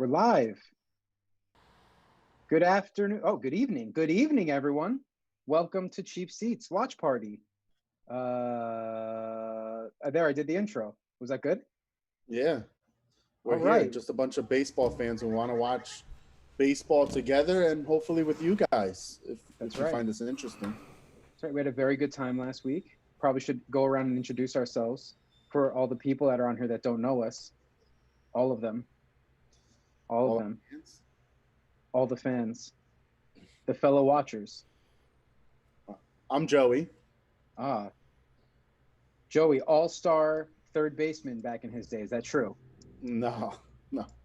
We're live. Good afternoon. Oh, good evening. Good evening, everyone. Welcome to Cheap Seats Watch Party. There, I did the intro. Was that good? Yeah. We're All here, right. just a bunch of baseball fans who want to watch baseball together and hopefully with you guys That's if you right. find this interesting. That's right. We had a very good time last week. Probably should go around and introduce ourselves for all the people that are on here that don't know us. All of them. All of All them. fans? All the fans. The fellow watchers. I'm Joey. Joey, all-star third baseman back in his day. Is that true? No.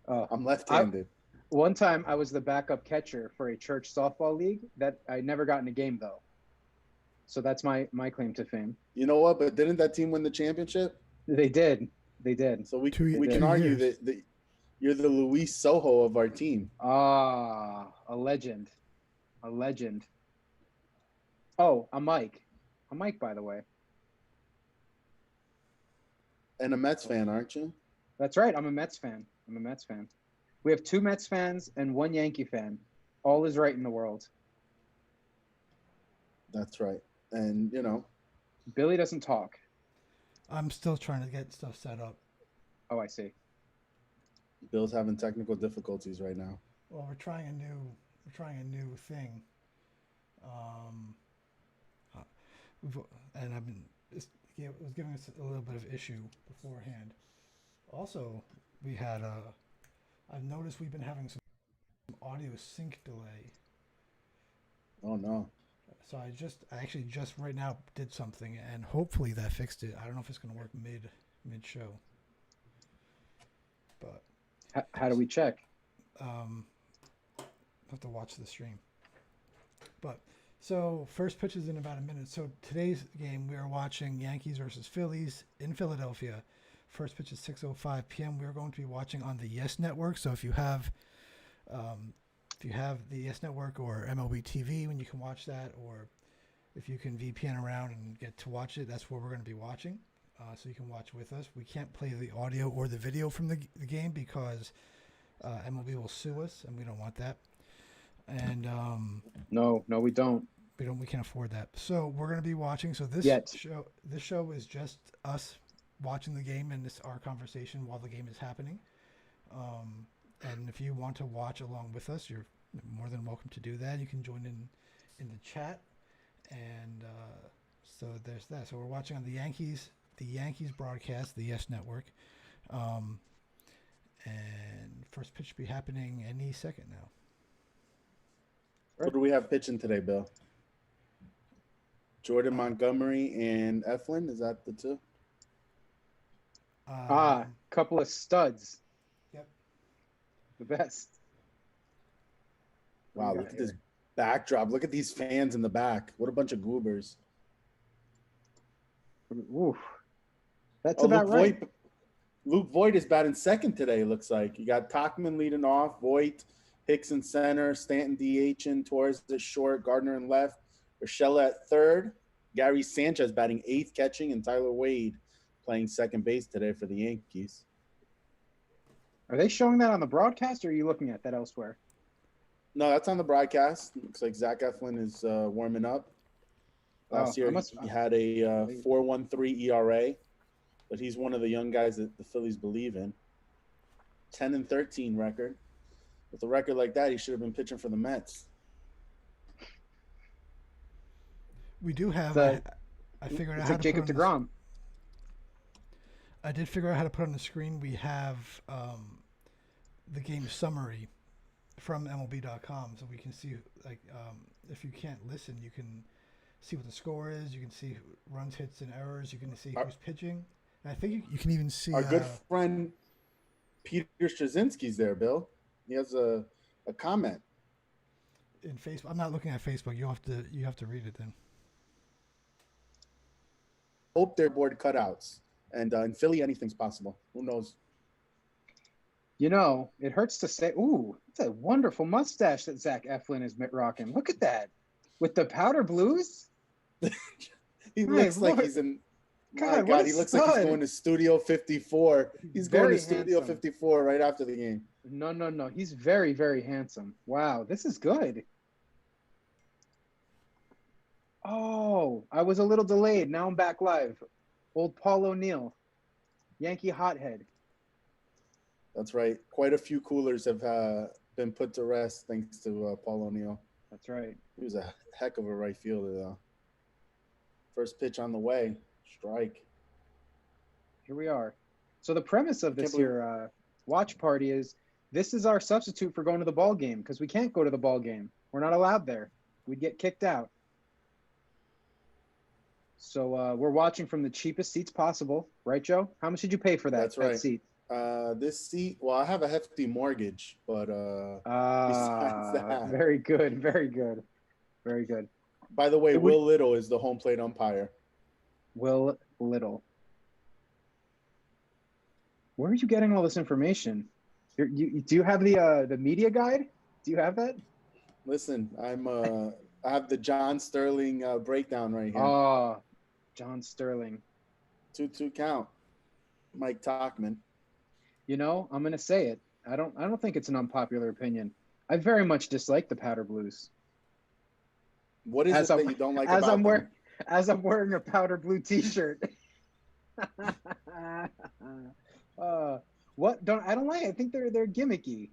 Oh, I'm left-handed. One time I was the backup catcher for a church softball league that I never got in a game though. So that's my claim to fame. You know what? But didn't that team win the championship? They did. So we Two can argue years. that you're the Luis Soho of our team. A legend. A legend. Oh, I'm Mike. I'm Mike, by the way. And a Mets fan, aren't you? That's right. I'm a Mets fan. We have 2 Mets fans and 1 Yankee fan. All is right in the world. That's right. And, Billy doesn't talk. I'm still trying to get stuff set up. Oh, I see. Bill's having technical difficulties right now. Well, we're trying a new thing. And it was giving us a little bit of issue beforehand. Also, I've noticed we've been having some audio sync delay. Oh, no. So I actually just right now did something, and hopefully that fixed it. I don't know if it's going to work mid show. But How do we check? I'll have to watch the stream. But so first pitch is in about a minute. So today's game we are watching Yankees versus Phillies in Philadelphia. First pitch is 6:05 p.m. We are going to be watching on the Yes Network. So if you have the Yes Network or MLB TV, when you can watch that, or if you can VPN around and get to watch it, that's where we're going to be watching. So you can watch with us. We can't play the audio or the video from the game because MLB will sue us, and we don't want that. And No, we don't. we can't afford that. So we're going to be watching. So this show is just us watching the game and our conversation while the game is happening. And if you want to watch along with us, you're more than welcome to do that. You can join in the chat. And so there's that. So we're watching on the Yankees broadcast, the Yes Network. And first pitch should be happening any second now. What do we have pitching today, Bill? Jordan Montgomery and Eflin, is that the two? Couple of studs. Yep. The best. Wow, look at this backdrop. Look at these fans in the back. What a bunch of goobers. Oof. That's about right. Luke Voigt is batting second today, looks like. You got Tachman leading off, Voigt, Hicks in center, Stanton DHing, Torres at short, Gardner in left, Urshela at third, Gary Sanchez batting 8th catching, and Tyler Wade playing second base today for the Yankees. Are they showing that on the broadcast, or are you looking at that elsewhere? No, that's on the broadcast. Looks like Zach Eflin is warming up. Last year, he had a 4.13 ERA, but he's one of the young guys that the Phillies believe in. 10-13 record. With a record like that, he should have been pitching for the Mets. We do have. I figured out it's how like to Jacob put DeGrom. I did figure out how to put on the screen. We have the game summary from MLB.com, so we can see if you can't listen, you can see what the score is. You can see runs, hits, and errors. You can see who's pitching. And I think you can even see our good friend Peter Straczynski's there, Bill. He has a comment in Facebook. I'm not looking at Facebook. You have to read it then. Hope they're board cutouts, and in Philly, anything's possible. Who knows? It hurts to say. Ooh, it's a wonderful mustache that Zach Eflin is rocking. Look at that, with the powder blues. He looks like he's in. God, my God, he looks like he's going to Studio 54. He's going to Studio 54 right after the game. No. He's very, very handsome. Wow, this is good. Oh, I was a little delayed. Now I'm back live. Old Paul O'Neill, Yankee hothead. That's right. Quite a few coolers have been put to rest thanks to Paul O'Neill. That's right. He was a heck of a right fielder, though. First pitch on the way. Strike. Here we are. So the premise of this here watch party is this is our substitute for going to the ball game because we can't go to the ball game. We're not allowed there. We'd get kicked out. So we're watching from the cheapest seats possible. Right, Joe? How much did you pay for that, That's right. that seat? This seat, well, I have a hefty mortgage, but besides that. Very good. Very good. Very good. By the way, Will Little is the home plate umpire. Will Little. Where are you getting all this information? Do you have the media guide? Do you have that? Listen, I have the John Sterling breakdown right here. Oh, John Sterling. 2-2 count. Mike Tachman. You know, I'm gonna say it. I don't think it's an unpopular opinion. I very much dislike the powder blues. What is it that you don't like about them? As I'm wearing a powder blue T-shirt. What? I don't like it. I think they're gimmicky.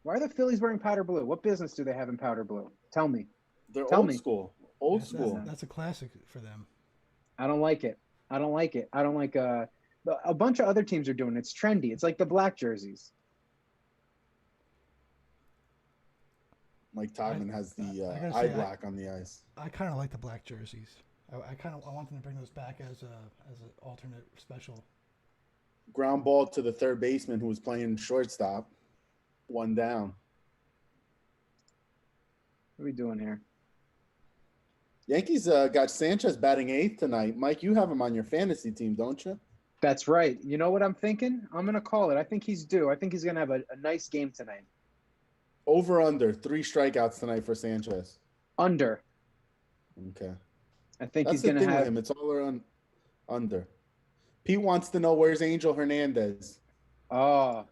Why are the Phillies wearing powder blue? What business do they have in powder blue? Tell me. They're old school. Old school. That's a classic for them. I don't like it. I don't like a bunch of other teams are doing it. It's trendy. It's like the black jerseys. Mike Todman has the eye black on the ice. I kind of like the black jerseys. I want them to bring those back as an alternate special. Ground ball to the third baseman who was playing shortstop. 1 down. What are we doing here? Yankees got Sanchez batting 8th tonight. Mike, you have him on your fantasy team, don't you? That's right. You know what I'm thinking? I'm going to call it. I think he's due. I think he's going to have a nice game tonight. Over under 3 strikeouts tonight for Sanchez. Under. Okay. I think That's he's going to have. Him. It's all around under. Pete wants to know where's Angel Hernandez. Where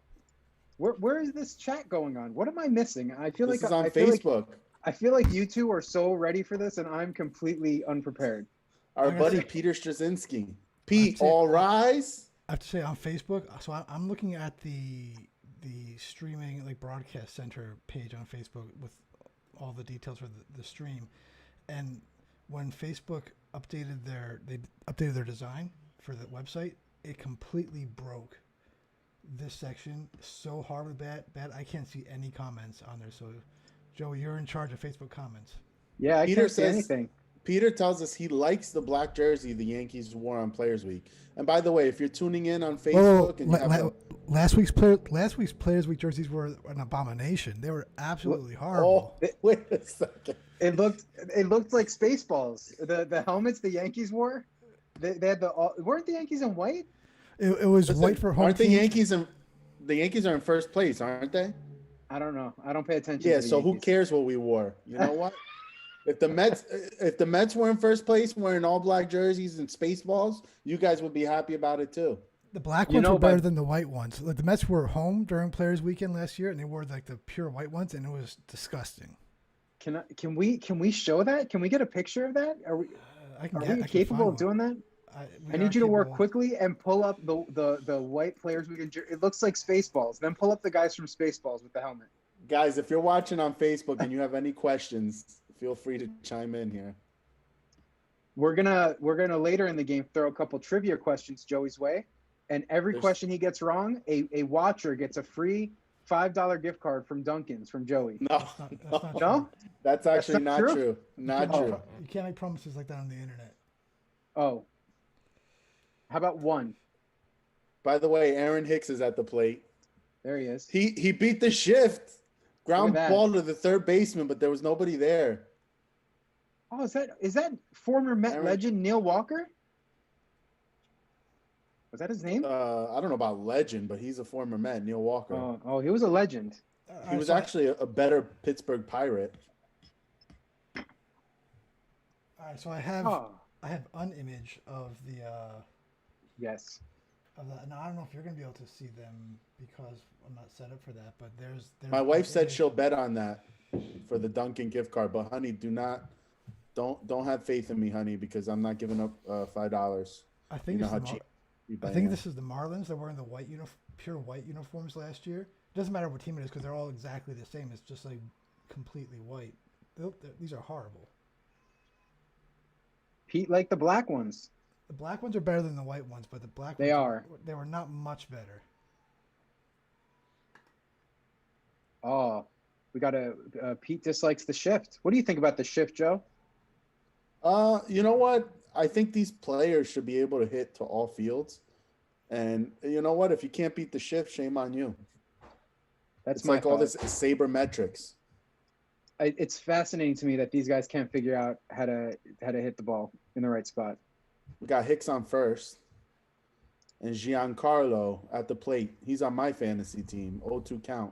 is this chat going on? What am I missing? I feel this like is on Facebook. I feel like you two are so ready for this, and I'm completely unprepared. Our buddy Peter Straczynski. Pete, all rise. I have to say on Facebook. So I'm looking at the streaming broadcast center page on Facebook with all the details for the stream, and when Facebook updated their design for the website, it completely broke this section so hard bad I can't see any comments on there. So Joey, you're in charge of Facebook comments. Yeah, I can't see anything. Peter tells us he likes the black jersey the Yankees wore on Players Week. And by the way, if you're tuning in on Facebook last week's Players Week jerseys were an abomination. They were absolutely horrible. Wait a second. It looked like Spaceballs. The helmets the Yankees wore. They had weren't the Yankees in white? It was white for home. Aren't team. the Yankees are in first place, aren't they? I don't know. I don't pay attention. Yeah, to the so Yankees. who cares what we wore? You know what? If the Mets were in first place wearing all black jerseys and Spaceballs, you guys would be happy about it too. The black ones were better than the white ones. Like the Mets were home during Players Weekend last year, and they wore the pure white ones, and it was disgusting. Can we show that? Can we get a picture of that? Are we capable of doing that? I need you to work quickly and pull up the white Players Weekend. It looks like Spaceballs. Then pull up the guys from Spaceballs with the helmet. Guys, if you're watching on Facebook and you have any questions, feel free to chime in here. We're gonna later in the game throw a couple trivia questions Joey's way, and every question he gets wrong, a watcher gets a free $5 gift card from Dunkin's from Joey. No, that's actually not true. Not true. You can't make promises like that on the internet. Oh, how about one? By the way, Aaron Hicks is at the plate. There he is. He beat the shift. Ground ball to the third baseman, but there was nobody there. Oh, is that former Met legend Neil Walker? Was that his name? I don't know about legend, but he's a former Met, Neil Walker. Oh, he was a legend. He was actually a better Pittsburgh Pirate. All right, so I have an image of the. Yes. Now, I don't know if you're going to be able to see them because I'm not set up for that, but there's My wife said she'll bet on that for the Dunkin' gift card, but honey, don't have faith in me, honey, because I'm not giving up $5. I think you know how cheap I think this is the Marlins. They're wearing the pure white uniforms last year. It doesn't matter what team it is because they're all exactly the same. It's just like completely white. These are horrible. Pete like the black ones. The black ones are better than the white ones, but they were not much better. Oh, we got Pete dislikes the shift. What do you think about the shift, Joe? You know what? I think these players should be able to hit to all fields. And you know what? If you can't beat the shift, shame on you. That's it's like all this sabermetrics. It's fascinating to me that these guys can't figure out how to hit the ball in the right spot. We got Hicks on first, and Giancarlo at the plate. He's on my fantasy team. 0-2 count,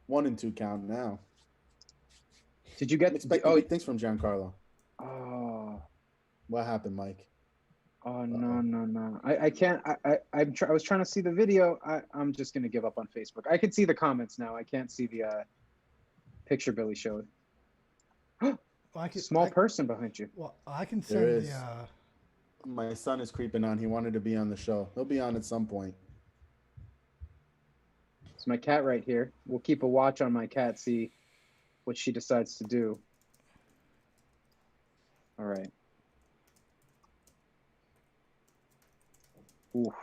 1-2 count now. Did you get big things from Giancarlo? Oh, what happened, Mike? Oh no! I can't. I was trying to see the video. I'm just gonna give up on Facebook. I can see the comments now. I can't see the picture Billy showed. Small person behind you. Well, I can send the. My son is creeping on. He wanted to be on the show. He'll be on at some point. It's my cat right here. We'll keep a watch on my cat. See what she decides to do. All right. Oof.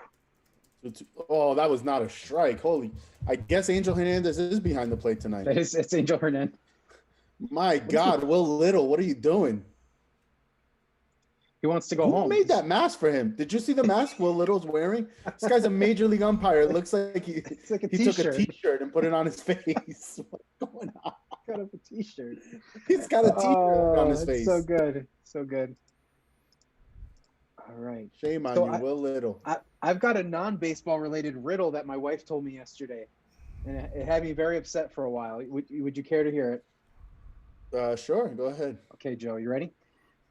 Oh, that was not a strike. Holy. I guess Angel Hernandez is behind the plate tonight. It's Angel Hernandez. My God, Will Little, what are you doing? He wants to go home. Who made that mask for him? Did you see the mask Will Little's wearing? This guy's a major league umpire. It looks like he took a T-shirt and put it on his face. What's going on? Got up a T-shirt. He's got a T-shirt on his face. So good. So good. All right. Shame on you, Will Little. I've got a non-baseball related riddle that my wife told me yesterday, and it had me very upset for a while. Would you care to hear it? Sure. Go ahead. Okay, Joe, you ready?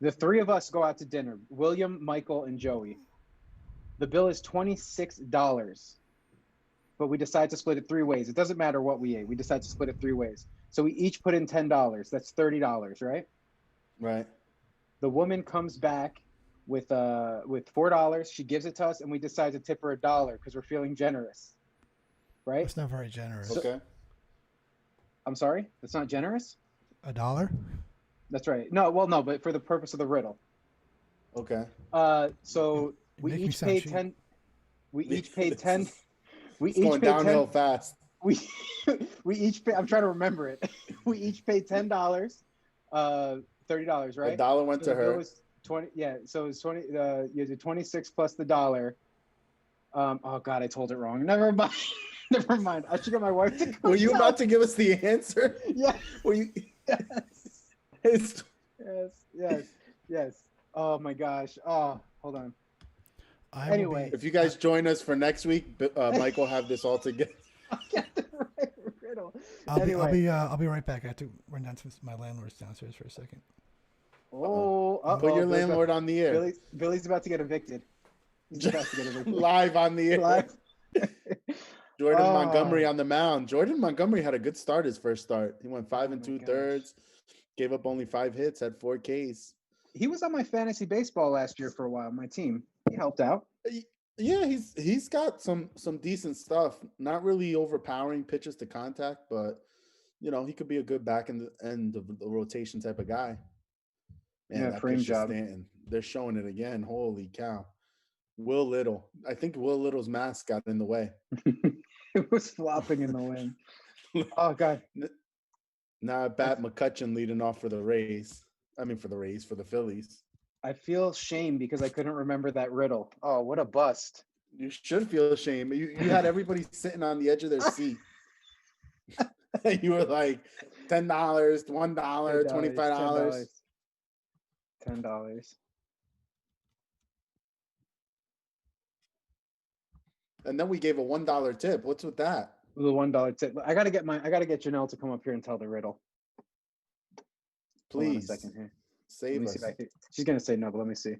The three of us go out to dinner, William, Michael, and Joey. The bill is $26, but we decide to split it three ways. It doesn't matter what we ate. We decide to split it three ways. So we each put in $10. That's $30, right? Right. The woman comes back with $4. She gives it to us, and we decide to tip her $1 because we're feeling generous, right? That's not very generous. Okay. I'm sorry? That's not generous? $1? That's right. No, but for the purpose of the riddle. Okay. So we each paid 10. We each paid 10. We each going paid downhill 10, fast. We each pay, I'm trying to remember it. We each paid $10. $30, right? $1 went to her. It was 20. Yeah. So it was 20. You did 26 plus the $1. Oh God, I told it wrong. Never mind. Never mind. I should get my wife to. Were you about to give us the answer? Yeah. Were you? Yes. Yes. Oh my gosh. Oh, hold on. Anyway, if you guys join us for next week, Mike will have this all together. I'll get the right riddle. I'll be right back. I have to run down to my landlord's downstairs for a second. Put your landlord on the air. Billy's about to get evicted. He's about to get evicted. Live on the air. Live. Jordan Montgomery on the mound. Jordan Montgomery had a good start his first start. He went 5 2/3, gave up only 5 hits, had 4 Ks. He was on my fantasy baseball last year for a while. My team. He helped out. Yeah, he's got some decent stuff. Not really overpowering pitches to contact, but he could be a good back end of the rotation type of guy. Man, that frame job. Stanton. They're showing it again. Holy cow. Will Little. I think Will Little's mask got in the way. It was flopping in the wind. Oh God. Now Bat McCutcheon leading off for the Rays. For the Phillies. I feel shame because I couldn't remember that riddle. Oh, what a bust. You should feel shame. You had everybody sitting on the edge of their seat. You were like $10, $1, $25. $10. And then we gave a $1 tip. What's with that? The $1 tip. I gotta get Janelle to come up here and tell the riddle. Please. Hold on a second here. Save us. See, she's gonna say no, but let me see.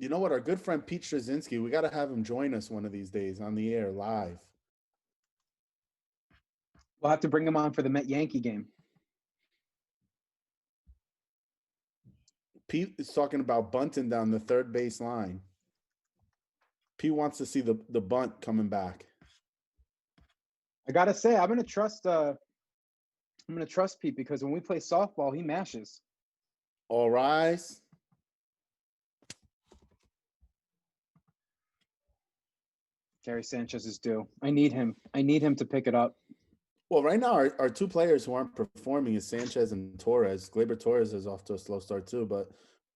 You know what? Our good friend Pete Straczynski, we got to have him join us one of these days on the air live. We'll have to bring him on for the Met-Yankee game. Pete is talking about bunting down the third base line. Pete wants to see the bunt coming back. I gotta say, I'm gonna trust Pete because when we play softball, he mashes. All rise. Gary Sanchez is due. I need him to pick it up. Well, right now, our two players who aren't performing is Sanchez and Torres. Gleyber Torres is off to a slow start too, but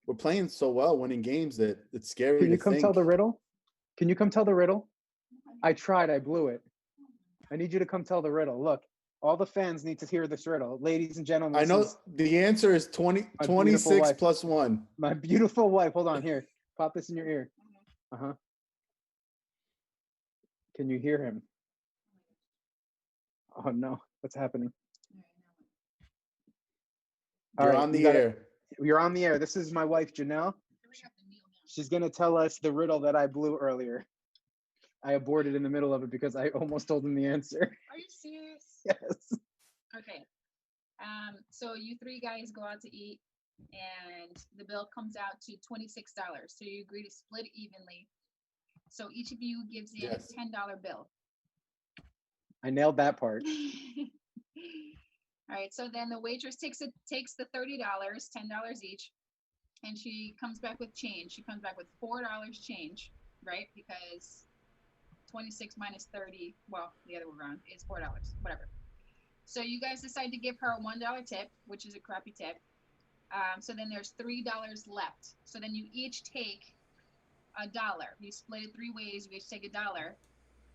we're playing so well, winning games, that it's scary to think. Can you come tell the riddle? Can you come tell the riddle? I tried. I blew it. I need you to come tell the riddle. Look, all the fans need to hear this riddle. Ladies and gentlemen. I know the answer is 26 plus 1. My beautiful wife. Hold on here. Pop this in your ear. Uh-huh. Can you hear him? Oh, no. What's happening? You're on the air. You're on the air. This is my wife, Janelle. She's going to tell us the riddle that I blew earlier. I aborted in the middle of it because I almost told him the answer. Are you serious? Yes. Okay. So you three guys go out to eat, and the bill comes out to $26. So you agree to split evenly. So each of you gives in a $10 bill. I nailed that part. All right. So then the waitress takes the $30, $10 each, and she comes back with change. She comes back with $4 change, right? Because 26 minus 30, well, the other way around, is $4, whatever. So you guys decide to give her a $1 tip, which is a crappy tip. So then there's $3 left. So then you each take $1. You split it 3 ways. You each take $1.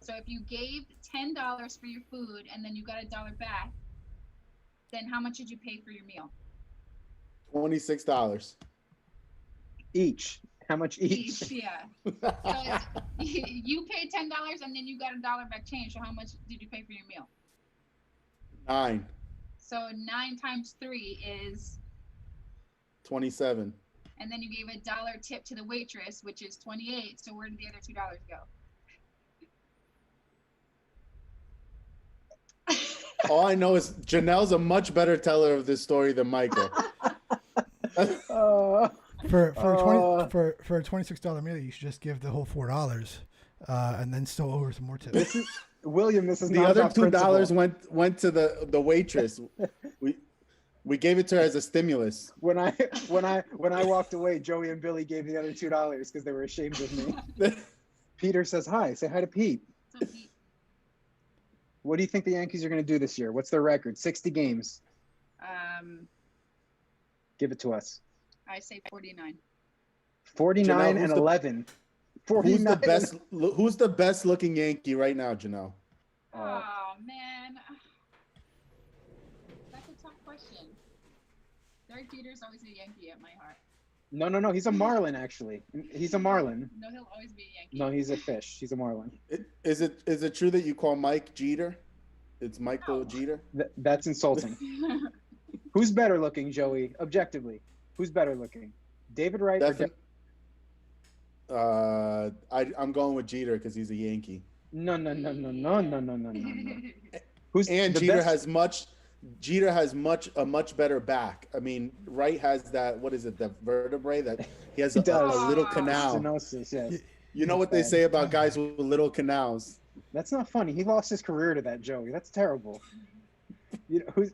So if you gave $10 for your food and then you got $1 back, then how much did you pay for your meal? $26 each. How much each? Yeah. So you paid $10 and then you got $1 back change. So how much did you pay for your meal? 9. So 9 times 3 is 27. And then you gave $1 tip to the waitress, which is 28. So where did the other $2 go? All I know is Janelle's a much better teller of this story than Michael. For a $26 meal, you should just give the whole $4, and then still owe her some more tips. This is the not other about $2 went to the waitress. We gave it to her as a stimulus. When I walked away, Joey and Billy gave the other $2 because they were ashamed of me. Peter says hi. Say hi to Pete. What do you think the Yankees are going to do this year? What's their record? 60 games. Give it to us. I say 49. 49 and 11. 49. Who's the best looking Yankee right now, Janelle? Oh man, that's a tough question. Derek Jeter's always a Yankee at my heart. No. He's a Marlin, actually. He's a Marlin. No, he'll always be a Yankee. No, he's a fish. He's a Marlin. Is it true that you call Mike Jeter? It's Michael Jeter? That's insulting. Who's better looking, Joey? Objectively, who's better looking? David Wright I'm going with Jeter because he's a Yankee. No. Jeter has a much better back. I mean, Wright has that, what is it, the vertebrae that he has a little canal. Stenosis, yes. You know what they say about guys with little canals. That's not funny. He lost his career to that, Joey. That's terrible. You know, who's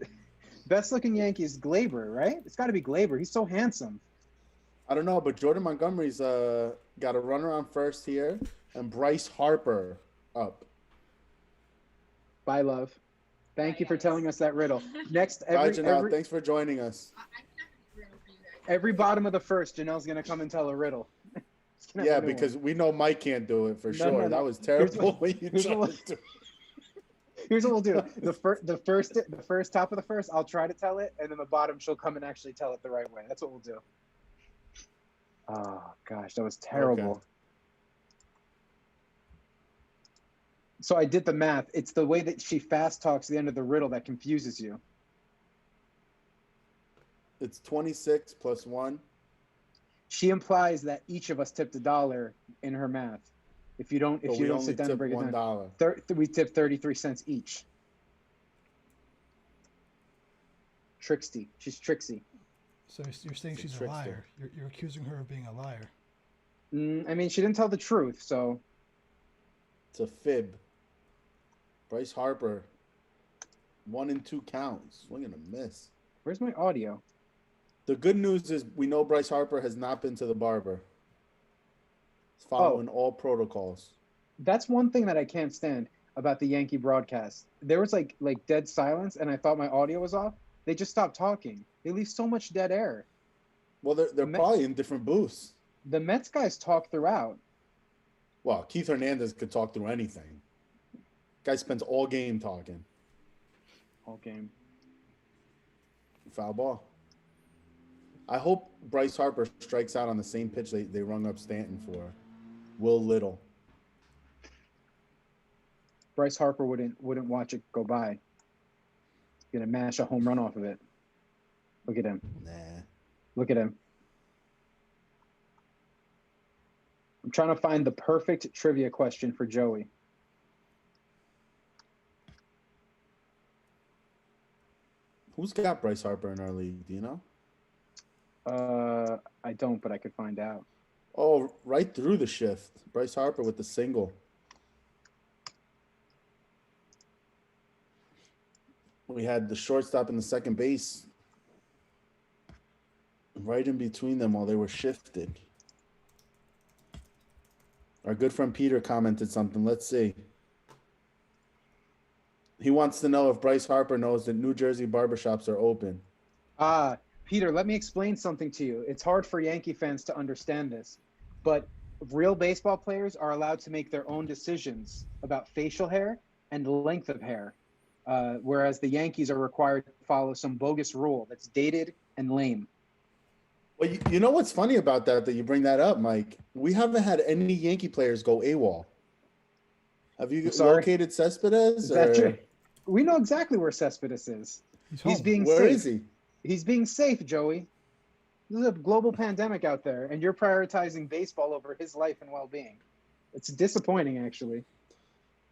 best looking Yankee is Gleyber, right? It's got to be Gleyber. He's so handsome. I don't know, but Jordan Montgomery's got a runner on first here, and Bryce Harper up. Bye, love. Thank you for telling us that riddle. Next, bye, Janelle. Thanks for joining us. Every bottom of the first, Janelle's going to come and tell a riddle. Yeah, because we know Mike can't do it for sure. No. That was terrible. Here's what we'll do. The first top of the first, I'll try to tell it, and then the bottom, she'll come and actually tell it the right way. That's what we'll do. Oh, gosh, that was terrible. Okay. So I did the math. It's the way that she fast talks the end of the riddle that confuses you. It's 26 plus 1. She implies that each of us tipped $1 in her math. If you don't sit down and break it down, we tip 33 cents each. Tricksy. She's tricksy. So you're saying she's a liar. You're accusing her of being a liar. I mean, she didn't tell the truth, so. It's a fib. Bryce Harper, 1 and 2 counts. Swing and a miss. Where's my audio? The good news is we know Bryce Harper has not been to the barber. He's following all protocols. That's one thing that I can't stand about the Yankee broadcast. There was like dead silence, and I thought my audio was off. They just stopped talking. They leave so much dead air. Well, they're probably in different booths. The Mets guys talk throughout. Well, Keith Hernandez could talk through anything. Guy spends all game talking. All game. Foul ball. I hope Bryce Harper strikes out on the same pitch they rung up Stanton for. Will Little. Bryce Harper wouldn't watch it go by. He's gonna mash a home run off of it. Look at him. Nah. Look at him. I'm trying to find the perfect trivia question for Joey. Who's got Bryce Harper in our league? Do you know? I don't, but I could find out. Oh, right through the shift. Bryce Harper with the single. We had the shortstop and the second base right in between them while they were shifted. Our good friend Peter commented something. Let's see. He wants to know if Bryce Harper knows that New Jersey barbershops are open. Peter, let me explain something to you. It's hard for Yankee fans to understand this, but real baseball players are allowed to make their own decisions about facial hair and length of hair, whereas the Yankees are required to follow some bogus rule that's dated and lame. Well, you know what's funny about that you bring that up, Mike? We haven't had any Yankee players go AWOL. Have you located Cespedes? Is that true? We know exactly where Cespedes is. He's being safe. Where is he? He's being safe, Joey. There's a global pandemic out there, and you're prioritizing baseball over his life and well-being. It's disappointing, actually.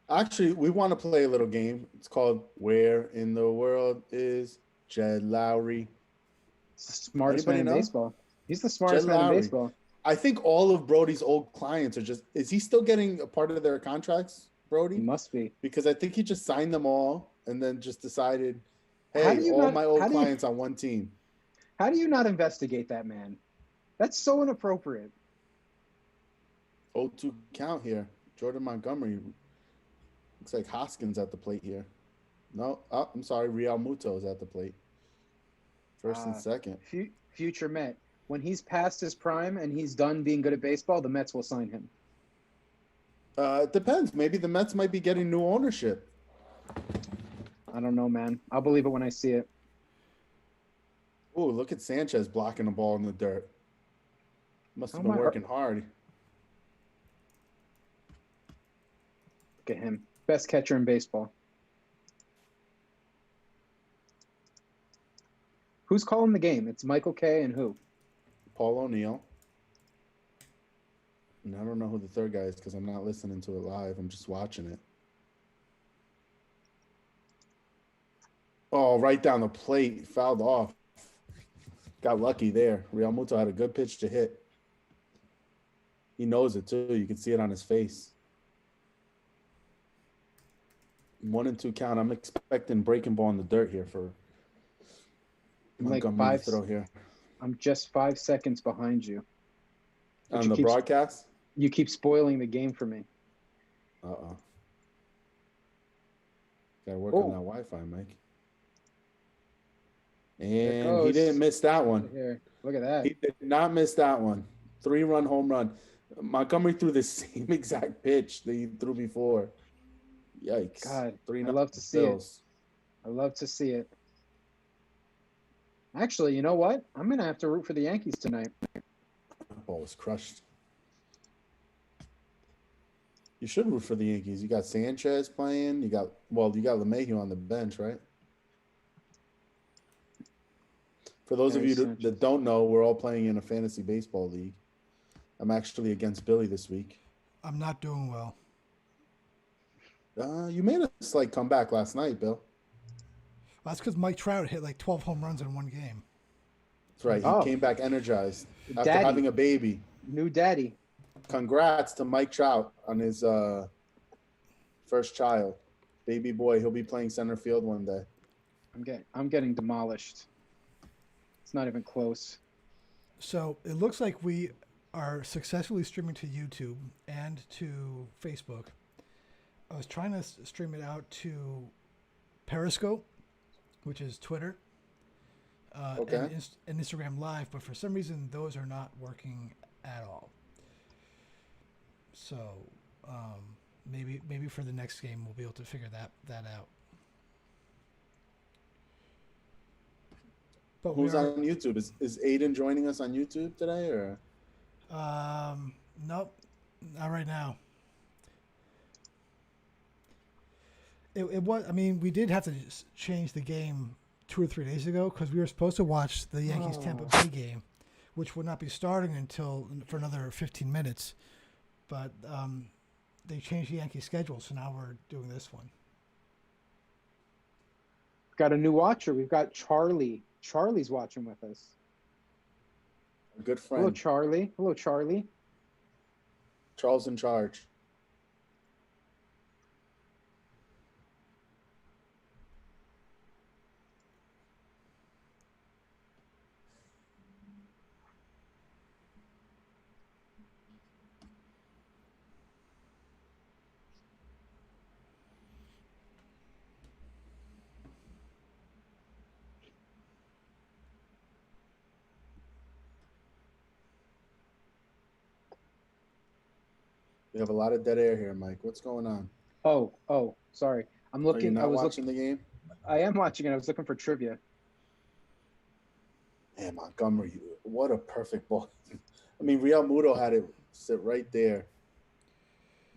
Actually, we want to play a little game. It's called Where in the World is Jed Lowry? It's the smartest man in baseball. He's the smartest man in baseball. I think all of Brody's old clients are just – is he still getting a part of their contracts, Brody? He must be. Because I think he just signed them all and then just decided, hey, all my old clients on one team. How do you not investigate that man? That's so inappropriate. 0-2 count here. Jordan Montgomery. Looks like Hoskins at the plate here. No, I'm sorry. Real Muto is at the plate. First and second. Future Met. When he's past his prime and he's done being good at baseball, the Mets will sign him. It depends. Maybe the Mets might be getting new ownership. I don't know, man. I'll believe it when I see it. Oh, look at Sanchez blocking the ball in the dirt. Must have been working hard. Look at him. Best catcher in baseball. Who's calling the game? It's Michael Kay and who? Paul O'Neill. And I don't know who the third guy is because I'm not listening to it live. I'm just watching it. Oh, right down the plate. Fouled off. Got lucky there. Real Muto had a good pitch to hit. He knows it, too. You can see it on his face. 1-2 count. I'm expecting breaking ball in the dirt here for Montgomery to throw here. I'm just 5 seconds behind you. On the broadcast? You keep spoiling the game for me. Uh-oh. Gotta work on that Wi-Fi, Mike. And he didn't miss that one. Here. Look at that. He did not miss that one. 3-run home run. Montgomery threw the same exact pitch that he threw before. Yikes. God, I love to see it. I love to see it. Actually, you know what? I'm going to have to root for the Yankees tonight. That ball was crushed. You should root for the Yankees. You got Sanchez playing. You got LeMahieu on the bench, right? For those of you that don't know, we're all playing in a fantasy baseball league. I'm actually against Billy this week. I'm not doing well. You made a slight comeback last night, Bill. Well, that's because Mike Trout hit like 12 home runs in one game. That's right. He came back energized after having a baby. New daddy. Congrats to Mike Trout on his first child. Baby boy. He'll be playing center field one day. I'm getting demolished. It's not even close. So it looks like we are successfully streaming to YouTube and to Facebook. I was trying to stream it out to Periscope, which is Twitter, and Instagram Live, but for some reason those are not working at all. So maybe for the next game we'll be able to figure that out. But who's on YouTube? Is Aiden joining us on YouTube today, or? Nope, not right now. It was. I mean, we did have to change the game 2 or 3 days ago because we were supposed to watch the Yankees Tampa Bay game, which would not be starting until for another 15 minutes. But they changed the Yankee schedule, so now we're doing this one. Got a new watcher. We've got Charlie. Charlie's watching with us. A good friend. Hello, Charlie. Hello, Charlie. Charles in charge. We have a lot of dead air here, Mike. What's going on? Oh, sorry. I'm looking. I was watching the game. I am watching it. I was looking for trivia. Man, Montgomery, what a perfect ball. I mean, Real Muto had it sit right there.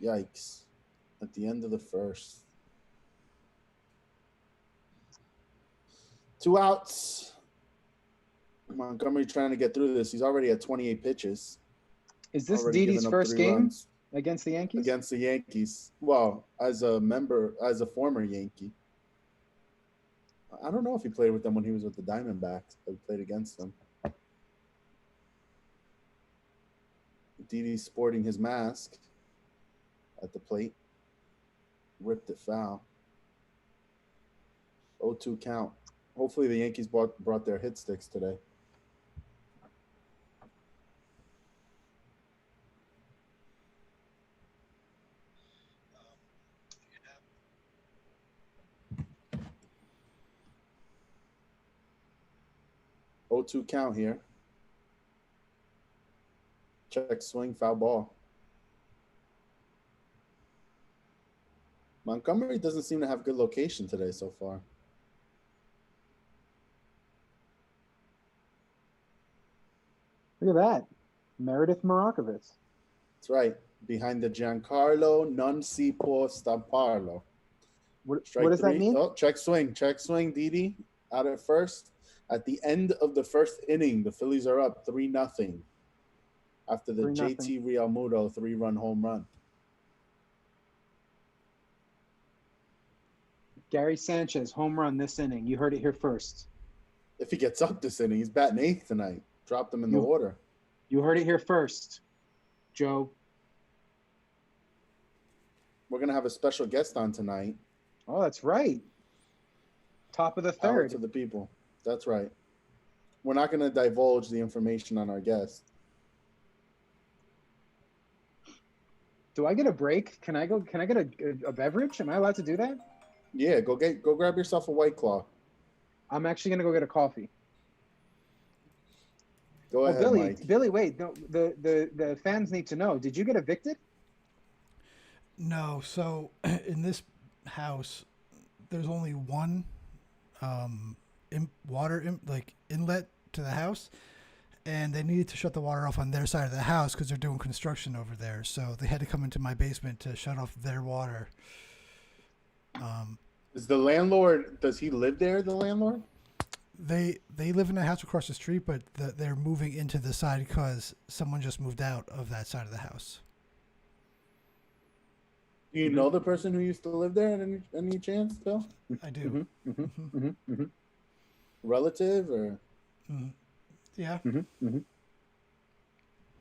Yikes. At the end of the first. 2 outs. Montgomery trying to get through this. He's already at 28 pitches. Is this Didi's first game against the Yankees? Against the Yankees. Well, as a former Yankee. I don't know if he played with them when he was with the Diamondbacks, but he played against them. Didi's sporting his mask at the plate. Ripped it foul. 0-2 count. Hopefully the Yankees brought their hit sticks today. Oh, 2 count here. Check swing, foul ball. Montgomery doesn't seem to have good location today so far. Look at that. Meredith Marakovitz. That's right. Behind the Giancarlo non si può stamparlo. What does that mean? Oh, check swing, Didi out at first. At the end of the first inning, the Phillies are up 3-0 after the 3-0. JT Realmuto 3-run home run. Gary Sanchez, home run this inning. You heard it here first. If he gets up this inning, he's batting 8th tonight. Dropped him in the order. You heard it here first, Joe. We're going to have a special guest on tonight. Oh, that's right. Top of the third. Power to the people. That's right. We're not going to divulge the information on our guest. Do I get a break? Can I get a beverage? Am I allowed to do that? Yeah, go grab yourself a White Claw. I'm actually going to go get a coffee. Go ahead, Billy, Mike. Billy, wait. No, the fans need to know. Did you get evicted? No. So in this house, there's only one inlet to the house, and they needed to shut the water off on their side of the house because they're doing construction over there. So they had to come into my basement to shut off their water. Is the landlord? Does he live there? The landlord? They live in a house across the street, but they're moving into the side because someone just moved out of that side of the house. Do you know the person who used to live there? Any chance, Bill? I do. Relative or? Yeah.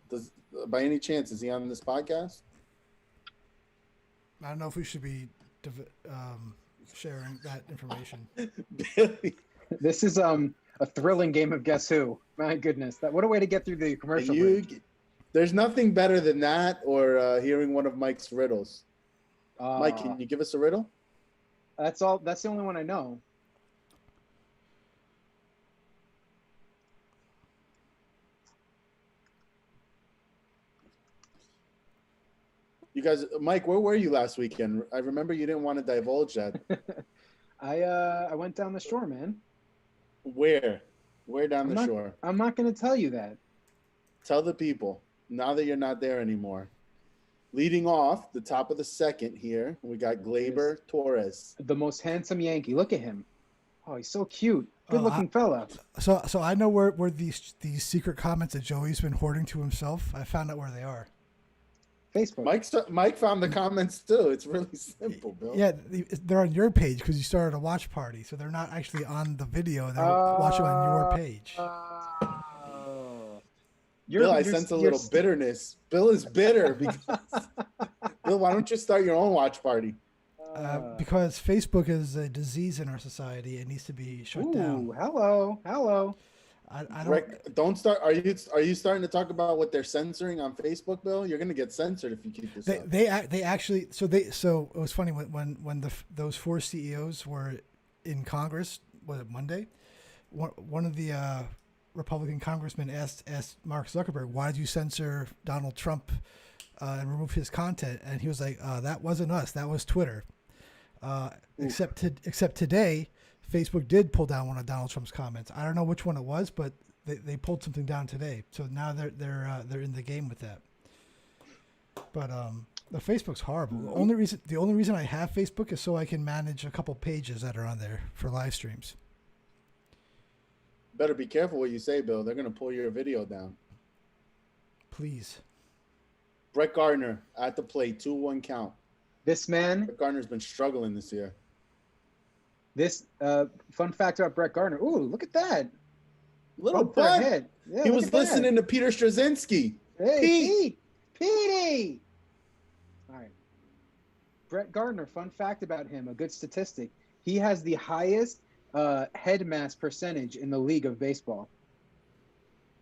Does by any chance is he on this podcast? I don't know if we should be sharing that information. Billy. This is a thrilling game of Guess Who. My goodness, what a way to get through the commercial break. There's nothing better than that or hearing one of Mike's riddles. Mike, can you give us a riddle? That's all. That's the only one I know. You guys, Mike, where were you last weekend? I remember you didn't want to divulge that. I went down the shore, man. Where? Where down the shore? I'm not going to tell you that. Tell the people now that you're not there anymore. Leading off the top of the second here, we got Gleyber Torres, the most handsome Yankee. Look at him. Oh, he's so cute. Good-looking fella. So I know where these secret comments that Joey's been hoarding to himself. I found out where they are. Facebook. Mike found the comments too. It's really simple, Bill. Yeah, they're on your page because you started a watch party, so they're not actually on the video. They're watching on your page. Bill, I sense a little bitterness. Bill is bitter because Bill, why don't you start your own watch party? Because Facebook is a disease in our society. It needs to be shut down. Hello. Don't start. Are you starting to talk about what they're censoring on Facebook, Bill? You're going to get censored if you keep this up. They actually. So it was funny when those four CEOs were in Congress. Was it Monday? One of the Republican congressmen asked Mark Zuckerberg, "Why did you censor Donald Trump and remove his content?" And he was like, "That wasn't us. That was Twitter." Except today, Facebook did pull down one of Donald Trump's comments. I don't know which one it was, but they pulled something down today. So now they're in the game with that. But the Facebook's horrible. The only reason I have Facebook is so I can manage a couple pages that are on there for live streams. Better be careful what you say, Bill. They're going to pull your video down. Please. Brett Gardner at the plate, 2-1 count. This man. Brett Gardner's been struggling this year. This fun fact about Brett Gardner. Ooh, look at that. Little butt. Yeah, he was listening to Peter Straczynski. Hey, Petey. All right. Brett Gardner, fun fact about him, a good statistic. He has the highest head mass percentage in the league of baseball.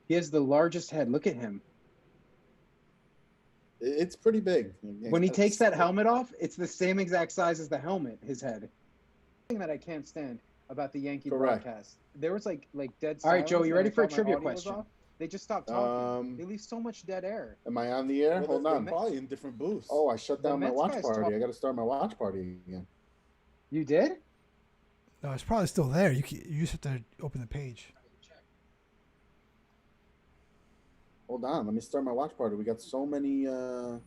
He has the largest head. Look at him. It's pretty big. When he takes that helmet off, it's the same exact size as the helmet, his head. Thing that I can't stand about the Yankee broadcast. There was like dead silence. All right, Joe, you ready for a trivia question? They just stopped talking. They leave so much dead air. Am I on the air? Hold on. Probably in different booths. Oh, I shut down my watch party. I got to start my watch party again. You did? No, it's probably still there. You just have to open the page. Hold on. Let me start my watch party. We got so many or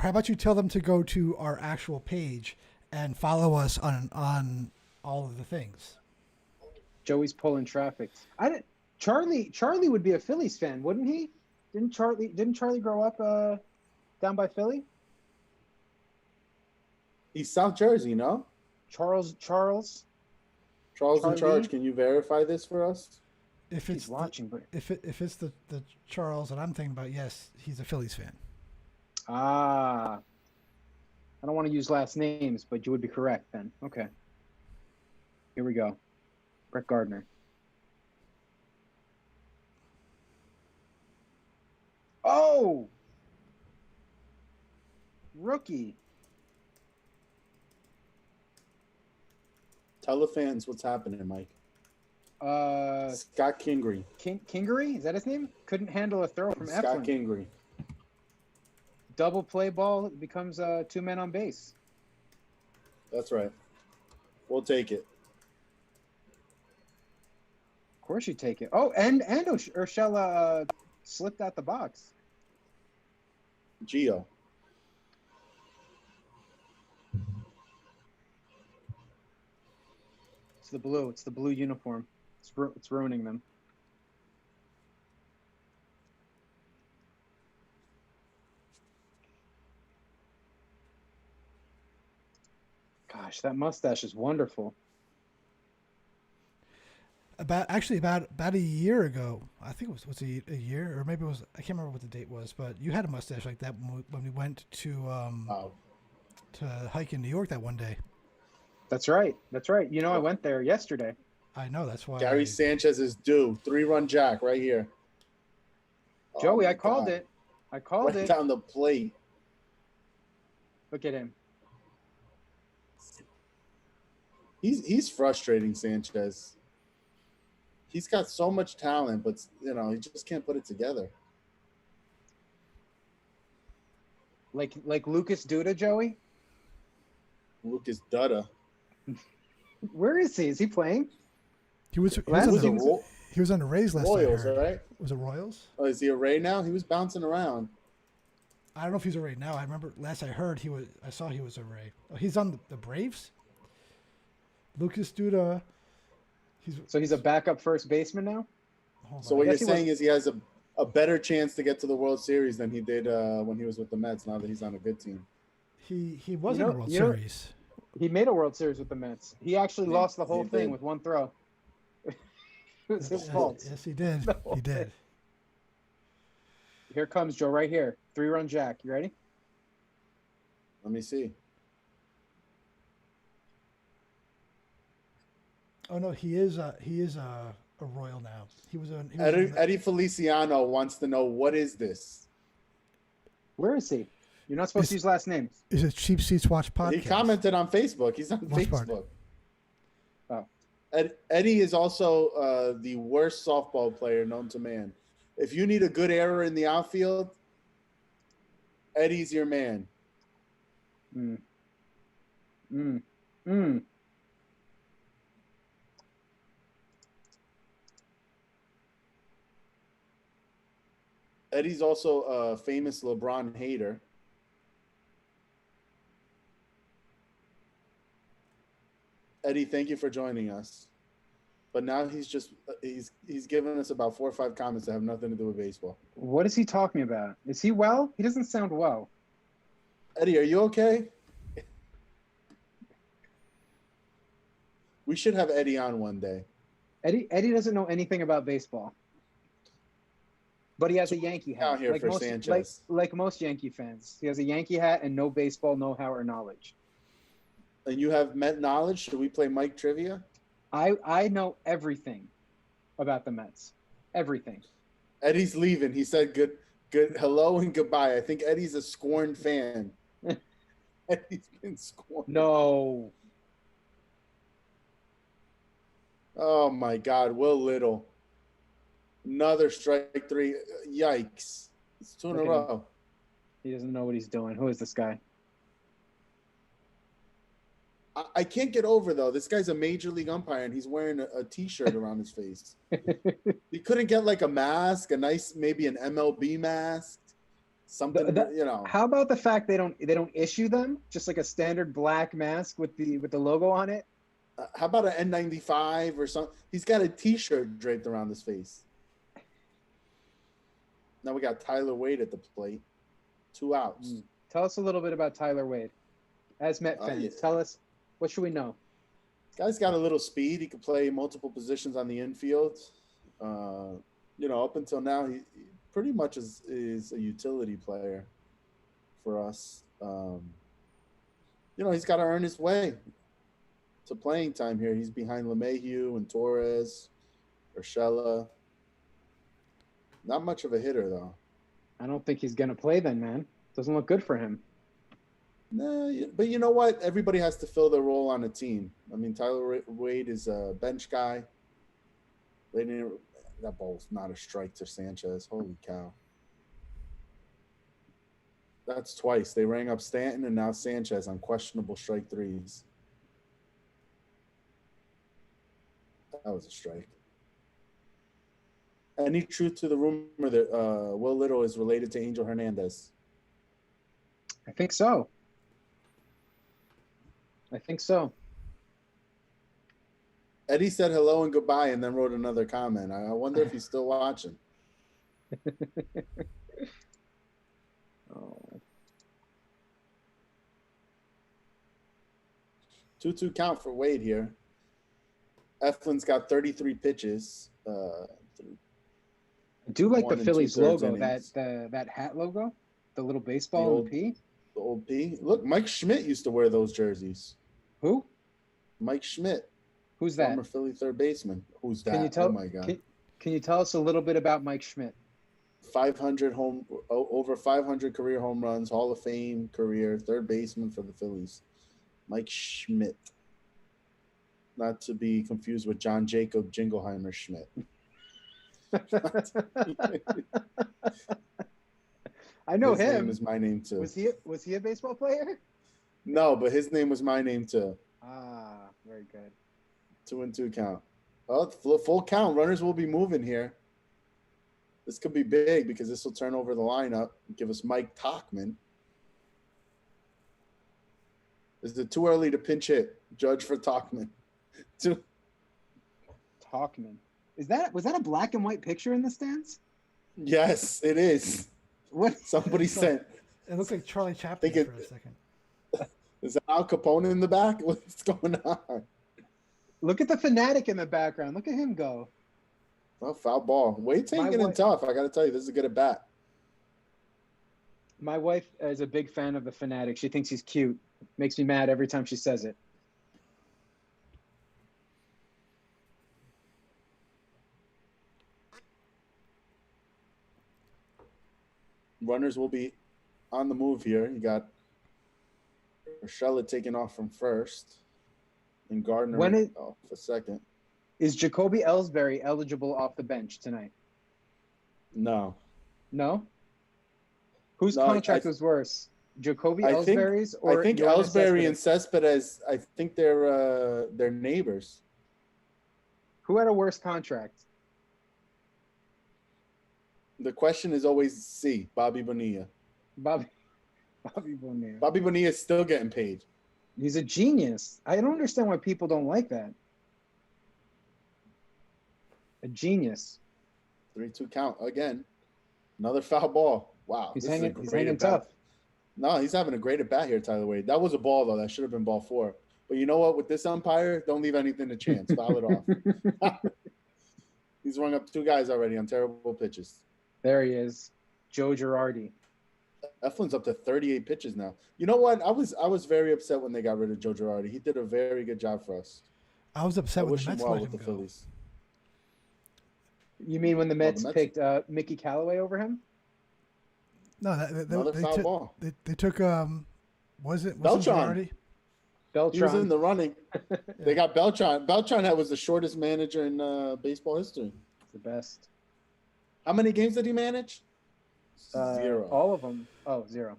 how about you tell them to go to our actual page and follow us on all of the things. Joey's pulling traffic. Charlie would be a Phillies fan, wouldn't he? Didn't Charlie grow up down by Philly? He's South Jersey, no? Charles in charge. Can you verify this for us? If it's watching, but if it's the Charles that I'm thinking about, yes, he's a Phillies fan. I don't want to use last names, but you would be correct then. Okay. Here we go. Brett Gardner. Oh! Rookie. Tell the fans what's happening, Mike. Scott Kingery. Kingery? Is that his name? Couldn't handle a throw from Eflin. Scott Kingery. Double play ball becomes 2 men on base. That's right. We'll take it. Of course you take it. Oh, and Urshela slipped out the box. Gio. It's the blue. It's the blue uniform. It's ruining them. Gosh, that mustache is wonderful. About a year ago, I think it was a year, or maybe it was, I can't remember what the date was, but you had a mustache like that when we went to hike in New York that one day. That's right. You know, I went there yesterday. I know, that's why. Gary Sanchez is due. 3-run jack right here. Joey, I called it. Right down the plate. Look at him. He's frustrating, Sanchez. He's got so much talent, but you know, he just can't put it together. Like Lucas Duda, Joey? Lucas Duda. Where is he? Is he playing? He was on the Rays last Royals, night. Right? Was it Royals? Oh, is he a Ray now? He was bouncing around. I don't know if he's a Ray now. I remember last I heard I saw he was a Ray. Oh, he's on the Braves? Lucas Duda. He's a backup first baseman now? So what you're saying is he has a better chance to get to the World Series than he did when he was with the Mets, now that he's on a good team. He was in the World Series. He made a World Series with the Mets. He actually lost the whole thing with one throw. It was his fault. Yes, he did. He did. Here comes Joe right here. 3-run jack. You ready? Let me see. Oh no, he is a Royal now. Eddie Feliciano wants to know, what is this? Where is he? You're not supposed to use last names. Is it Cheap Seats Watch podcast? He commented on Facebook. He's on Facebook. Oh. Eddie is also the worst softball player known to man. If you need a good error in the outfield, Eddie's your man. Eddie's also a famous LeBron hater. Eddie, thank you for joining us. But now he's given us about 4 or 5 comments that have nothing to do with baseball. What is he talking about? Is he well? He doesn't sound well. Eddie, are you okay? We should have Eddie on one day. Eddie doesn't know anything about baseball. But he has a Yankee hat. Out here for Sanchez. Like most Yankee fans. He has a Yankee hat and no baseball know-how or knowledge. And you have Met knowledge? Should we play Mike Trivia? I know everything about the Mets. Everything. Eddie's leaving. He said good hello and goodbye. I think Eddie's a scorned fan. Eddie's been scorned. No. Oh my God, Will Little. Another strike 3. Yikes. It's 2 in a row. He doesn't know what he's doing. Who is this guy? I can't get over, though. This guy's a major league umpire, and he's wearing a T-shirt around his face. He couldn't get like a mask, maybe an MLB mask, something. How about the fact they don't issue them? Just like a standard black mask with the logo on it. How about an N95 or something? He's got a T-shirt draped around his face. Now we got Tyler Wade at the plate. 2 outs. Tell us a little bit about Tyler Wade. As Met fans, tell us, what should we know? Guy's got a little speed. He can play multiple positions on the infield. Up until now, he pretty much is a utility player for us. He's got to earn his way to playing time here. He's behind LeMahieu and Torres, Urshela. Not much of a hitter, though. I don't think he's going to play then, man. Doesn't look good for him. No, but you know what? Everybody has to fill their role on a team. I mean, Tyler Wade is a bench guy. That ball's not a strike to Sanchez. Holy cow. That's twice. They rang up Stanton and now Sanchez on questionable strike 3s. That was a strike. Any truth to the rumor that Will Little is related to Angel Hernandez? I think so. Eddie said hello and goodbye and then wrote another comment. I wonder if he's still watching. Oh. 2-2 count for Wade here. Eflin's got 33 pitches. I do like the 1 Phillies 2/3 logo, innings. that hat logo, the little baseball and the P. The old P. Look, Mike Schmidt used to wear those jerseys. Who? Mike Schmidt. Who's that? Former Philly third baseman. Who's that? Can you tell? Oh my God. Can you tell us a little bit about Mike Schmidt? 500 over 500 career home runs, Hall of Fame career, third baseman for the Phillies. Mike Schmidt. Not to be confused with John Jacob Jingleheimer Schmidt. I know his him. His name is my name too. Was he a baseball player? No, but his name was my name too. Ah, very good. 2-2 count. Well, full count. Runners will be moving here. This could be big because this will turn over the lineup and give us Mike Tauchman. Is it too early to pinch hit? Judge for Tauchman. Tauchman. Was that a black and white picture in the stands? Yes, it is. What? Somebody sent. It looks like Charlie Chaplin for a second. Is that Al Capone in the back? What's going on? Look at the fanatic in the background. Look at him go. Oh, foul ball. Wade's taking it tough. I got to tell you, this is a good at bat. My wife is a big fan of the fanatic. She thinks he's cute. Makes me mad every time she says it. Runners will be on the move here. You got Urshela taking off from first. And Gardner off for second. Is Jacoby Ellsbury eligible off the bench tonight? No. No? Whose contract was worse? Jacoby Ellsbury's or I think Ellsbury and Cespedes, I think they're neighbors. Who had a worse contract? The question is always C, Bobby Bonilla. Bobby Bonilla. Bobby Bonilla is still getting paid. He's a genius. I don't understand why people don't like that. A genius. 3-2 count again. Another foul ball. Wow. He's hanging tough. No, he's having a great at bat here, Tyler Wade. That was a ball, though. That should have been ball 4. But you know what? With this umpire, don't leave anything to chance. Foul it off. He's rung up 2 guys already on terrible pitches. There he is. Joe Girardi. Eflin's up to 38 pitches now. You know what? I was very upset when they got rid of Joe Girardi. He did a very good job for us. I was upset when the Mets let him with the go. Phillies. You mean when the Mets picked Mickey Callaway over him? No, they took was it Beltran? Beltran. He was in the running. Yeah. They got Beltran. Beltran was the shortest manager in baseball history. The best. How many games did he manage? 0. All of them. Oh, 0.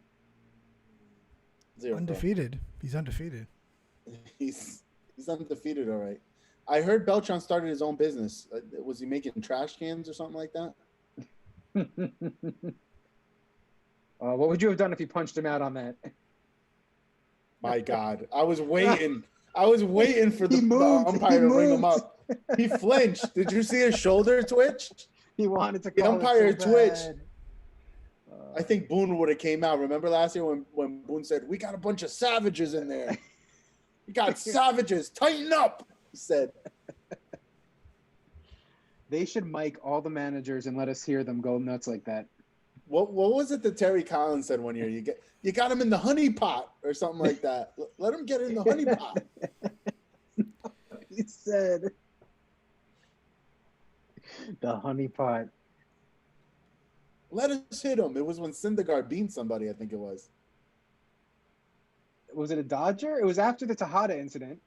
0. Undefeated. He's undefeated. He's undefeated, all right. I heard Beltran started his own business. Was he making trash cans or something like that? What would you have done if you punched him out on that? My God. I was waiting for the umpire to ring him up. He flinched. Did you see his shoulder twitch? He wanted to the call umpire it so twitched. bad. I think Boone would have came out. Remember last year when Boone said, "We got a bunch of savages in there. We got savages. Tighten up," he said. They should mic all the managers and let us hear them go nuts like that. What was it that Terry Collins said one year? You got him in the honey pot or something like that. Let him get in the honey pot. He said the honey pot. Let us hit him. It was when Syndergaard beat somebody, I think it was. Was it a Dodger? It was after the Tejada incident.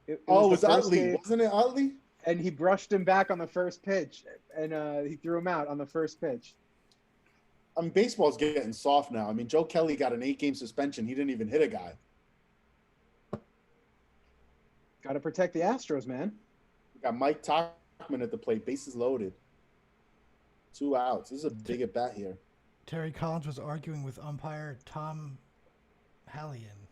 It was Utley. Wasn't it Utley? And he brushed him back on the first pitch, and he threw him out on the first pitch. I mean, baseball's getting soft now. I mean, Joe Kelly got an 8-game suspension. He didn't even hit a guy. Got to protect the Astros, man. We got Mike Tauchman at the plate. Bases loaded. 2 outs. This is a big at bat here. Terry Collins was arguing with umpire Tom Hallion.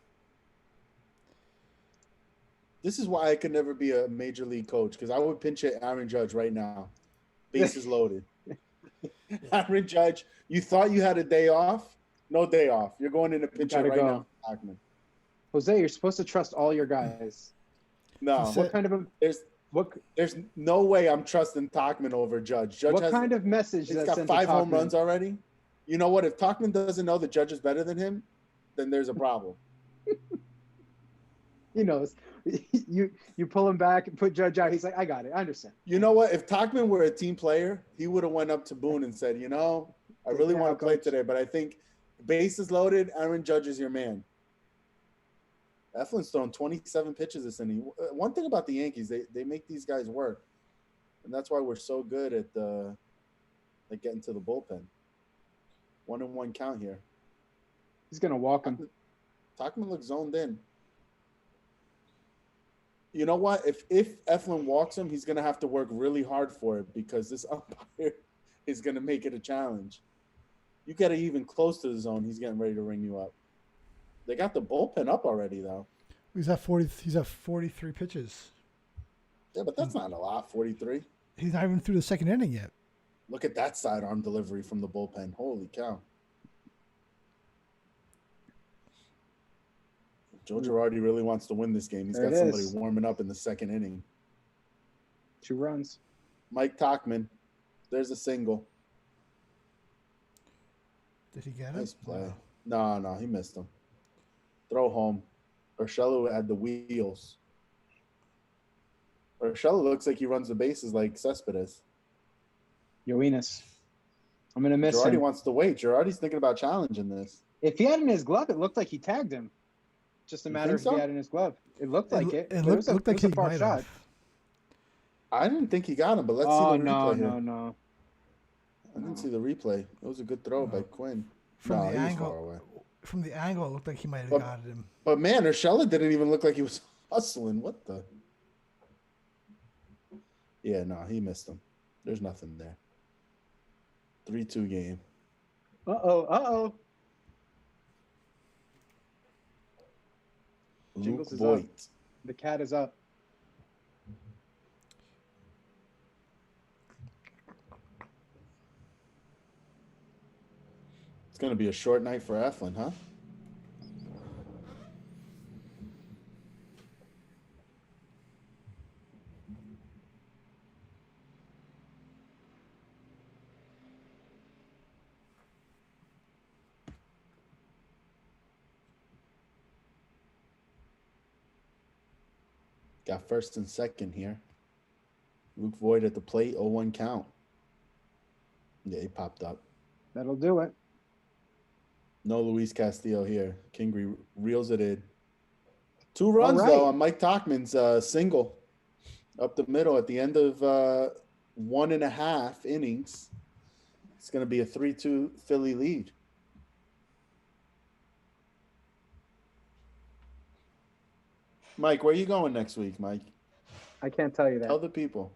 This is why I could never be a major league coach, because I would pinch hit Aaron Judge right now. Bases loaded. Aaron Judge, you thought you had a day off? No day off. You're going in to pinch it right now for Tachman. Jose, you're supposed to trust all your guys. No. What kind of a there's no way I'm trusting Tachman over Judge. What kind of message? He's got 5 home runs already. You know what? If Tachman doesn't know the Judge is better than him, then there's a problem. He knows. You pull him back and put Judge out. He's like, I got it. I understand. You know what? If Tachman were a team player, he would have went up to Boone and said, I really want to play today, but I think bases loaded, Aaron Judge is your man. Eflin's thrown 27 pitches this inning. One thing about the Yankees, they make these guys work. And that's why we're so good at getting to the bullpen. 1-1 count here. He's going to walk him. Tachman looks zoned in. You know what? If Eflin walks him, he's going to have to work really hard for it, because this umpire is going to make it a challenge. You get it even close to the zone, he's getting ready to ring you up. They got the bullpen up already, though. He's at 40. He's at 43 pitches. Yeah, but that's not a lot. 43. He's not even through the second inning yet. Look at that sidearm delivery from the bullpen. Holy cow! Joe Girardi really wants to win this game. He's got somebody warming up in the second inning. 2 runs. Mike Tachman. There's a single. Did he get it? Nice play. No, he missed him. Throw home. Urshela had the wheels. Urshela looks like he runs the bases like Cespedes. Yoenis. I'm going to miss him. Girardi wants to wait. Girardi's thinking about challenging this. If he had in his glove, it looked like he tagged him. Just a matter of if he had in his glove. It looked like it. It looked like he far shot. I didn't think he got him, but let's see the replay here. No. I didn't see the replay. It was a good throw by Quinn. From the angle, it looked like he might have got him. But man, Urshela didn't even look like he was hustling. What the? Yeah, no, he missed him. There's nothing there. 3-2 game. Uh-oh. Luke Voigt. Up. The cat is up. It's going to be a short night for Eflin, huh? Got first and second here. Luke Voigt at the plate, 0-1 count. Yeah, he popped up. That'll do it. No Luis Castillo here. Kingery reels it in. 2 runs, though, on Mike Tachman's single up the middle at the end of 1.5 innings. It's going to be a 3-2 Philly lead. Mike, where are you going next week, Mike? I can't tell you that. Tell the people.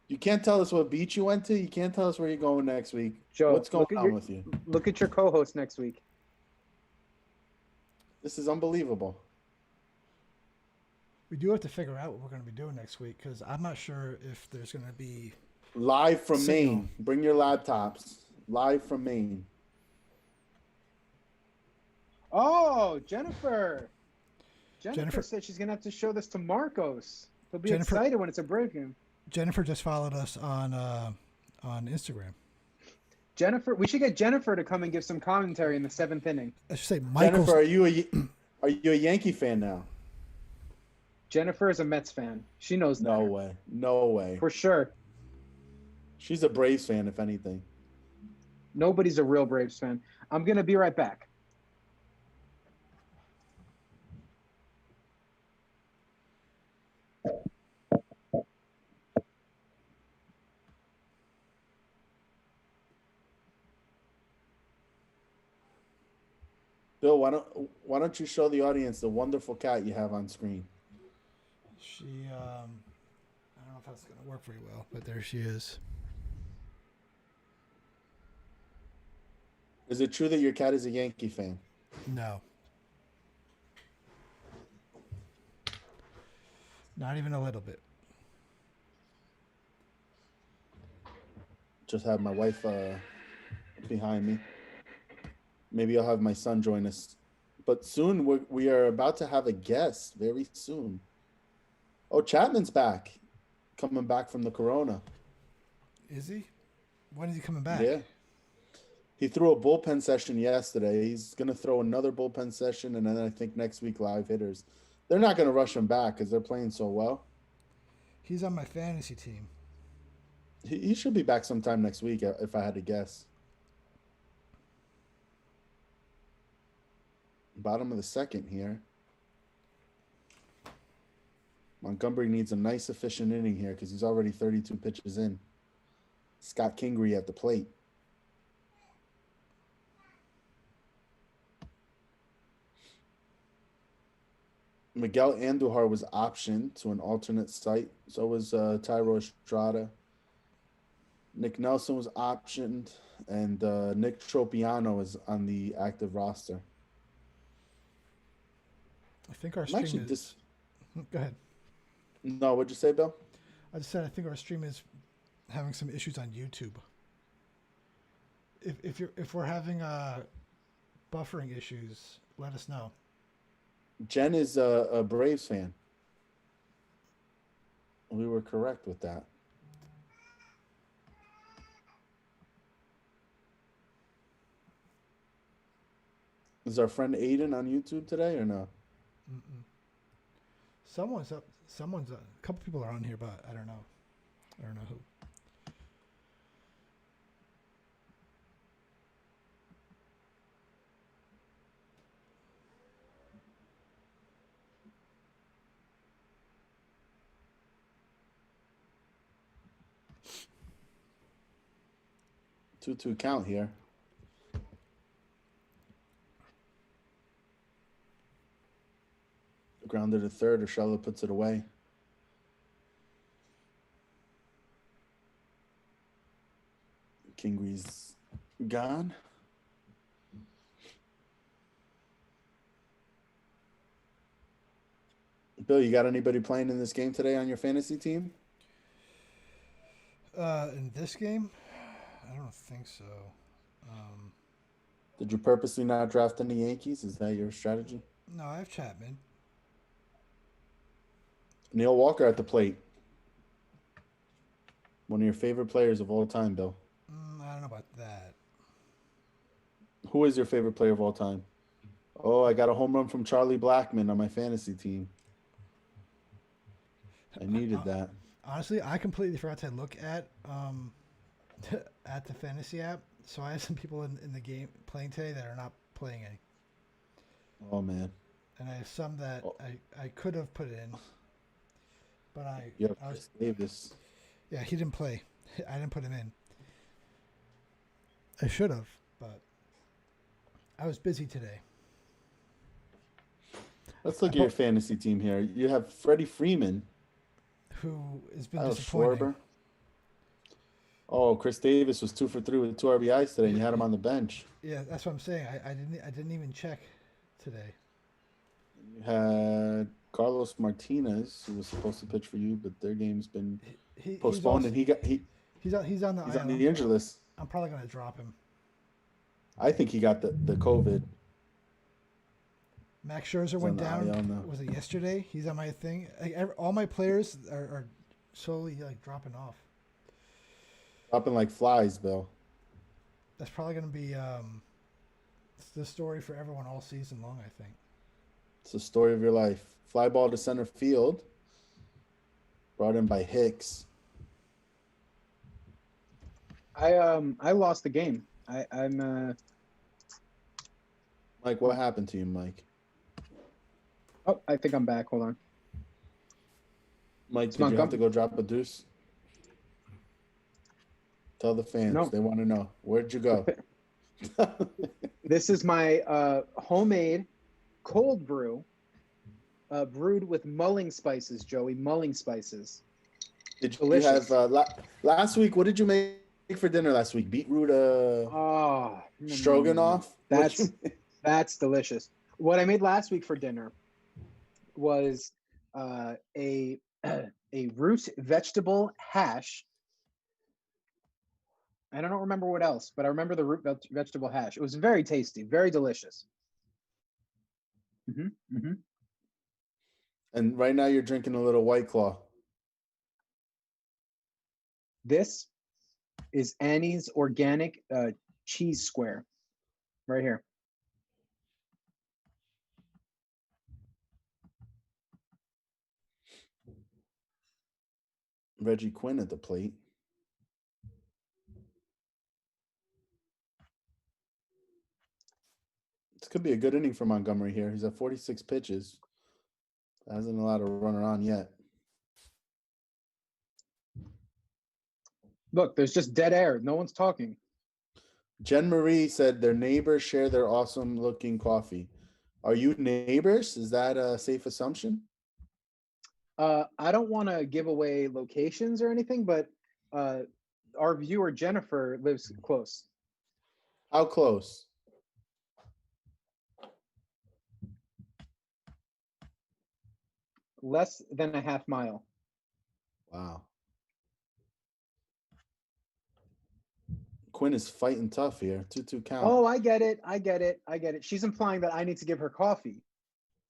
You can't tell us what beach you went to. You can't tell us where you're going next week. Joe, what's going on with you? Look at your co-host next week. This is unbelievable. We do have to figure out what we're going to be doing next week, because I'm not sure if there's going to be live from Maine. Bring your laptops. Live from Maine. Oh, Jennifer said she's going to have to show this to Marcos. He'll be excited when it's a Brave game. Jennifer just followed us on Instagram. Jennifer, we should get Jennifer to come and give some commentary in the 7th inning. I should say, Michael. Jennifer, are you a Yankee fan now? Jennifer is a Mets fan. She knows that. No way. For sure. She's a Braves fan, if anything. Nobody's a real Braves fan. I'm going to be right back. Bill, why don't you show the audience the wonderful cat you have on screen? She, I don't know if that's going to work very well, but there she is. Is it true that your cat is a Yankee fan? No. Not even a little bit. Just have my wife behind me. Maybe I'll have my son join us. But soon we are about to have a guest very soon. Oh, Chapman's back. Coming back from the corona. Is he? When is he coming back? Yeah. He threw a bullpen session yesterday. He's going to throw another bullpen session, and then I think next week live hitters. They're not going to rush him back because they're playing so well. He's on my fantasy team. He should be back sometime next week if I had to guess. Bottom of the second here. Montgomery needs a nice, efficient inning here because he's already 32 pitches in. Scott Kingery at the plate. Miguel Andujar was optioned to an alternate site. So was Tyro Estrada. Nick Nelson was optioned, and Nick Tropiano is on the active roster. I think our stream is... Go ahead. No, what'd you say, Bill? I just said I think our stream is having some issues on YouTube. If we're having buffering issues, let us know. Jen is a Braves fan. We were correct with that. Is our friend Aiden on YouTube today or no? Mm-mm. Someone's up. A couple people are on here, but I don't know. I don't know who. Two count here. Grounded to third, Urshela puts it away. Kingery's gone. Bill, you got anybody playing in this game today on your fantasy team? In this game? I don't think so. Did you purposely not draft any Yankees? Is that your strategy? No, I have Chapman. Neil Walker at the plate. One of your favorite players of all time, Bill. I don't know about that. Who is your favorite player of all time? Oh, I got a home run from Charlie Blackmon on my fantasy team. I needed that. Honestly, I completely forgot to look at at the fantasy app. So I have some people in the game playing today that are not playing any. Oh, man. And I have some that I could have put in. But I was Davis. Yeah, he didn't play. I didn't put him in. I should have, but I was busy today. Let's look at your fantasy team here. You have Freddie Freeman, who has been disappointing. Schwarber. Oh, Chris Davis was 2 for 3 with 2 RBIs today, and you had him on the bench. Yeah, that's what I'm saying. I didn't even check today. You had Carlos Martinez, who was supposed to pitch for you, but their game's been postponed, and he's on the injury list. I'm probably gonna drop him. I think he got the COVID. Max Scherzer went down. Was it yesterday? He's on my thing. All my players are slowly dropping off. Dropping like flies, Bill. That's probably gonna be the story for everyone all season long, I think. It's the story of your life. Fly ball to center field. Brought in by Hicks. I lost the game. I'm Mike, what happened to you, Mike? Oh, I think I'm back. Hold on. Mike, did you have to go drop a deuce? Tell the fans. No. They want to know. Where'd you go? This is my homemade cold brew, brewed with mulling spices, Joey. Mulling spices. Did you have last week? What did you make for dinner last week? Beetroot stroganoff? That's delicious. What I made last week for dinner was a a root vegetable hash. I don't remember what else, but I remember the root vegetable hash. It was very tasty, very delicious. And right now you're drinking a little White Claw. This is Annie's organic cheese square right here. Reggie Quinn at the plate. This could be a good inning for Montgomery here. He's at 46 pitches. Hasn't allowed a runner on yet. Look, there's just dead air. No one's talking. Jen Marie said their neighbors share their awesome looking coffee. Are you neighbors? Is that a safe assumption? I don't want to give away locations or anything, but our viewer Jennifer lives close. How close? Less than a half mile. Wow. Quinn is fighting tough here. 2-2 count. Oh, I get it. She's implying that I need to give her coffee.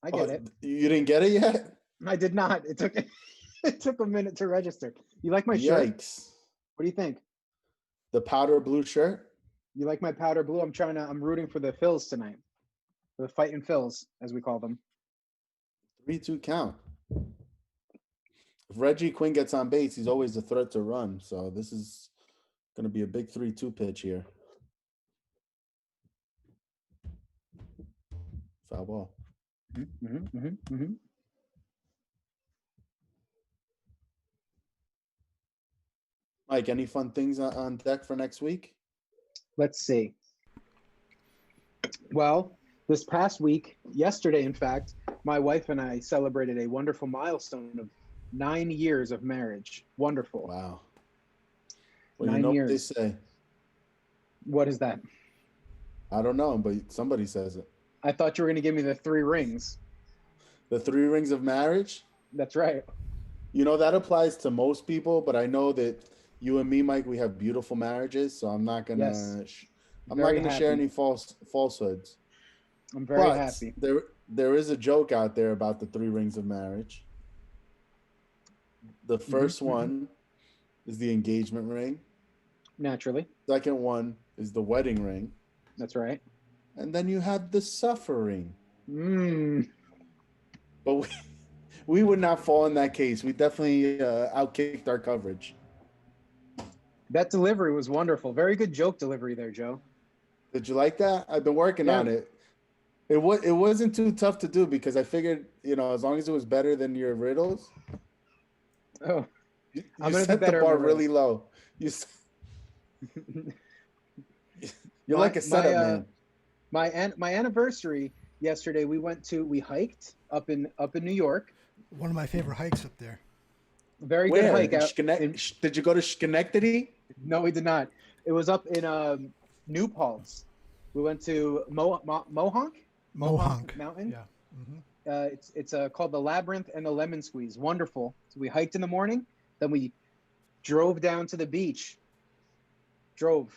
I get it. You didn't get it yet? I did not. It took a minute to register. You like my shirt? Yikes. What do you think? The powder blue shirt? You like my powder blue? I'm rooting for the Phils tonight. The fighting Phils, as we call them. 3-2 count. If Reggie Quinn gets on base, he's always a threat to run. So this is going to be a big 3-2 pitch here. Foul ball. Mike, any fun things on deck for next week? Let's see. Well, this past week, yesterday, in fact, my wife and I celebrated a wonderful milestone of 9 years of marriage. Wonderful. Wow. Well, 9 you know years. what they say. What is that? I don't know, but somebody says it. I thought you were going to give me the 3 rings. The 3 rings of marriage? That's right. You know, that applies to most people, but I know that you and me, Mike, we have beautiful marriages, so I'm not going to share any falsehoods. I'm very happy. There is a joke out there about the 3 rings of marriage. The first one is the engagement ring. Naturally. Second one is the wedding ring. That's right. And then you have the suffering. But we would not fall in that case. We definitely outkicked our coverage. That delivery was wonderful. Very good joke delivery there, Joe. Did you like that? I've been working on it. It wasn't too tough to do because I figured, as long as it was better than your riddles. Oh, I'm going to set the bar really low. You're like a setup man. My anniversary yesterday, we hiked up in New York. One of my favorite hikes up there. Very good hike. Did you go to Schenectady? No, we did not. It was up in New Paltz. We went to Mohonk Mountain. Yeah. Mm-hmm. It's called the Labyrinth and the Lemon Squeeze. Wonderful. So we hiked in the morning, then we drove down to the beach. Drove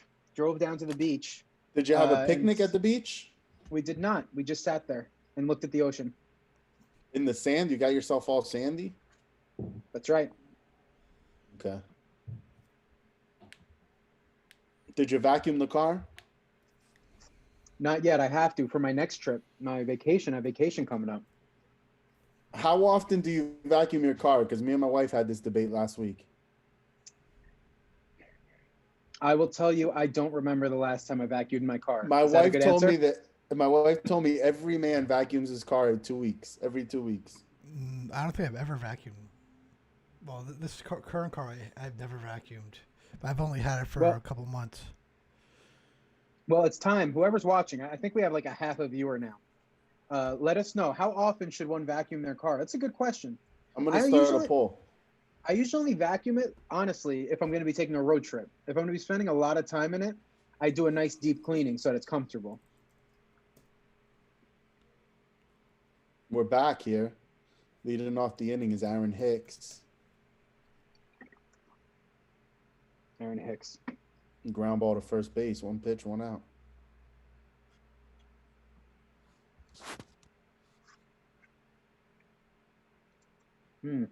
down to the beach. Did you have a picnic at the beach? We did not. We just sat there and looked at the ocean. In the sand? You got yourself all sandy? That's right. Okay. Did you vacuum the car? Not yet. I have to for my next trip. My vacation. I have vacation coming up. How often do you vacuum your car? Because me and my wife had this debate last week. I will tell you, I don't remember the last time I vacuumed my car. My wife told me every man vacuums his car every 2 weeks. I don't think I've ever vacuumed. Well, this current car, I've never vacuumed. I've only had it for a couple months. Well, it's time. Whoever's watching, I think we have like a half a viewer now. Let us know, how often should one vacuum their car? That's a good question. I'm going to start a poll. I usually vacuum it, honestly, if I'm going to be taking a road trip. If I'm going to be spending a lot of time in it, I do a nice deep cleaning so that it's comfortable. We're back here. Leading off the inning is Aaron Hicks. Aaron Hicks. Ground ball to first base. 1 pitch, 1 out. Hmm.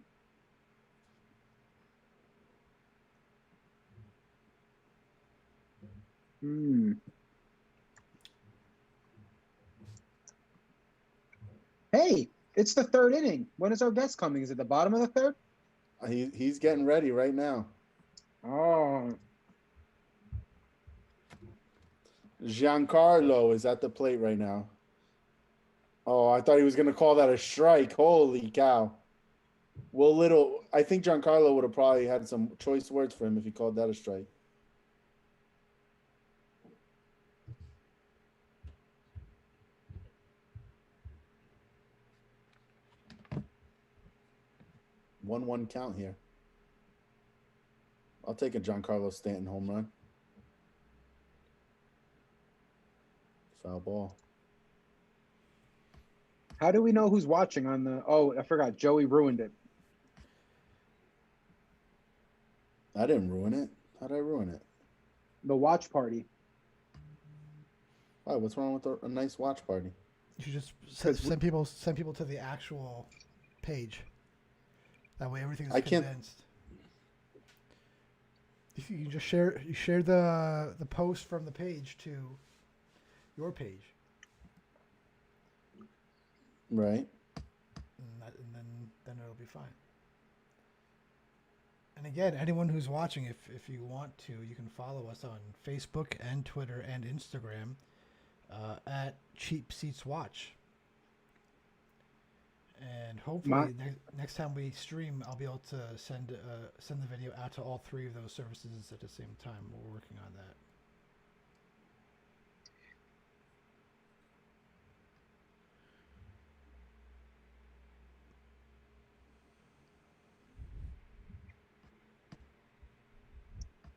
Hey, it's the third inning. When is our guest coming? Is it the bottom of the third? He's getting ready right now. Oh. Giancarlo is at the plate right now. Oh, I thought he was going to call that a strike. Holy cow. Well, I think Giancarlo would have probably had some choice words for him if he called that a strike. One count here. I'll take a Giancarlo Stanton home run. Foul ball. How do we know who's watching on the? Oh, I forgot. Joey ruined it. I didn't ruin it. How did I ruin it? The watch party. Why? What's wrong with a nice watch party? You should just send people to the actual page. That way everything's condensed. If you can just share the post from the page to your page. Right. And then it'll be fine. And again, anyone who's watching, if you want to, you can follow us on Facebook and Twitter and Instagram at Cheap Seats Watch. And hopefully next time we stream, I'll be able to send the video out to all 3 of those services at the same time. We're working on that.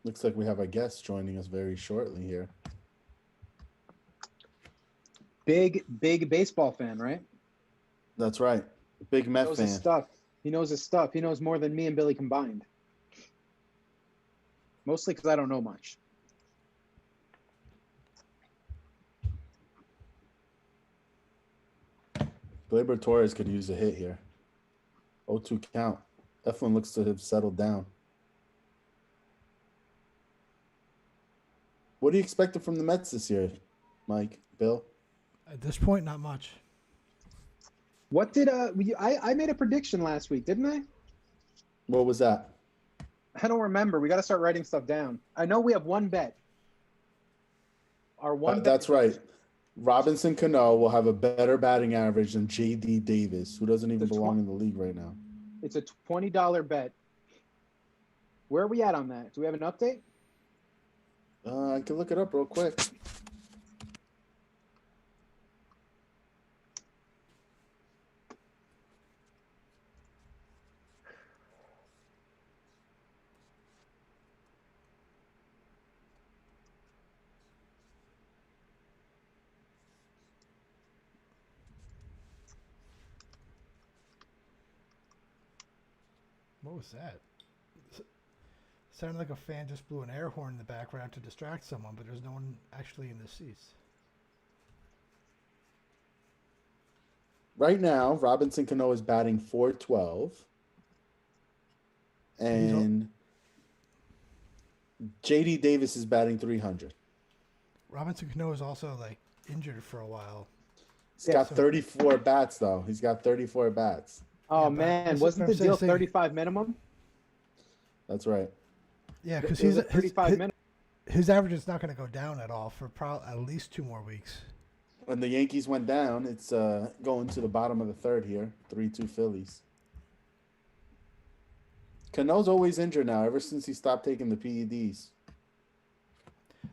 Looks like we have a guest joining us very shortly here. Big baseball fan, right? That's right. Big Met knows fan. His stuff. He knows his stuff. He knows more than me and Billy combined. Mostly because I don't know much. Gleyber Torres could use a hit here. 0-2 count. Eflin looks to have settled down. What do you expect from the Mets this year, Mike, Bill? At this point, not much. What did I made a prediction last week, didn't I? What was that? I don't remember. We got to start writing stuff down. I know we have one bet. Our one bet. That's right. Robinson Cano will have a better batting average than J.D. Davis, who doesn't even belong in the league right now. It's a $20 bet. Where are we at on that? Do we have an update? I can look it up real quick. What was that? Sounded like a fan just blew an air horn in the background to distract someone, but there's no one actually in the seats. Right now, Robinson Cano is batting .412. And J.D. Davis is batting .300. Robinson Cano is also injured for a while. He's got 34 bats, though. He's got 34 bats. Oh, man. Wasn't the deal 35 minimum? That's right. Yeah, because his average is not going to go down at all for at least 2 more weeks. When the Yankees went down, it's going to the bottom of the third here. 3-2 Phillies. Cano's always injured now, ever since he stopped taking the PEDs.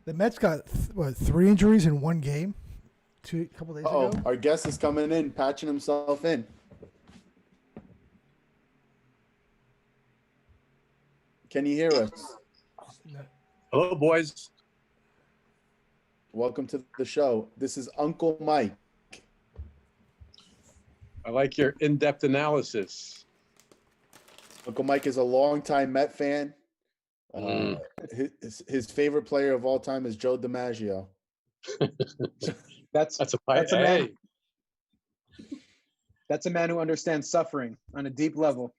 The Mets got, 3 injuries in 1 game? A couple days ago? Our guest is coming in, patching himself in. Can you hear us? No. Hello, boys. Welcome to the show. This is Uncle Mike. I like your in-depth analysis. Uncle Mike is a longtime Met fan. Mm. His favorite player of all time is Joe DiMaggio. That's a man. That's a man who understands suffering on a deep level.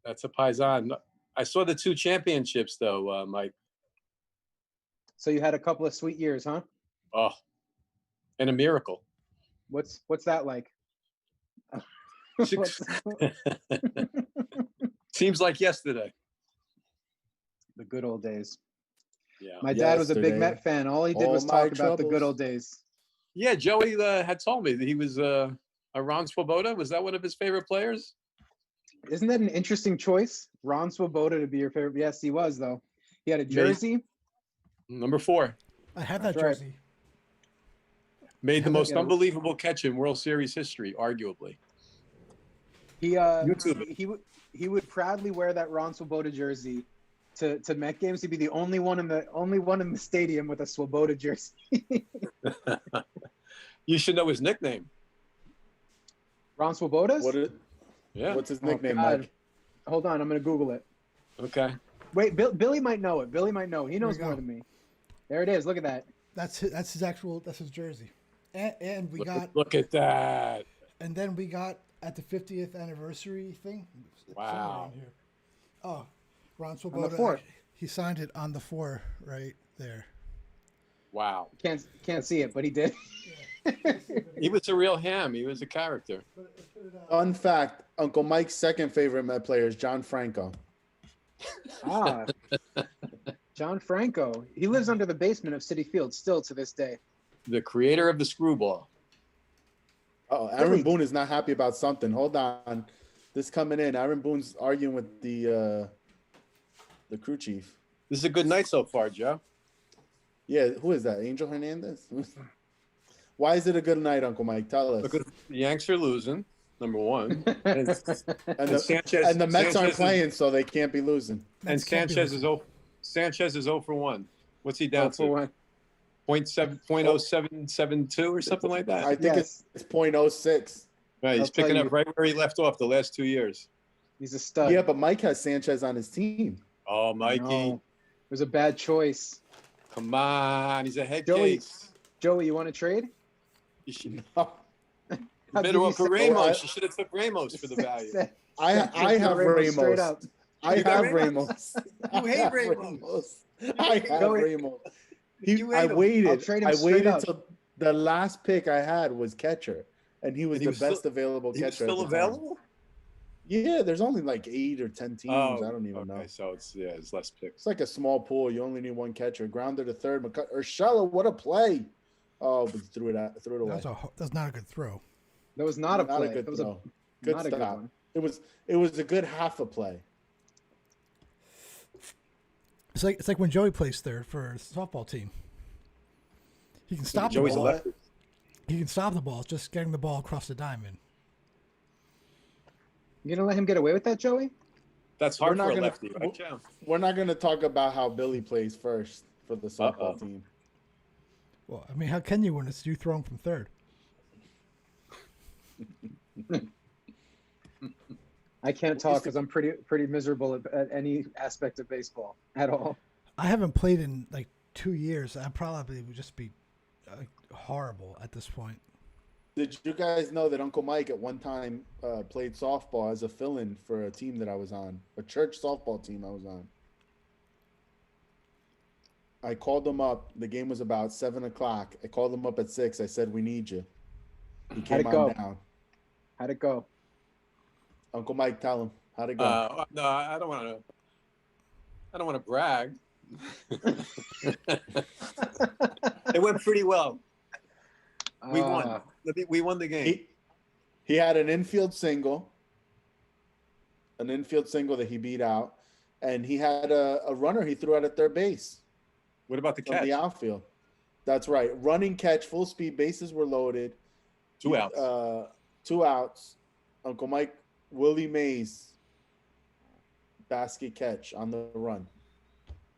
That's a paisan. I saw the 2 championships, though, Mike. So you had a couple of sweet years, huh? Oh, and a miracle. What's that like? Seems like yesterday. The good old days. Yeah. My dad was a big Met fan. All he did was talk about the good old days. Yeah, Joey had told me that he was a Ron Swoboda. Was that one of his favorite players? Isn't that an interesting choice? Ron Swoboda to be your favorite? Yes, he was, though. He had a jersey. Number 4. I had that jersey. Made the most unbelievable catch in World Series history, arguably. He would proudly wear that Ron Swoboda jersey to Met games. He'd be the only one in the stadium with a Swoboda jersey. You should know his nickname. Ron Swoboda's? Yeah. What's his nickname, Mike? Hold on, I'm gonna Google it. Okay. Wait, Billy might know it. Billy might know. He knows more than me. There it is. Look at that. That's his jersey. And we got look at that. And then we got at the 50th anniversary thing. Wow. Here. Oh, Ron Swoboda. On the He signed it on the 4 right there. Wow. Can't see it, but he did. He was a real ham. He was a character. Fun fact: Uncle Mike's second favorite Met player is John Franco. John Franco. He lives under the basement of Citi Field still to this day. The creator of the screwball. Oh, Aaron Boone is not happy about something. Hold on. This coming in. Aaron Boone's arguing with the crew chief. This is a good night so far, Joe. Yeah, who is that? Angel Hernandez? Why is it a good night, Uncle Mike? Tell us. Because the Yanks are losing, number 1. and the Mets aren't playing, so they can't be losing. And Sanchez is 0 for 1. What's he down to? 0.0772 or something like that. I think it's 0.06. Right, he's picking up right where he left off the last 2 years. He's a stud. Yeah, but Mike has Sanchez on his team. Oh, Mikey. No, it was a bad choice. Come on, he's a head case. Joey, you want to trade? You should. Better off for Ramos. You should have took Ramos for the value. I have Ramos. I have Ramos. You hate Ramos. I have Ramos. I waited till the last pick I had was catcher, and he was the best available catcher. He was still available? Yeah, there's only like 8 or 10 teams. I don't even know. So it's less picks. It's like a small pool. You only need one catcher. Grounder to third. Urshela, what a play! Oh, but threw it away. That's not a good throw. That was not a play. A good throw. Good stop. Good one. It was a good half a play. It's like when Joey plays third for a softball team. He can stop the ball. He can stop the ball, just getting the ball across the diamond. You gonna let him get away with that, Joey? That's hard for a lefty, right, Joe? We're not gonna talk about how Billy plays first for the softball team. Well, I mean, how can you when it's you throwing from third? I can't talk because I'm pretty miserable at any aspect of baseball at all. I haven't played in like 2 years. I probably would just be horrible at this point. Did you guys know that Uncle Mike at one time played softball as a fill-in for a team that I was on, a church softball team I was on? I called him up. The game was about 7 o'clock. I called him up at 6. I said, "We need you." He came on down. How'd it go? Uncle Mike, tell him. How'd it go? No, I don't want to brag. It went pretty well. We won. We won the game. He had an infield single that he beat out, and he had a runner he threw out at third base. What about the catch? From the outfield. That's right. Running catch, full speed, bases were loaded. 2 outs. 2 outs. Uncle Mike, Willie Mays, basket catch on the run.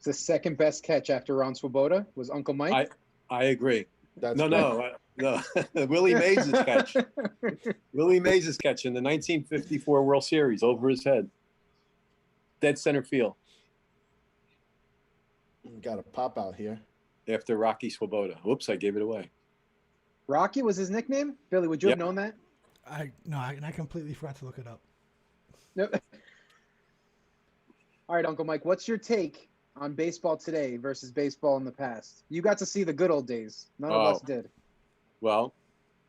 The second best catch after Ron Swoboda was Uncle Mike. I agree. That's no. Willie Mays' catch. Willie Mays' catch in the 1954 World Series over his head. Dead center field. Got a pop out here. After Rocky Swoboda. Whoops, I gave it away. Rocky was his nickname? Billy, would you have known that? I completely forgot to look it up. Nope. All right, Uncle Mike, what's your take on baseball today versus baseball in the past? You got to see the good old days. None of us did. Well,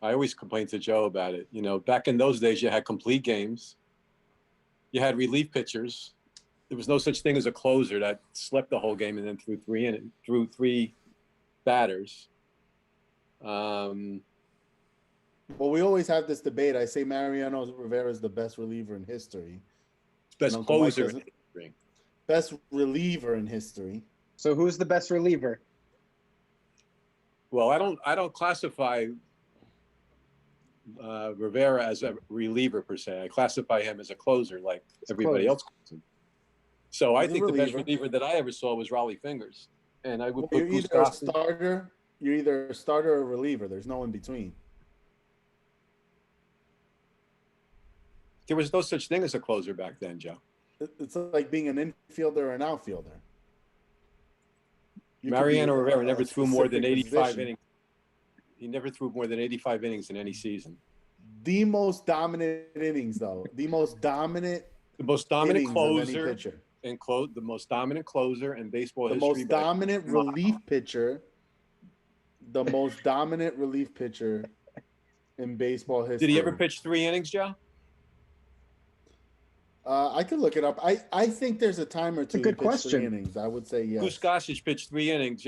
I always complain to Joe about it. You know, back in those days, you had complete games. You had relief pitchers. There was no such thing as a closer that slept the whole game and then threw three batters. Well, we always have this debate. I say Mariano Rivera is the best reliever in history. Best closer in history. Best reliever in history. So who's the best reliever? Well, I don't classify Rivera as a reliever per se. I classify him as a closer, like everybody else calls him. So I think the best reliever that I ever saw was Raleigh Fingers, and I would put you're either a starter. You're either a starter or a reliever. There's no in between. There was no such thing as a closer back then, Joe. It's like being an infielder or an outfielder. Mariano Rivera never threw more than 85 innings. He never threw more than 85 innings in any season. The most dominant innings, though. The most dominant closer the most dominant closer in baseball history. The most dominant relief pitcher. The most dominant relief pitcher in baseball history. Did he ever pitch 3 innings, Joe? I could look it up. I think there's a time or two. It's a good question. 3 innings. I would say yes. Goose Gossage pitched 3 innings,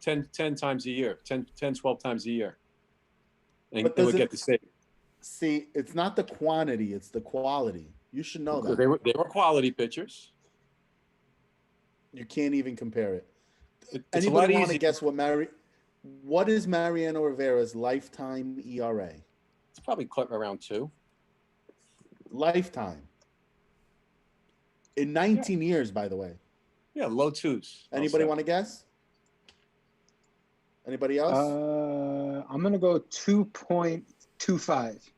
10 times a year, 10, 12 times a year. And they would get the save. See, it's not the quantity, it's the quality. You should know that. They were quality pitchers. You can't even compare it. It's Anybody want to guess what is Mariano Rivera's lifetime ERA? It's probably around 2. Lifetime. In 19 years, by the way. Yeah, low 2s. Anybody want to guess? Anybody else? I'm going to go 2.25.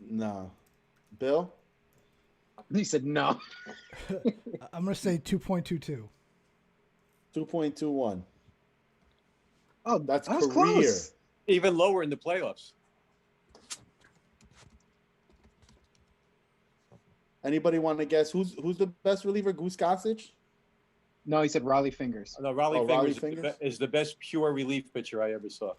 No. Bill? He said no. I'm going to say 2.22. 2.21. Oh, that's was career. Close. Even lower in the playoffs. Anybody want to guess who's the best reliever? Goose Gossage? No, he said Raleigh Fingers. No, Raleigh Fingers is the best pure relief pitcher I ever saw.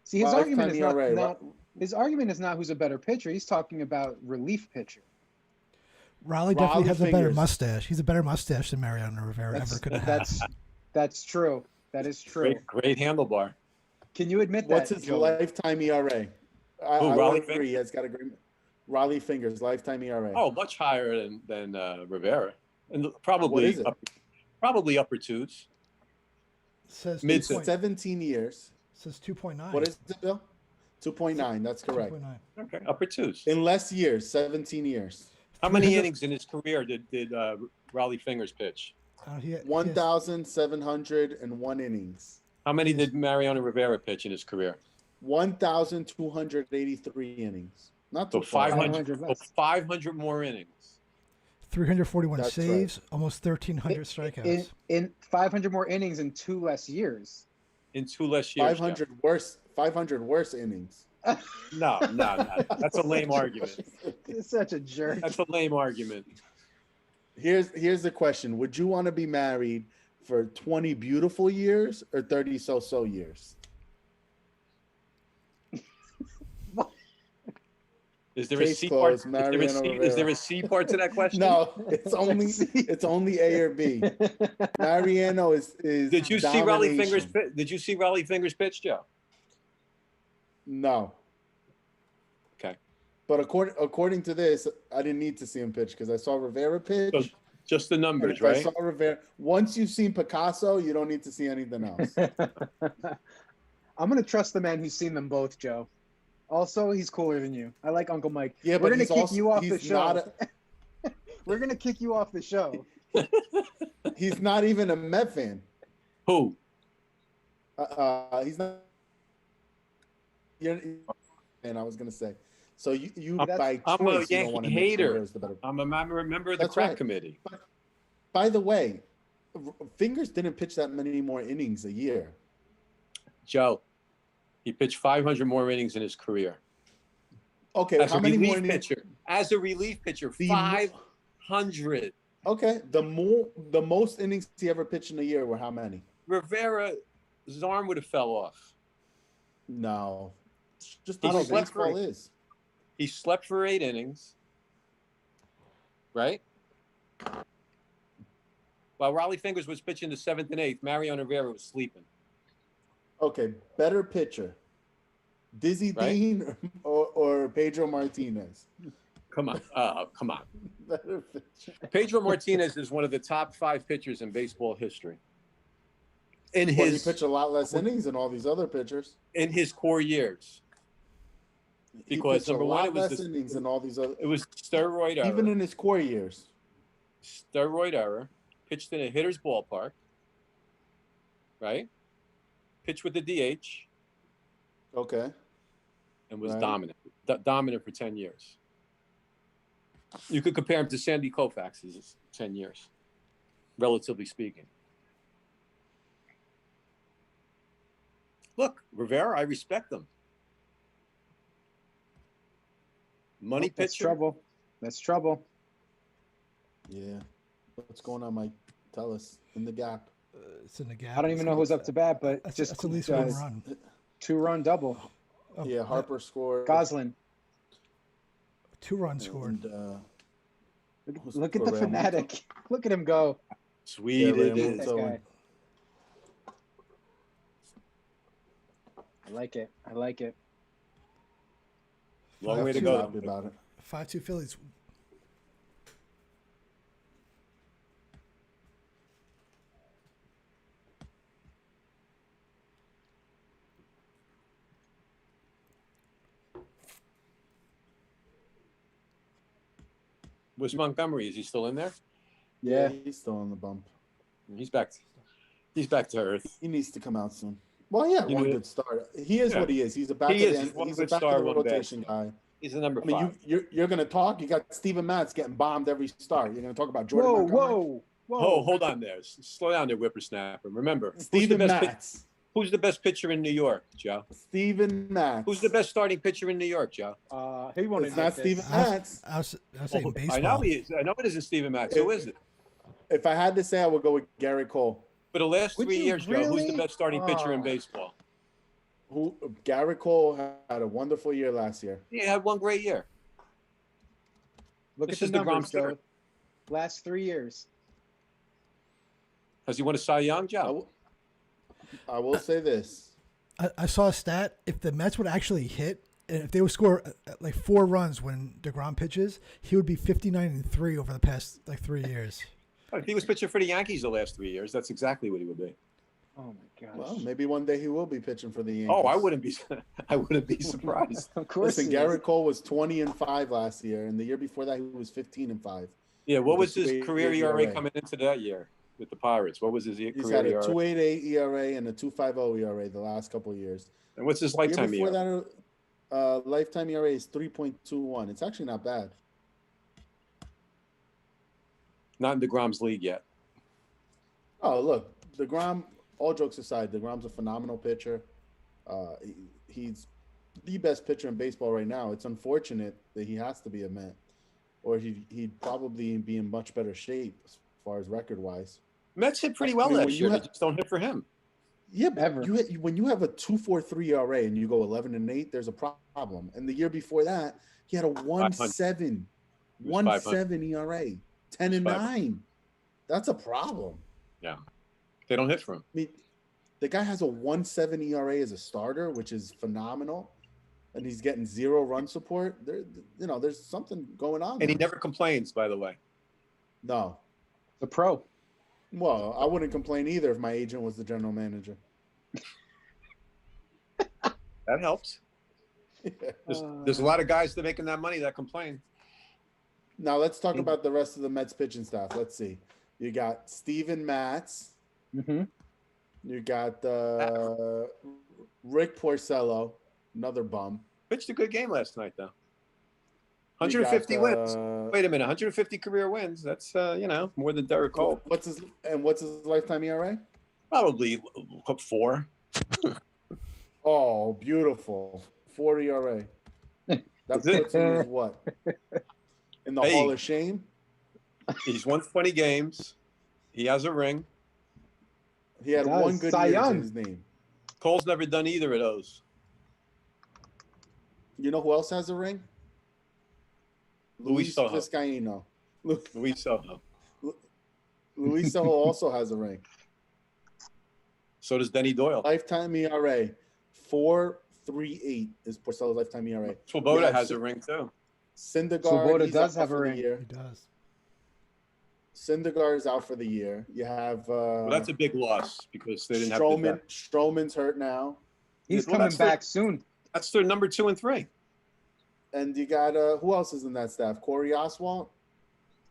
See, his argument is not his argument is not who's a better pitcher. He's talking about relief pitcher. Raleigh definitely has a better mustache. He's a better mustache than Mariano Rivera ever could have. That's true. That is true. Great handlebar. Can you admit that? What's his lifetime ERA? I Raleigh would agree. He's got a great Raleigh Fingers lifetime ERA. Oh, much higher than Rivera, and probably upper 2s. Says mid 17 years. Says 2.9. What is it, Bill? 2.9. That's correct. 2.9. Okay, upper 2s. In less years, 17 years. How many innings in his career did Raleigh Fingers pitch? 1,701 innings. How many did Mariano Rivera pitch in his career? 1,283 innings. Not too 500 more innings. 341 saves, right. Almost 1,300 strikeouts. In 500 more innings in 2 less years. In 2 less years. 500 worse innings. No. That's a lame argument. It's such a jerk. That's a lame argument. Here's the question. Would you want to be married for 20 beautiful years or 30 so-so years? Is there a C part? Is there a C part to that question? No, it's only A or B. Mariano is. Did you see Raleigh Fingers? Did you see Raleigh Fingers pitch, Joe? No. Okay. But according to this, I didn't need to see him pitch because I saw Rivera pitch. So just the numbers, right? I saw Rivera. Once you've seen Picasso, you don't need to see anything else. I'm gonna trust the man who's seen them both, Joe. Also, he's cooler than you. I like Uncle Mike. Yeah, we're gonna kick you off the show. We're gonna kick you off the show. He's not even a Met fan. Who? He's not. And I was gonna say, so you I'm by a choice you don't Yankee want to make hater. Rivera's the better. I'm a member of the That's crack right. committee. By the way, Fingers didn't pitch that many more innings a year. Joe, he pitched 500 more innings in his career. Okay, As how a many more relief innings? pitcher. As a relief pitcher, 500. Okay, the most innings he ever pitched in a year were how many? Rivera's arm would have fell off. No, just the way baseball is. He slept for 8 innings, right? While Raleigh Fingers was pitching the 7th and 8th, Mariano Rivera was sleeping. Okay, better pitcher, Dizzy Dean or Pedro Martinez? Come on, come on. Better pitcher. Pedro Martinez is one of the top 5 pitchers in baseball history. He pitched a lot less innings than all these other pitchers. In his core years. Because number one, it was less innings than all these other. It was steroid era. Even in his core years. Steroid era. Pitched in a hitter's ballpark. Right? Pitched with the DH. Okay. And was dominant. Dominant for 10 years. You could compare him to Sandy Koufax's 10 years, relatively speaking. Look, Rivera, I respect him. Money pitcher. That's trouble. That's trouble. Yeah. What's going on, Mike? Tell us. In the gap. It's in the gap. I don't even know who's up to bat, but that's just at least 1 run. 2-run double. Oh, yeah, Harper scored. Goslin. 2 runs scored. Look at the fanatic. Look at him go. Sweet it is. I like it. I like it. Long way to go. About it. 5-2 Phillies. Where's Montgomery? Is he still in there? Yeah, he's still on the bump. He's back. He's back to earth. He needs to come out soon. Well, yeah, one good start. He is what he is. He's a back of the rotation guy. He's a number 5. I mean, you're going to talk. You got Steven Matz getting bombed every start. You're going to talk about Jordan Montgomery? Whoa. Oh, hold on there. Slow down there, whippersnapper. Remember, Steven Matz. Who's the best pitcher in New York, Joe? Steven Matz. Who's the best starting pitcher in New York, Joe? He won't. It's not Steven Matz. I was saying baseball. I know he is. I know it isn't Steven Matz. Who is it? If I had to say, I would go with Gary Cole. For the last 3 years, Joe, who's the best starting pitcher in baseball? Gary Cole had a wonderful year last year. He had one great year. Look at the numbers, Joe. Last 3 years. Has he won a Cy Young, Joe? I will say this. I saw a stat. If the Mets would actually hit, and if they would score like 4 runs when DeGrom pitches, he would be 59-3 over the past 3 years. If he was pitching for the Yankees the last 3 years, that's exactly what he would be. Oh my gosh. Well, maybe one day he will be pitching for the Yankees. Oh, I wouldn't be surprised. Of course. Listen, Garrett Cole was 20-5 last year, and the year before that he was 15-5. Yeah, what was his career ERA coming into that year with the Pirates? What was his career ERA? He's had a 2.88 ERA and a 2.50 ERA the last couple of years. And what's his lifetime ERA? Before that, lifetime ERA is 3.21. It's actually not bad. Not in DeGrom's league yet. Oh, look, DeGrom, all jokes aside, DeGrom's a phenomenal pitcher. He's the best pitcher in baseball right now. It's unfortunate that he has to be a Met, or he'd probably be in much better shape as far as record-wise. Mets hit pretty well last year. They just don't hit for him. Yeah, but when you have a 2.43 ERA and you go 11-8, there's a problem. And the year before that, he had a 1.7 ERA, 10-9. That's a problem. Yeah, they don't hit for him. I mean, the guy has a 1.7 ERA as a starter, which is phenomenal, and he's getting 0 run support. There's something going on. And he never complains, by the way. No, the pro. Well, I wouldn't complain either if my agent was the general manager. That helps. There's a lot of guys that are making that money that complain. Now let's talk about the rest of the Mets pitching staff. Let's see. You got Steven Matz. Mm-hmm. You got Rick Porcello, another bum. Pitched a good game last night, though. 150 wins. Wait a minute, 150 career wins. That's more than Derek Cole. What's his lifetime ERA? Probably 4. Oh, beautiful. 4 ERA. That puts him as what? In the Hall of Shame? He's won 20 games. He has a ring. He had one good year to his name. Cole's never done either of those. You know who else has a ring? Luis Vizcaino. Luis Soho. Luis Soho also has a ring. So does Denny Doyle. Lifetime ERA 4.38 is Porcello's lifetime ERA. Swoboda has a ring too. Syndergaard, Swoboda does have a ring. He does. Syndergaard is out for the year. You have. Well, that's a big loss because they didn't have to. Stroman's hurt now. He's coming back soon. That's their number 2 and 3. And you got who else is in that staff? Corey Oswalt,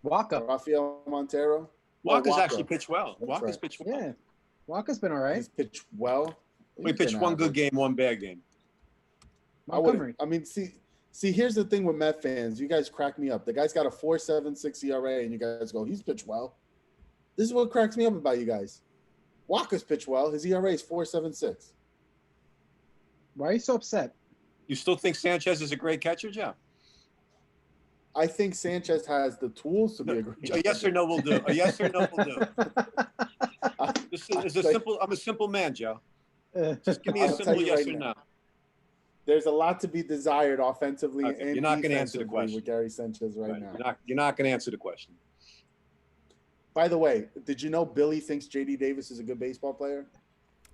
Waka, Rafael Montero. Waka's actually pitched well. Waka's pitched well. Yeah, Waka's been all right. He's pitched well. We pitched one good game, one bad game. See, here's the thing with Met fans. You guys crack me up. The guy's got a 4.76 ERA, and you guys go, he's pitched well. This is what cracks me up about you guys. Waka's pitched well. His ERA is 4.76. Why are you so upset? You still think Sanchez is a great catcher, Joe? I think Sanchez has the tools to be a great catcher. A yes or no will do. A yes or no will do. I'm a simple man, Joe. Just give me a simple yes or no. There's a lot to be desired offensively and you're not going to answer the question with Gary Sanchez right now. You're not going to answer the question. By the way, did you know Billy thinks J.D. Davis is a good baseball player?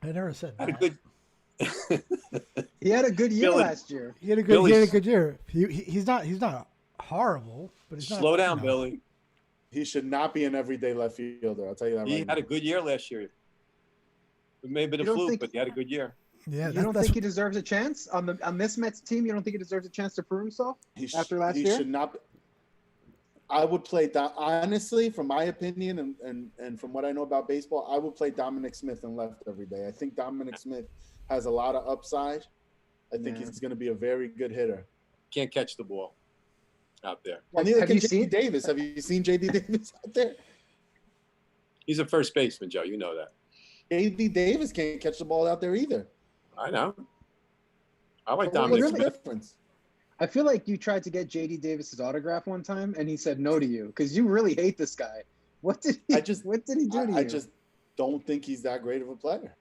I never said that. He had a good year last year. He had a good year. He's not horrible, but he's not. Slow down, Billy. He should not be an everyday left fielder. I'll tell you that right now. He had a good year last year. It may have been a fluke, but he had a good year. Yeah, you don't think he deserves a chance on this Mets team? You don't think he deserves a chance to prove himself after last year? He should not. I would play honestly, from my opinion and from what I know about baseball, I would play Dominic Smith in left every day. I think Dominic Smith has a lot of upside. I think he's going to be a very good hitter. Can't catch the ball out there. And neither can J.D. Davis. Have you seen J.D. Davis out there? He's a first baseman, Joe. You know that. J.D. Davis can't catch the ball out there either. I know. I like Dominic Smith. I feel like you tried to get J.D. Davis's autograph one time, and he said no to you because you really hate this guy. What did he do to you? I just don't think he's that great of a player.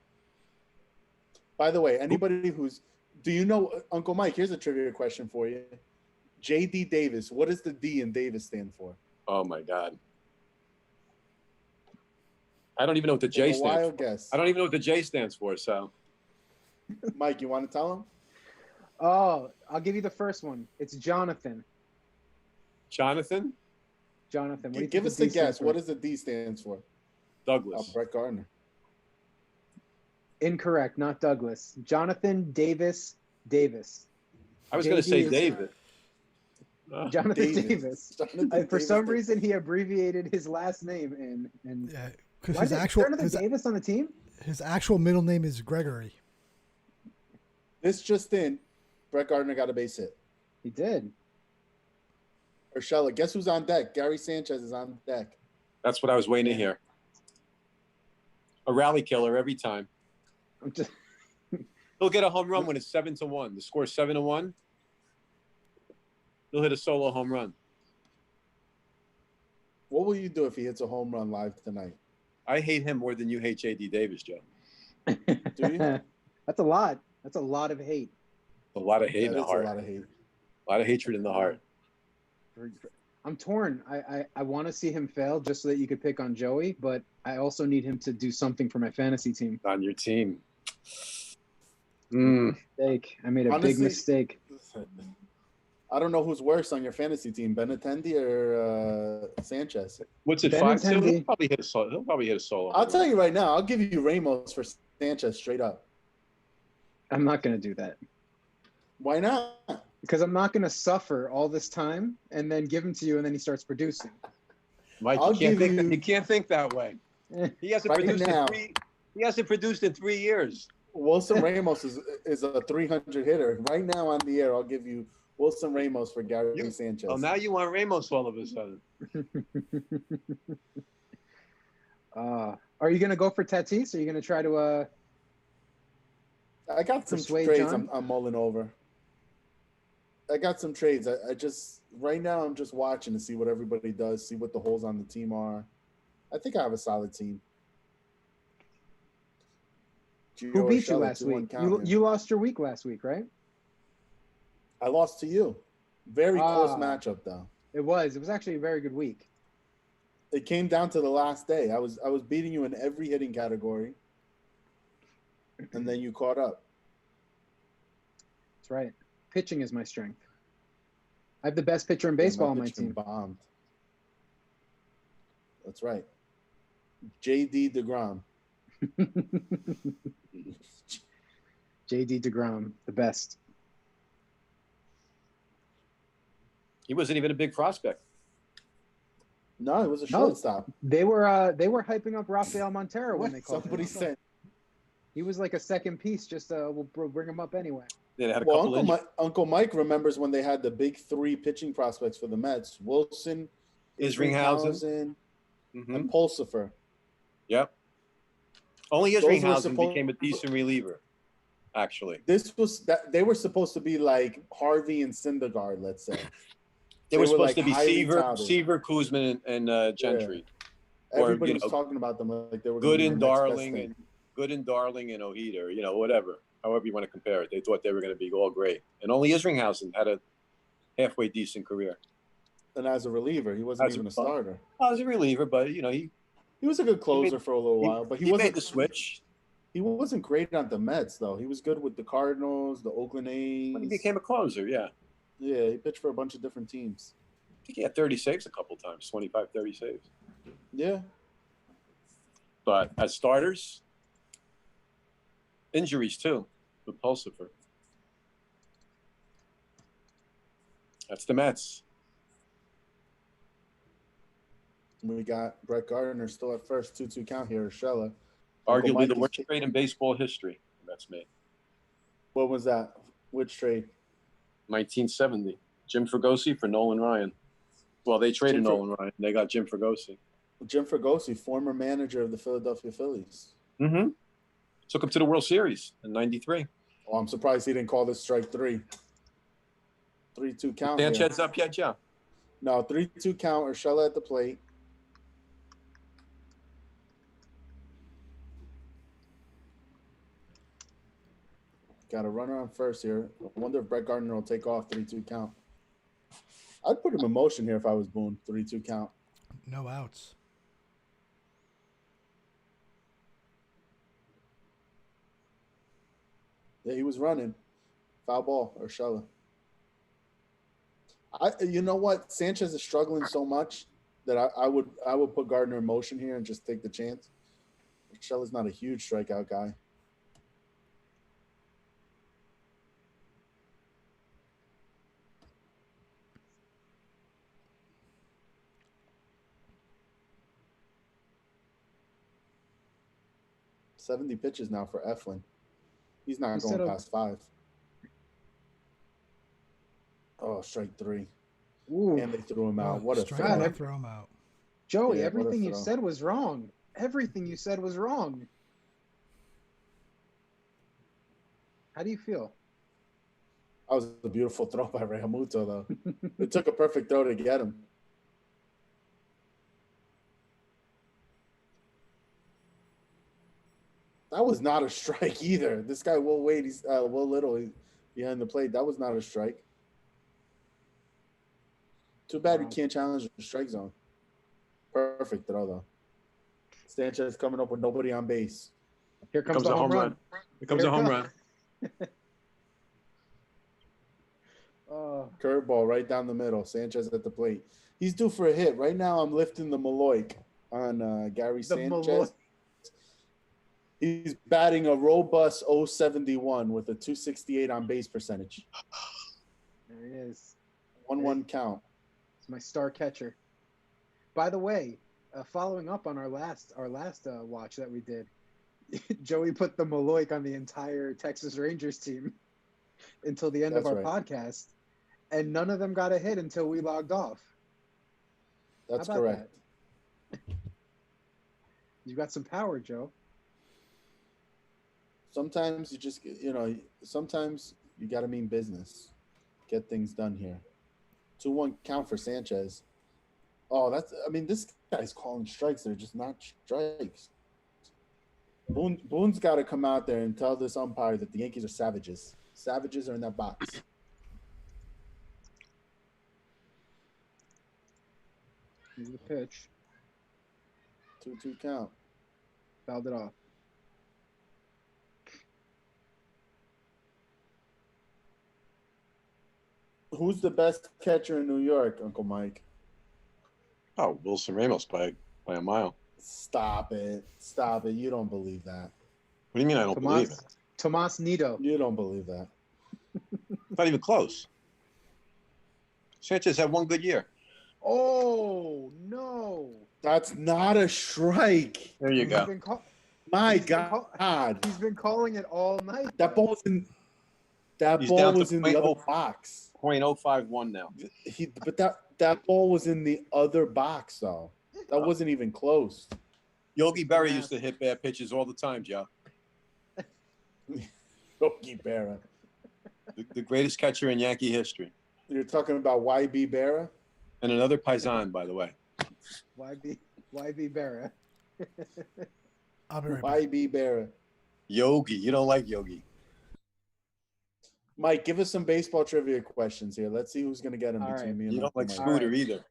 By the way, anybody do you know, Uncle Mike, here's a trivia question for you. J.D. Davis, what does the D in Davis stand for? Oh, my God. I don't even know what the J stands for. Wild guess. I don't even know what the J stands for, so. Mike, you want to tell him? Oh, I'll give you the first one. It's Jonathan. Jonathan? Jonathan. What do you give us the guess. What does the D stands for? Douglas. Brett Gardner. Incorrect. Not Douglas. Jonathan Davis. I was going to say David. Jonathan Davis. For some reason, he abbreviated his last name in. Yeah, because Davis on the team. His actual middle name is Gregory. This just in, Brett Gardner got a base hit. He did. Urshela, guess who's on deck? Gary Sanchez is on deck. That's what I was waiting to hear. A rally killer every time. He'll get a home run when it's 7-1. The score's 7-1. He'll hit a solo home run. What will you do if he hits a home run live tonight? I hate him more than you hate J.D. Davis, Joe. Do you? That's a lot. That's a lot of hate. A lot of hate in the heart. A lot of hate. A lot of hatred in the heart. I'm torn. I want to see him fail just so that you could pick on Joey, but I also need him to do something for my fantasy team. On your team. Mistake. I made a big mistake. I don't know who's worse on your fantasy team, Benintendi or Sanchez. What's it, 5-2? He'll probably hit a solo. I'll tell you right now, I'll give you Ramos for Sanchez straight up. I'm not going to do that. Why not? Because I'm not going to suffer all this time and then give him to you and then he starts producing. Mike, you can't think that way. He hasn't produced He hasn't produced in 3 years. Wilson Ramos is a 300 hitter. Right now on the air, I'll give you Wilson Ramos for Gary Sanchez. Oh, now you want Ramos all of a sudden. Are you going to go for Tatis? Are you going to try to I got some trades I'm mulling over. I got some trades. I just right now I'm just watching to see what everybody does, see what the holes on the team are. I think I have a solid team. Who beat you last week? You lost your week last week, right? I lost to you. Very close matchup, though. It was actually a very good week. It came down to the last day. I was beating you in every hitting category, and then you caught up. That's right. Pitching is my strength. I have the best pitcher in baseball on my team. Bombed. That's right. J.D. DeGrom. J.D. DeGrom, the best. He wasn't even a big prospect. No, it was a shortstop. They were hyping up Rafael Montero when they called somebody him. said he was like a second piece. Just we'll bring him up anyway. They had a couple Uncle Mike remembers when they had the big three pitching prospects for the Mets: Wilson, Isringhausen, and Pulsifer. Yep. Only Isringhausen became a decent reliever. Actually, they were supposed to be like Harvey and Syndergaard, let's say. They were supposed to be Seaver, Kuzman, and Gentry. Yeah. Everybody was talking about them like they were Good and Darling and Ojeda, whatever. However you want to compare it. They thought they were going to be all great. And only Isringhausen had a halfway decent career. And as a reliever, he wasn't even a starter. As a reliever, but he was a good closer for a little while, but he wasn't made the switch. He wasn't great on the Mets, though. He was good with the Cardinals, the Oakland A's. He became a closer, yeah. Yeah, he pitched for a bunch of different teams. I think he had 30 saves a couple times, 25, 30 saves. Yeah. But as starters, injuries too, with Pulsifer. That's the Mets. We got Brett Gardner still at first, 2-2 count here, Urshela. Arguably the worst trade in baseball history. That's made. What was that? Which trade? 1970. Jim Fregosi for Nolan Ryan. Well, they traded Nolan Ryan. They got Jim Fregosi. Jim Fregosi, former manager of the Philadelphia Phillies. Mm-hmm. Took him to the World Series in '93. Oh, I'm surprised he didn't call this strike three. 3-2 count. Sanchez up yet, yeah? No, 3-2 count. Urshela at the plate. Got a runner on first here. I wonder if Brett Gardner will take off 3-2 count. I'd put him in motion here if I was Boone. 3-2 count. No outs. Yeah, he was running. Foul ball, Urshela. You know what? Sanchez is struggling so much that I would put Gardner in motion here and just take the chance. Urshela's not a huge strikeout guy. $70 pitches now for Eflin. He's not going past 5. Oh, strike 3. Ooh. And they threw him out. What a throw. Throw him out. Joey, everything you said was wrong. Everything you said was wrong. How do you feel? That was a beautiful throw by Realmuto, though. It took a perfect throw to get him. That was not a strike either. This guy, Will Wade, he's Will Little, he's behind the plate. That was not a strike. Too bad we can't challenge the strike zone. Perfect throw, though. Sanchez coming up with nobody on base. Here comes the home run. Here comes a home run. Curveball right down the middle. Sanchez at the plate. He's due for a hit. Right now, I'm lifting the Maloik on Gary Sanchez. He's batting a robust 071 with a 268 on base percentage. There he is. 1-1 count. It's my star catcher. By the way, following up on our last watch that we did, Joey put the Maloik on the entire Texas Rangers team until the end of our podcast, and none of them got a hit until we logged off. That's correct. That? You got some power, Joe. Sometimes sometimes you got to mean business. Get things done here. 2-1 count for Sanchez. Oh, this guy's calling strikes. They're just not strikes. Boone's got to come out there and tell this umpire that the Yankees are savages. Savages are in that box. Here's the pitch. 2-2 count. Fouled it off. Who's the best catcher in New York, Uncle Mike? Oh, Wilson Ramos by a mile. Stop it. You don't believe that. What do you mean I don't believe it? Tomas Nido. You don't believe that. Not even close. Sanchez had one good year. Oh, no. That's not a strike. There you go. My God. He's been calling it all night. That ball was in the other box. 0.051 now. But that ball was in the other box, though. That wasn't even close. Yogi Berra used to hit bad pitches all the time, Joe. Yogi Berra. The greatest catcher in Yankee history. You're talking about YB Berra? And another Paisan, by the way. YB Berra. I'll be right back. YB Berra. Yogi. You don't like Yogi. Mike, give us some baseball trivia questions here. Let's see who's going to get them between me and you don't like Mike. Scooter either.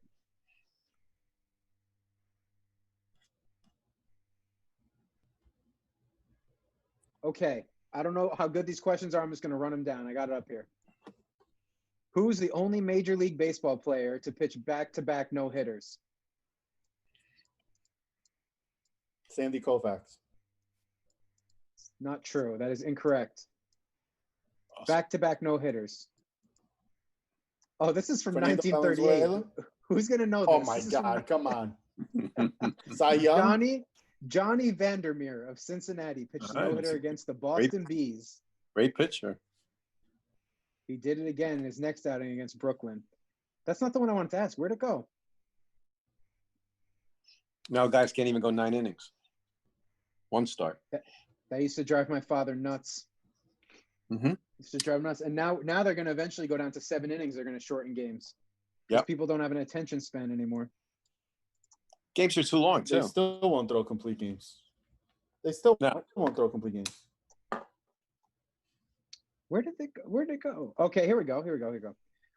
Okay. I don't know how good these questions are. I'm just going to run them down. I got it up here. Who's the only Major League Baseball player to pitch back-to-back no-hitters? Sandy Koufax. Not true. That is incorrect. Back-to-back no-hitters. Oh, this is from Fernando 1938. Valenzuela? Who's going to know this? Oh, my God. Come on. Cy Young? Johnny Vandermeer of Cincinnati pitched no-hitter against the Boston Bees. Great pitcher. He did it again in his next outing against Brooklyn. That's not the one I wanted to ask. Where'd it go? Now guys can't even go 9 innings. One start. That used to drive my father nuts. Mm-hmm. Used to drive him nuts. And now they're going to eventually go down to 7 innings. They're going to shorten games. Yep. People don't have an attention span anymore. Games are too long, too. They still won't throw complete games. They still won't throw complete games. Where did it go? Okay, here we go.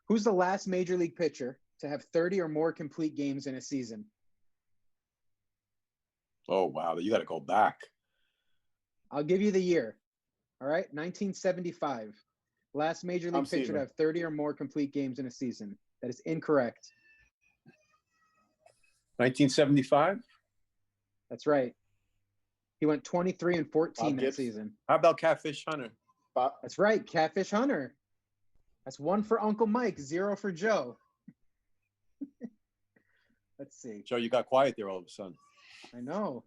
Who's the last Major League pitcher to have 30 or more complete games in a season? Oh, wow. You got to go back. I'll give you the year. All right, 1975. Last Major League pitcher to have 30 or more complete games in a season. That is incorrect. 1975? That's right. He went 23-14 that season. How about Catfish Hunter? That's right, Catfish Hunter. That's 1 for Uncle Mike, 0 for Joe. Let's see. Joe, you got quiet there all of a sudden. I know.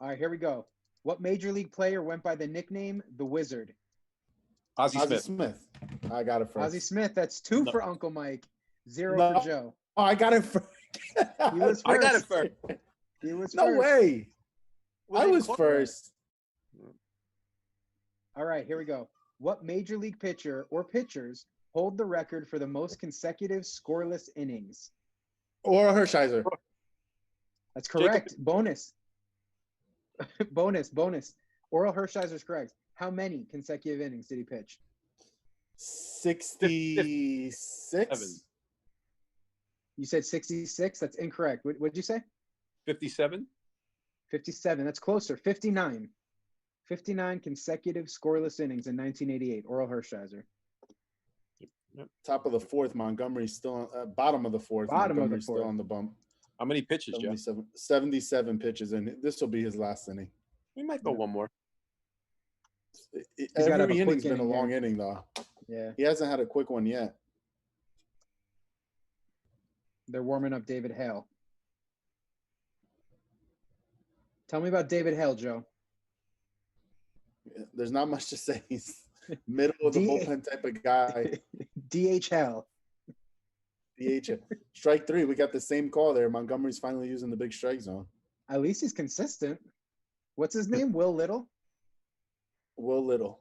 All right, here we go. What Major League player went by the nickname The Wizard? Ozzie Smith. I got it first. Ozzie Smith. That's 2 for Uncle Mike, 0 for Joe. Oh, I got it first. He was first. I got it first. He was no first. way. I was first. All right, here we go. What Major League pitcher or pitchers hold the record for the most consecutive scoreless innings? Oral Hershiser. That's correct. Bonus. Bonus. Oral Hershiser is correct. How many consecutive innings did he pitch? 66. You said 66? That's incorrect. What did you say? 57? 57. That's closer. 59. 59 consecutive scoreless innings in 1988. Oral Hershiser. Top of the fourth, Montgomery's still on, bottom of the fourth. Montgomery's still on the bump. How many pitches, Joe? 77 pitches, and this will be his last inning. He might go one more. Every inning's been a long inning, though. Yeah. He hasn't had a quick one yet. They're warming up David Hale. Tell me about David Hale, Joe. There's not much to say. He's middle of the bullpen type of guy. DHL. DH. Strike 3. We got the same call there. Montgomery's finally using the big strike zone. At least he's consistent. What's his name? Will Little? Will Little.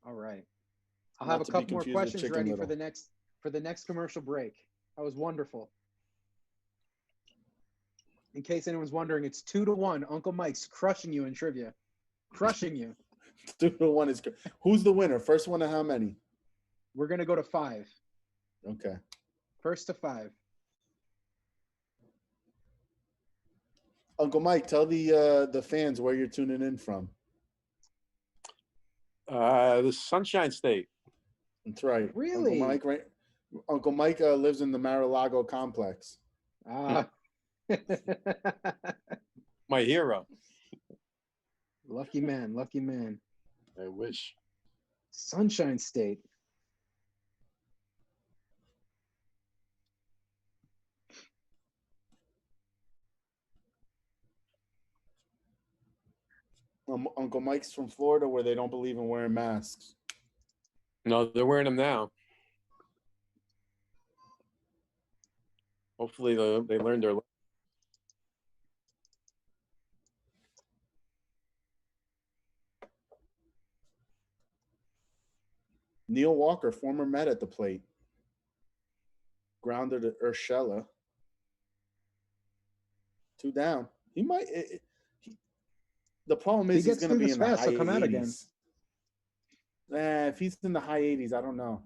All right. I'll have a couple more questions ready for the next commercial break. That was wonderful. In case anyone's wondering, it's 2-1. Uncle Mike's crushing you in trivia. Crushing you. 2-1 is good. Who's the winner? First one to how many? We're going to go to 5. Okay. First to 5. Uncle Mike, tell the fans where you're tuning in from. The Sunshine State. That's right. Really? Uncle Mike lives in the Mar-a-Lago complex. Ah. My hero. Lucky man. Lucky man. I wish. Sunshine State. Uncle Mike's from Florida, where they don't believe in wearing masks. No, they're wearing them now. Hopefully they learned their lesson. Neil Walker, former Met at the plate. Grounded at Urshela. 2 down. He might. The problem is he's going to be in the high 80s. Come out again. If he's in the high 80s, I don't know.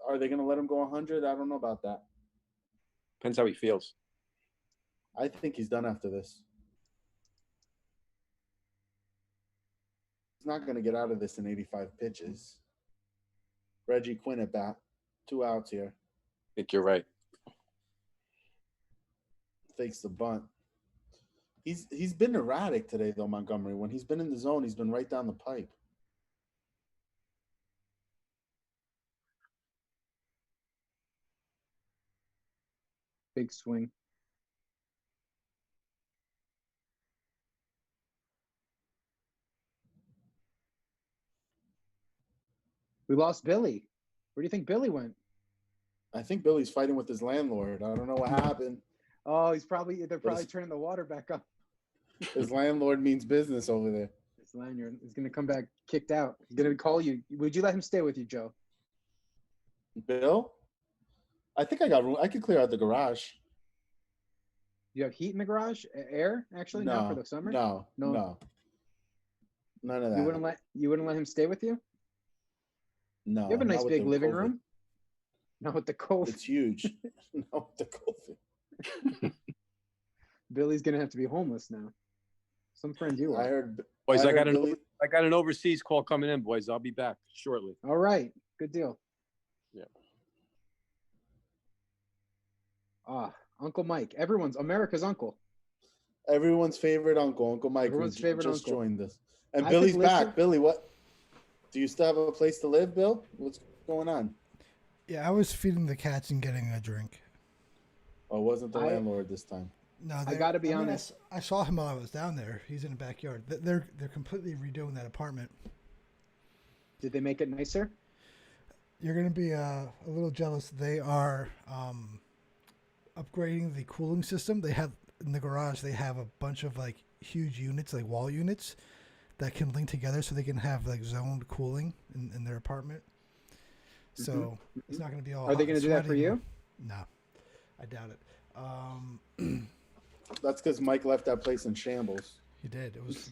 Are they going to let him go 100? I don't know about that. Depends how he feels. I think he's done after this. He's not going to get out of this in 85 pitches. Reggie Quinn at bat. 2 outs here. I think you're right. Fakes the bunt. He's been erratic today, though, Montgomery. When he's been in the zone, he's been right down the pipe. Big swing. We lost Billy. Where do you think Billy went? I think Billy's fighting with his landlord. I don't know what happened. Oh, they're probably turning the water back up. His landlord means business over there. His landlord is going to come back kicked out. He's going to call you. Would you let him stay with you, Joe? Bill? I think I got room. I could clear out the garage. You have heat in the garage? Air, actually, no, now for the summer? No. None of that. You wouldn't let him stay with you? No. You have a nice big living room. Not with the COVID. It's huge. Not with the COVID. Billy's gonna have to be homeless now. Some friend you are. I heard. Boys, I got an overseas call coming in, boys. I'll be back shortly. All right. Good deal. Yeah. Uncle Mike. America's uncle. Everyone's favorite uncle, Uncle Mike. Everyone's favorite just uncle. Joined us. And Billy's back. Billy, what? Do you still have a place to live, Bill? What's going on? Yeah, I was feeding the cats and getting a drink. Oh, wasn't the landlord this time? No, I got to be honest. I saw him while I was down there. He's in the backyard. They're completely redoing that apartment. Did they make it nicer? You're going to be a little jealous. They are upgrading the cooling system. They have in the garage. They have a bunch of like huge units, like wall units, that can link together so they can have like zoned cooling in their apartment. So it's not going to be all. Are they going to do that for you? No, I doubt it. That's because Mike left that place in shambles. He did. It was.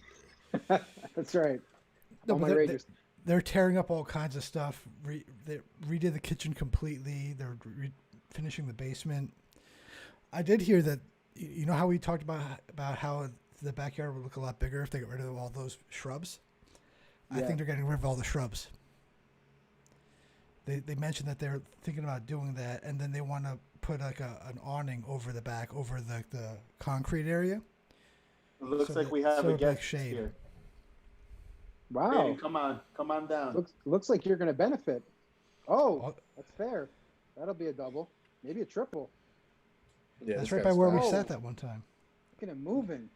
That's right. No, they're tearing up all kinds of stuff. They redid the kitchen completely. They're finishing the basement. I did hear that. You know how we talked about how the backyard would look a lot bigger if they get rid of all those shrubs. Yeah. I think they're getting rid of all the shrubs. They mentioned that they're thinking about doing that, and then they want to put like an awning over the back, over the concrete area. It looks like we have a guest here. Wow! Hey, come on down. Looks like you're going to benefit. Oh, that's fair. That'll be a double, maybe a triple. Yeah, that's right by where we sat that one time. Look at him moving.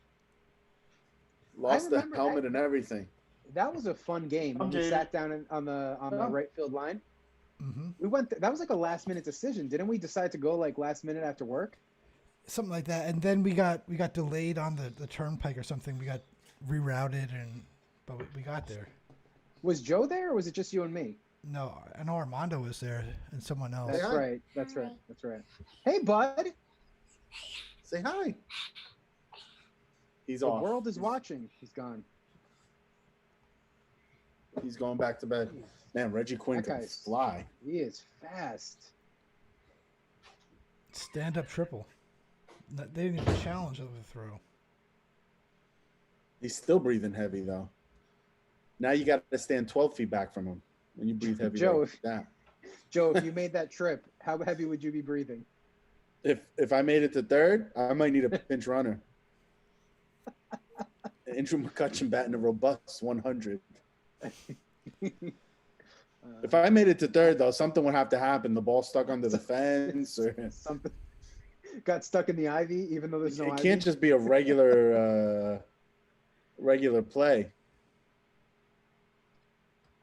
Lost the helmet and everything. That was a fun game when we sat down on the right field line. Mm-hmm. We went. That was like a last minute decision. Didn't we decide to go like last minute after work? Something like that. And then we got delayed on the turnpike or something. We got rerouted, but we got there. Was Joe there, or was it just you and me? No, I know Armando was there and someone else. That's right. That's right. That's right. Hey, bud. Say hi. He's the off. The world is watching. He's gone. He's going back to bed. Man, Reggie Quinn can fly. He is fast. Stand-up triple. They didn't even challenge the throw. He's still breathing heavy, though. Now you got to stand 12 feet back from him when you breathe heavy like that. Joe, if you made that trip, how heavy would you be breathing? If I made it to third, I might need a pinch runner. Andrew McCutcheon batting a robust 100. If I made it to third, though, something would have to happen. The ball stuck under the fence or something. Got stuck in the ivy, even though there's no ivy. It can't just be a regular play.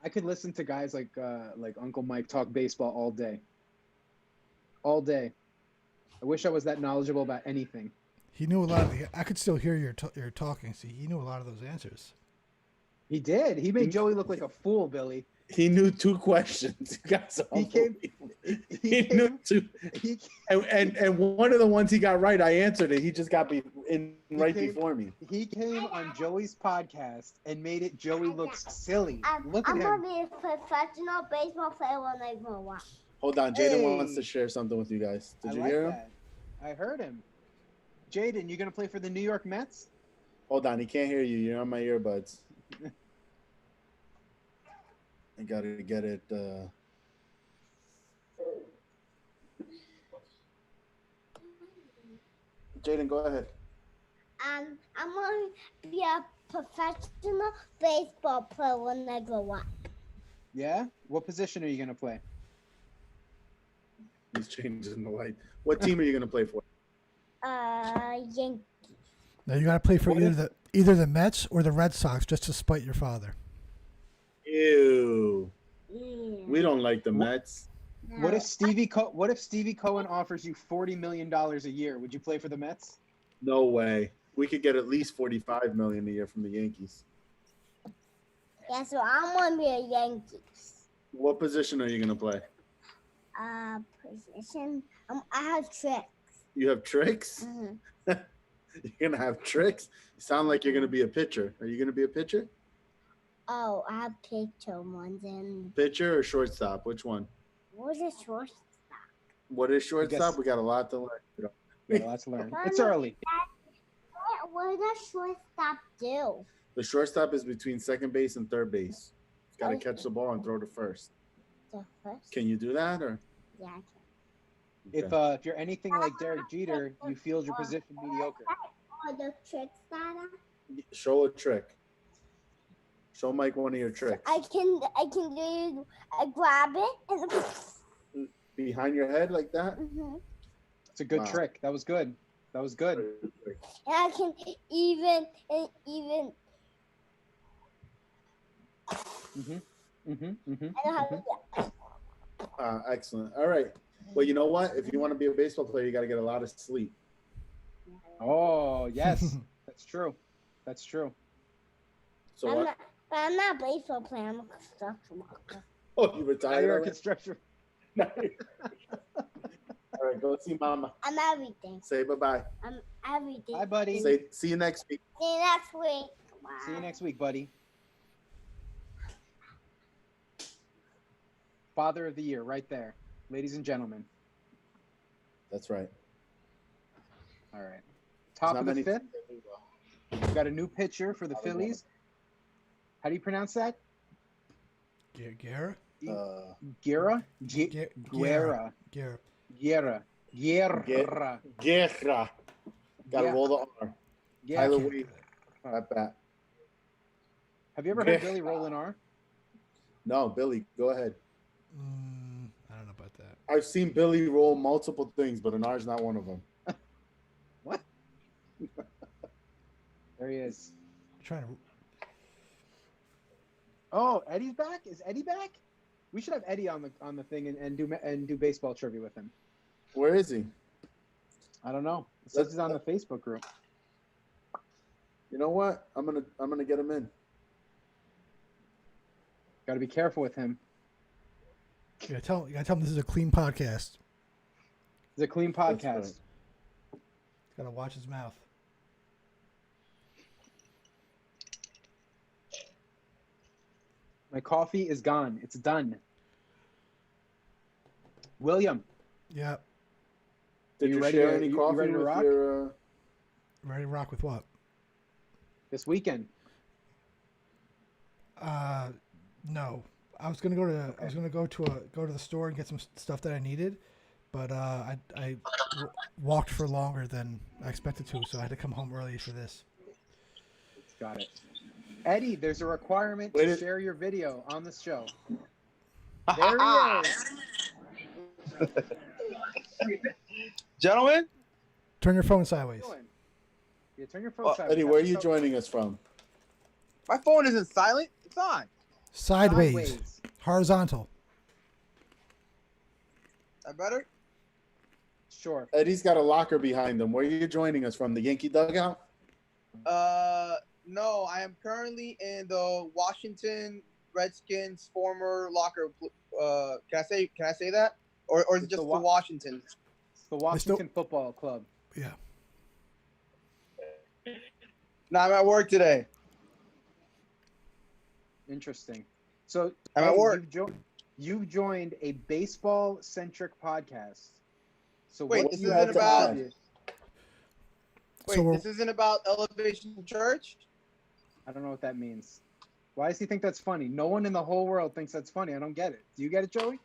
I could listen to guys like Uncle Mike talk baseball all day. All day. I wish I was that knowledgeable about anything. He knew a lot of I could still hear your talking. See, he knew a lot of those answers. He did. He made Joey look like a fool, Billy. He knew 2 questions. He knew 2. And one of the ones he got right, I answered it. He just got before me. He came on Joey's podcast and made it Joey looks silly. Look at him. I'm going to be a professional baseball player when I grow up. Hold on. Jaden wants to share something with you guys. Did you hear him? I heard him. Jaden, you going to play for the New York Mets? Hold on. He can't hear you. You're on my earbuds. I got to get it. Jaden, go ahead. I'm going to be a professional baseball player when I grow up. Yeah? What position are you going to play? He's changing the light. What team are you going to play for? Yankees. Now you got to play for either the Mets or the Red Sox just to spite your father. Ew. We don't like the Mets. What if Stevie Cohen offers you $40 million a year? Would you play for the Mets? No way. We could get at least $45 million a year from the Yankees. Yeah, so I'm going to be a Yankees. What position are you going to play? Position. I have tricks. You have tricks? Mm-hmm. You're going to have tricks? You sound like you're going to be a pitcher. Are you going to be a pitcher? Oh, I have pitcher ones and pitcher or shortstop? Which one? What is shortstop? What is shortstop? We got a lot to learn. We got a lot to learn. It's early. What does shortstop do? The shortstop is between second base and third base. It's got to catch the ball and throw to first. The first? Can you do that or? Yeah, I can. Okay. If you're anything like Derek Jeter, you field your position mediocre. Oh, the tricks that Show a trick. Show Mike one of your tricks. I can do. I grab it and behind your head like that. Mm-hmm. It's a good trick. That was good. That was good. And I can even. Excellent. All right. Well, you know what? If you want to be a baseball player, you got to get a lot of sleep. Oh yes, that's true. That's true. So I'm not a baseball player. I'm a construction worker. Oh, you retired? You're a construction. All right, go see Mama. I'm everything. Say bye-bye. I'm everything. Bye, buddy. Say see you next week. See you next week. Bye. See you next week, buddy. Father of the Year, right there, ladies and gentlemen. That's right. All right. Top of the fifth. We've got a new pitcher for the Phillies. How do you pronounce that? Guerra? Guerra? Guerra. Guerra. Got to roll the R. Tyler Wade. At bat. Have you ever heard Billy roll an R? No, Billy, go ahead. I don't know about that. I've seen Billy roll multiple things, but an R is not one of them. What? There he is. trying to. Oh, Eddie's back. Is Eddie back? We should have Eddie on the thing and do baseball trivia with him. Where is he? I don't know. It says he's on the Facebook group. You know what? I'm gonna get him in. Got to be careful with him. You gotta tell him this is a clean podcast. It's a clean podcast. He's gotta watch his mouth. My coffee is gone. It's done. William. Yeah. Did you share any coffee ready to with rock? your? Ready to rock with what? This weekend. No. I was gonna go to the store and get some stuff that I needed, but I walked for longer than I expected to, so I had to come home early for this. Got it. Eddie, there's a requirement to share your video on the show. There he is. Gentlemen, turn your phone sideways. Yeah, turn your phone sideways. Eddie, where are you joining us from? my phone isn't silent. It's on. Sideways. Horizontal. That better? Sure. Eddie's got a locker behind him. Where are you joining us from? The Yankee dugout? No, I am currently in the Washington Redskins former locker. Can I say that? Or is it just the Washington? It's the Washington Football Club. Yeah. No, I'm at work today. Interesting. So I'm at work. You've joined a baseball-centric podcast. So Wait, what this do you isn't have to about. add? Wait, this isn't about Elevation Church? I don't know what that means. Why does he think that's funny? No one in the whole world thinks that's funny. I don't get it. Do you get it, Joey?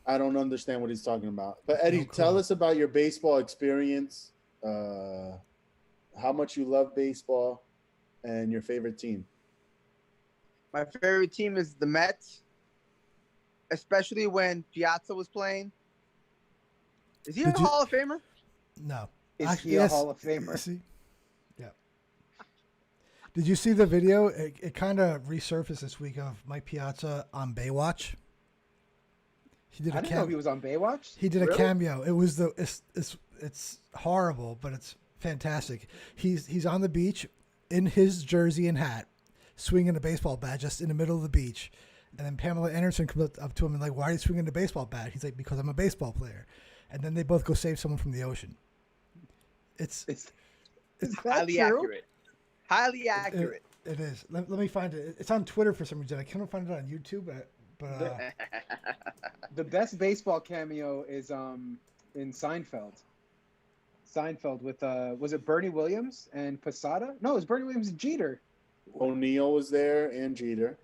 I don't understand what he's talking about. But Eddie, tell us about your baseball experience, how much you love baseball, and your favorite team. My favorite team is the Mets, especially when Piazza was playing. Is he a Hall of Famer? No. Is he a Hall of Famer? See? Yeah. Did you see the video? It kind of resurfaced this week of Mike Piazza on Baywatch. He did I didn't know he was on Baywatch. He did a cameo. It was it's horrible, but it's fantastic. He's on the beach in his jersey and hat, swinging a baseball bat just in the middle of the beach. And then Pamela Anderson comes up to him and like, "Why are you swinging a baseball bat?" He's like, "Because I'm a baseball player." And then they both go save someone from the ocean. It's highly accurate. Highly accurate. It is. Let me find it. It's on Twitter for some reason. I can't find it on YouTube, but the best baseball cameo is in Seinfeld. Seinfeld with was it Bernie Williams and Posada? No, it was Bernie Williams and Jeter. O'Neill was there and Jeter.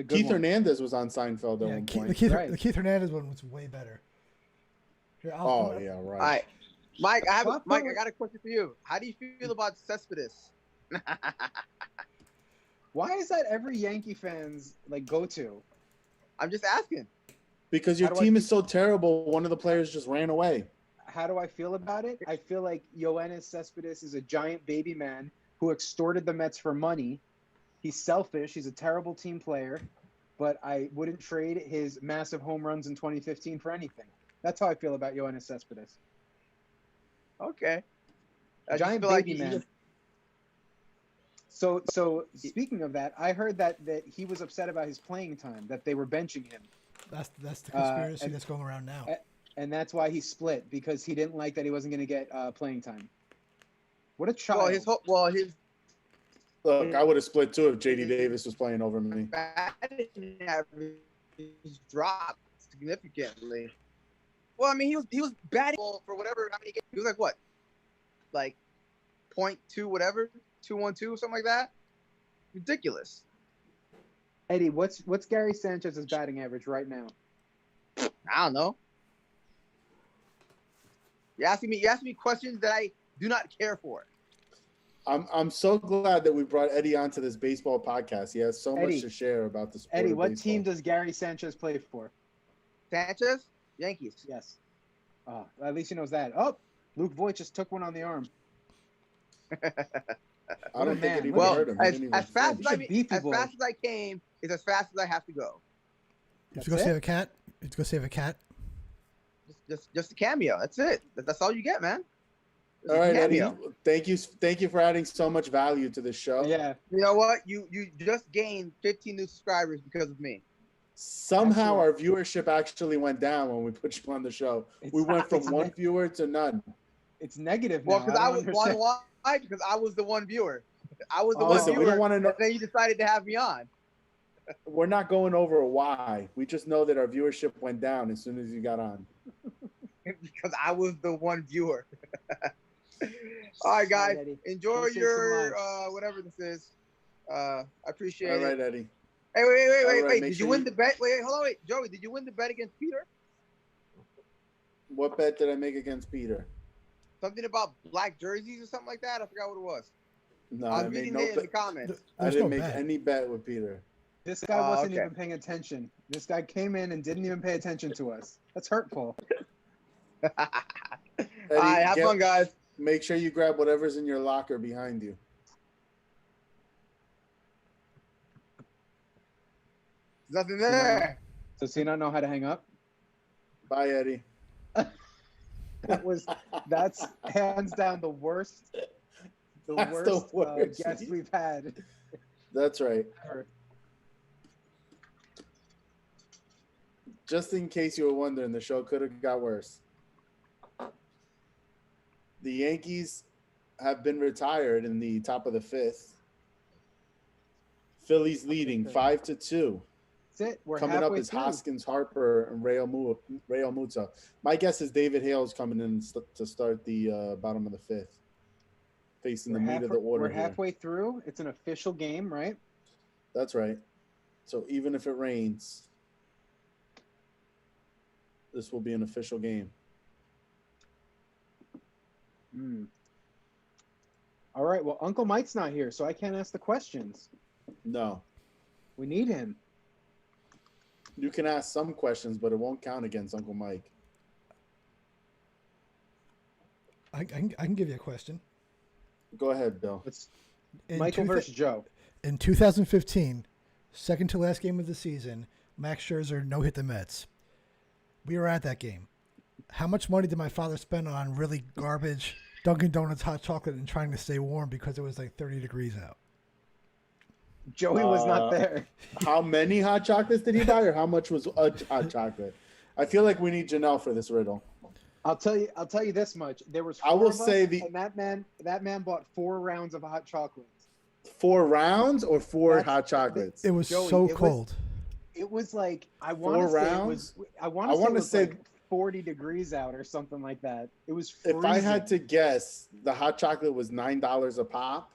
Keith Hernandez was on Seinfeld at one point. The Keith Hernandez one was way better. Here, right. All right. Mike, I got a question for you. How do you feel about Cespedes? Why is that every Yankee fan's like go-to? I'm just asking. Because your team is so terrible, one of the players just ran away. How do I feel about it? I feel like Yoenis Cespedes is a giant baby man who extorted the Mets for money. He's selfish. He's a terrible team player, but I wouldn't trade his massive home runs in 2015 for anything. That's how I feel about Yoenis Cespedes. Okay. Giant baby man. So speaking of that, I heard that he was upset about his playing time, that they were benching him. That's the conspiracy that's going around now. And that's why he split, because he didn't like that he wasn't going to get playing time. What a child. Look, I would have split too if J.D. Davis was playing over me. Batting average dropped significantly. Well, I mean, he was batting for whatever. How many games? He was like what? Like 0.2 whatever, 212, something like that. Ridiculous. Eddie, what's Gary Sanchez's batting average right now? I don't know. You asking me questions that I do not care for. I'm so glad that we brought Eddie onto this baseball podcast. He has so much to share about the sport. Eddie, what baseball. team does Gary Sanchez play for? Sanchez? Yankees. Yes. At least he knows that. Oh, Luke Voigt just took one on the arm. I don't think it even Well, hurt him. as fast as as fast as I came is as fast as I have to go. You have to go save a cat. You have to go save a cat. Just a cameo. That's it. That's all you get, man. All right, Eddie. Thank you for adding so much value to this show. Yeah. You know what? You just gained 15 new subscribers because of me. Somehow our viewership actually went down when we put you on the show. We went from one viewer to none. It's negative now. Well, because I was one. Why? Because I was the one viewer. I was the one viewer. We don't want to know. And then you decided to have me on. We're not going over why. We just know that our viewership went down as soon as you got on. Because I was the one viewer. All right, guys. Enjoy your whatever this is. I appreciate it. All right, Eddie. Hey, wait. Did you win the bet? Wait, hold on, wait. Joey, did you win the bet against Peter? What bet did I make against Peter? Something about black jerseys or something like that? I forgot what it was. No, I was reading it in the comments. I didn't make any bet with Peter. This guy wasn't even paying attention. This guy came in and didn't even pay attention to us. That's hurtful. Eddie, all right, have fun, guys. Make sure you grab whatever's in your locker behind you. There's nothing there. Does he not know how to hang up? Bye, Eddie. That's hands down the worst guest we've had. That's right. Just in case you were wondering, the show could have got worse. The Yankees have been retired in the top of the fifth. Phillies leading 5-2. That's it. We're coming up is Hoskins, Harper, and Real Muto. My guess is David Hale's coming in to start the bottom of the fifth, facing the meat of the order. We're halfway through. It's an official game, right? That's right. So even if it rains, this will be an official game. All right. Well, Uncle Mike's not here, so I can't ask the questions. No. We need him. You can ask some questions, but it won't count against Uncle Mike. I can give you a question. Go ahead, Bill. It's Michael versus Joe. In 2015, second to last game of the season, Max Scherzer no-hit the Mets. We were at that game. How much money did my father spend on really garbage Dunkin' Donuts hot chocolate and trying to stay warm because it was like 30 degrees out? Joey was not there. How many hot chocolates did he buy, or how much was a hot chocolate? I feel like we need Janelle for this riddle. I'll tell you this much. There was. I will say and that man bought 4 rounds of hot chocolates. 4 rounds or 4 hot chocolates? It was Joey, so cold. It was like I want to say like 40 degrees out or something like that. It was freezing. If I had to guess, the hot chocolate was $9 a pop.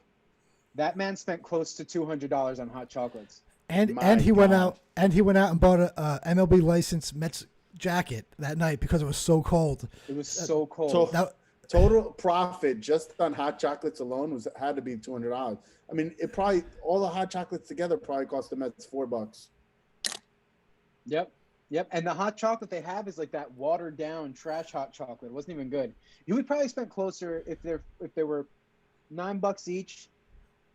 That man spent close to $200 on hot chocolates. And he went out and bought a MLB licensed Mets jacket that night because it was so cold. It was so cold. Total profit just on hot chocolates alone had to be $200. I mean, it probably all the hot chocolates together probably cost the Mets $4. Yep. And the hot chocolate they have is like that watered down trash hot chocolate. It wasn't even good. You would probably spend closer if they were $9 each.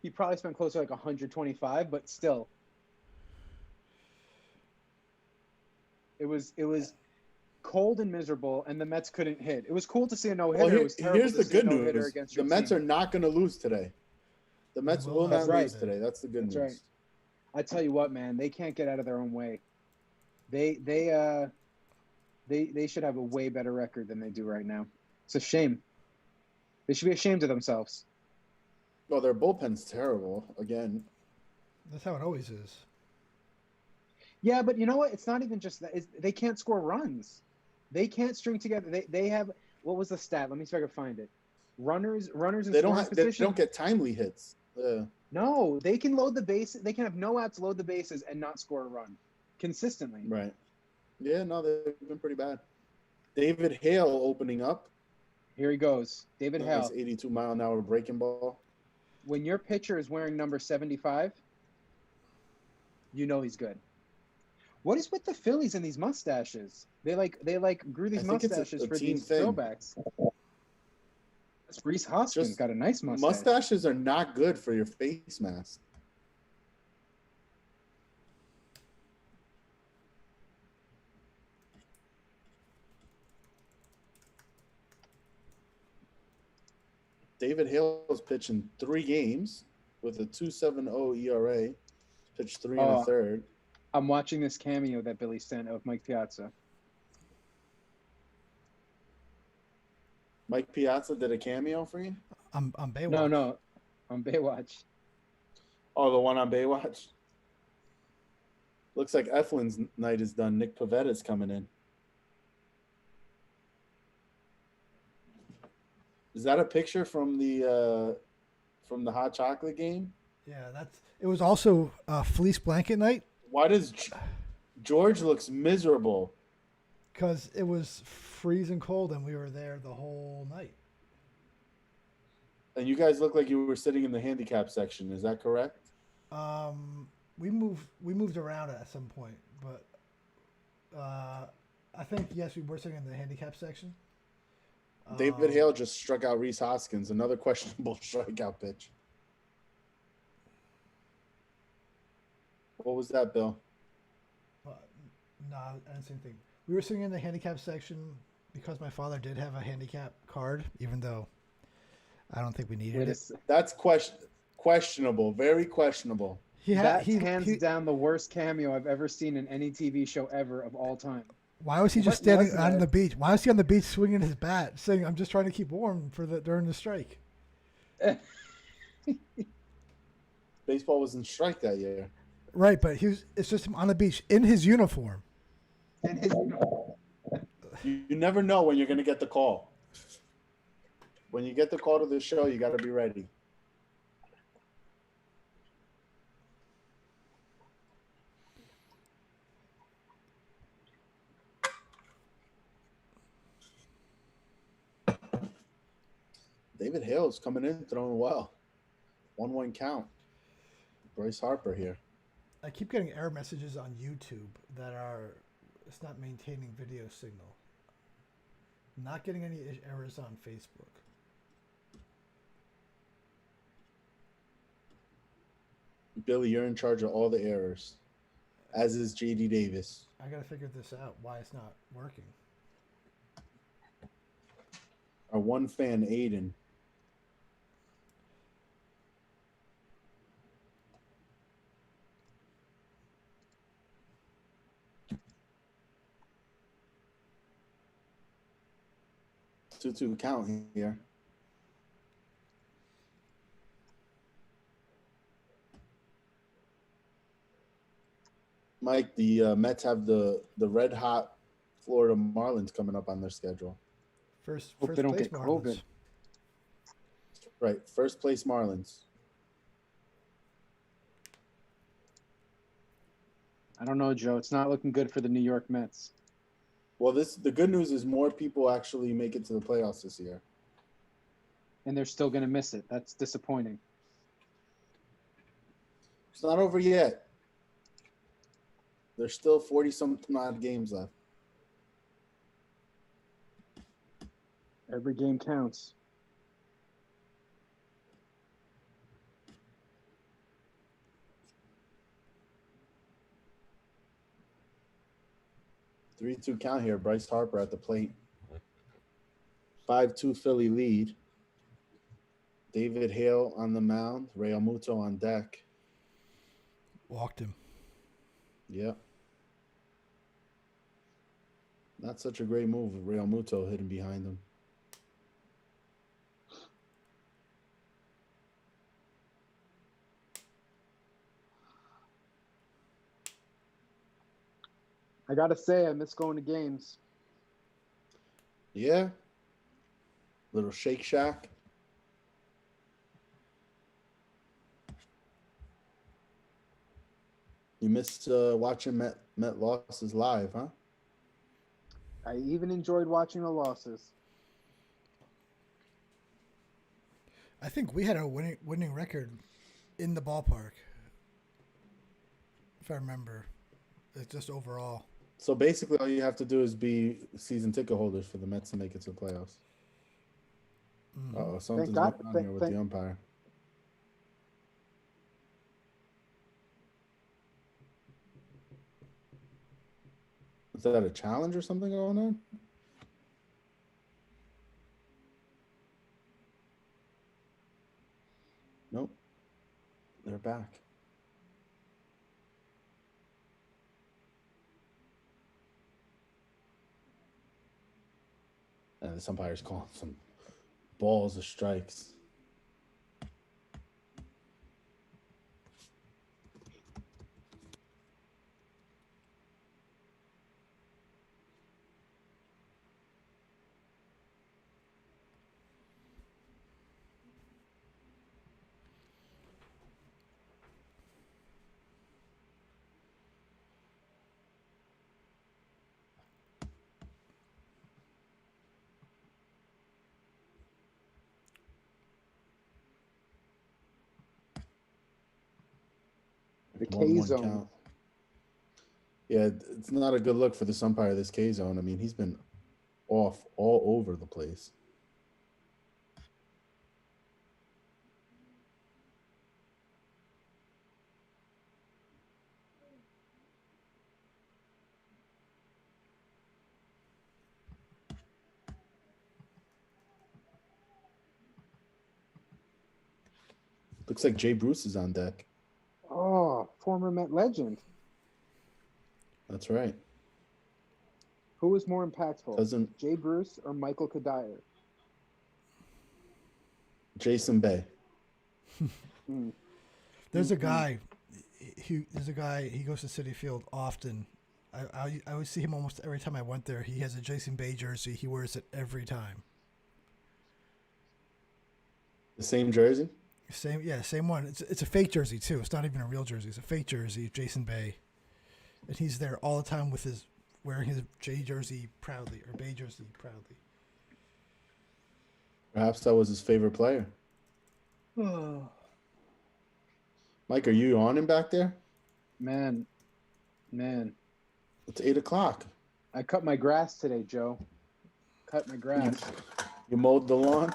He probably spent closer to like 125, but still, it was cold and miserable, and the Mets couldn't hit. It was cool to see a no-hitter. Well, here's the good news: the Mets are not going to lose today. The Mets will not lose today. That's the good news. Right. I tell you what, man, they can't get out of their own way. They should have a way better record than they do right now. It's a shame. They should be ashamed of themselves. Well, their bullpen's terrible again. That's how it always is. Yeah, but you know what? It's not even just that. They can't score runs. They can't string together. They have what was the stat? Let me see if I can find it. Runners in scoring position. They don't get timely hits. No, they can load the base. They can have no outs, load the bases, and not score a run consistently. Right. Yeah. No, they've been pretty bad. David Hale opening up. Here he goes. David Hale. 82-mile-an-hour breaking ball. When your pitcher is wearing number 75, you know he's good. What is with the Phillies and these mustaches? They grew these mustaches for these throwbacks. Reese Hoskins Just got a nice mustache. Mustaches are not good for your face mask. David Hale's pitching 3 games with a 2.70 ERA. Pitched 3 and a third. I'm watching this cameo that Billy sent of Mike Piazza. Mike Piazza did a cameo for you? On Baywatch. No, on Baywatch. Oh, the one on Baywatch? Looks like Eflin's night is done. Nick Pavetta's coming in. Is that a picture from the hot chocolate game? Yeah, it was also fleece blanket night. Why does George looks miserable? Because it was freezing cold and we were there the whole night. And you guys look like you were sitting in the handicap section. Is that correct? We moved around at some point, but I think yes, we were sitting in the handicap section. David Hale just struck out Reese Hoskins. Another questionable strikeout pitch. What was that, Bill? No, I didn't see anything. We were sitting in the handicap section because my father did have a handicap card, even though I don't think we needed it. That's questionable, very questionable. That's hands down the worst cameo I've ever seen in any TV show ever of all time. Why was he just standing out on the beach? Why was he on the beach swinging his bat, saying, "I'm just trying to keep warm during the strike"? Baseball was in strike that year. Right, but it's just him on the beach in his uniform. You never know when you're going to get the call. When you get the call to the show, you got to be ready. David Hale's coming in, throwing well. 1-1 count. Bryce Harper here. I keep getting error messages on YouTube that it's not maintaining video signal. Not getting any errors on Facebook. Billy, you're in charge of all the errors, as is JD Davis. I got to figure this out, why it's not working. Our one fan, Aiden. Two count here. Mike, the Mets have the red hot Florida Marlins coming up on their schedule. First Hope they don't place get Marlins. COVID. Right, first place Marlins. I don't know, Joe. It's not looking good for the New York Mets. Well, the good news is more people actually make it to the playoffs this year. And they're still going to miss it. That's disappointing. It's not over yet. There's still 40-something odd games left. Every game counts. Three-two count here. Bryce Harper at the plate. 5-2 Philly lead. David Hale on the mound. Real Muto on deck. Walked him. Yep. Not such a great move with Real Muto hitting behind him. I got to say, I miss going to games. Yeah. Little Shake Shack. You missed watching Met losses live, huh? I even enjoyed watching the losses. I think we had a winning record in the ballpark, if I remember. It's just overall. So basically, all you have to do is be season ticket holders for the Mets to make it to the playoffs. Mm-hmm. Oh, something's going on here with the umpire. Is that a challenge or something going on? Nope. They're back. And this umpire's calling some balls of strikes. The K zone. Count. Yeah, it's not a good look for this umpire, this K zone. I mean, he's been off all over the place. Looks like Jay Bruce is on deck. Oh, former Met legend. That's right. Who was more impactful, Jay Bruce or Michael Kadire? Jason Bay. There's a guy. He goes to Citi Field often. I always see him almost every time I went there. He has a Jason Bay jersey. He wears it every time. The same jersey? Same one. It's a fake jersey too. It's not even a real jersey. It's a fake jersey, Jason Bay, and he's there all the time with wearing his J jersey proudly or Bay jersey proudly. Perhaps that was his favorite player. Mike, are you on him back there? Man. It's 8:00. I cut my grass today, Joe. Cut my grass. You mowed the lawn?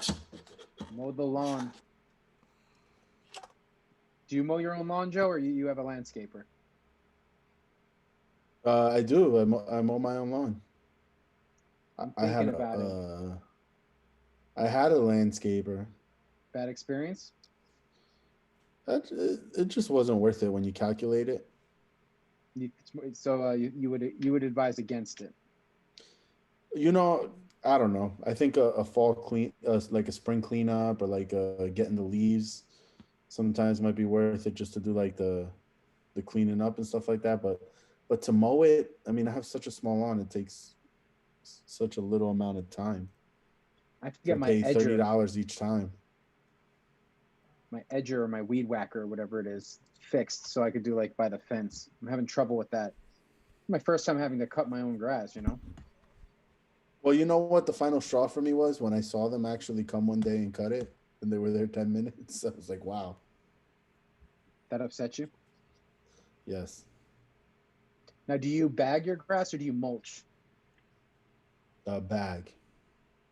Mowed the lawn. Do you mow your own lawn, Joe, or you have a landscaper? I do. I mow my own lawn. I had a landscaper. Bad experience? It just wasn't worth it when you calculate it. So you would advise against it? I don't know. I think a fall clean, like a spring cleanup, or like getting the leaves, sometimes might be worth it just to do like the cleaning up and stuff like that. But to mow it, I mean, I have such a small lawn; it takes such a little amount of time. I have to get my pay edger. $30 each time. My edger or my weed whacker or whatever it is fixed, so I could do like by the fence. I'm having trouble with that. My first time having to cut my own grass, Well, you know what the final straw for me was when I saw them actually come one day and cut it, and they were there 10 minutes. I was like, wow. That upset you? Yes. Now, do you bag your grass or do you mulch? Bag.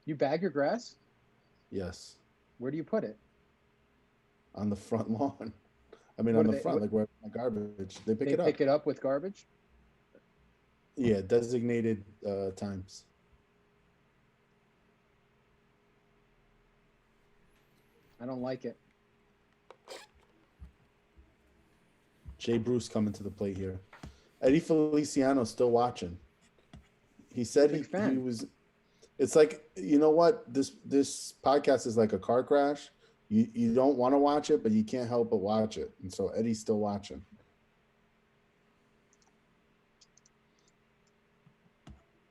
You bag your grass? Yes. Where do you put it? On the front lawn. I mean, on the front, like where my garbage. They pick it up. Pick it up with garbage? Yeah, designated times. I don't like it. Jay Bruce coming to the plate here. Eddie Feliciano's still watching. He said he was. It's like, you know what? This podcast is like a car crash. You don't want to watch it, but you can't help but watch it. And so Eddie's still watching.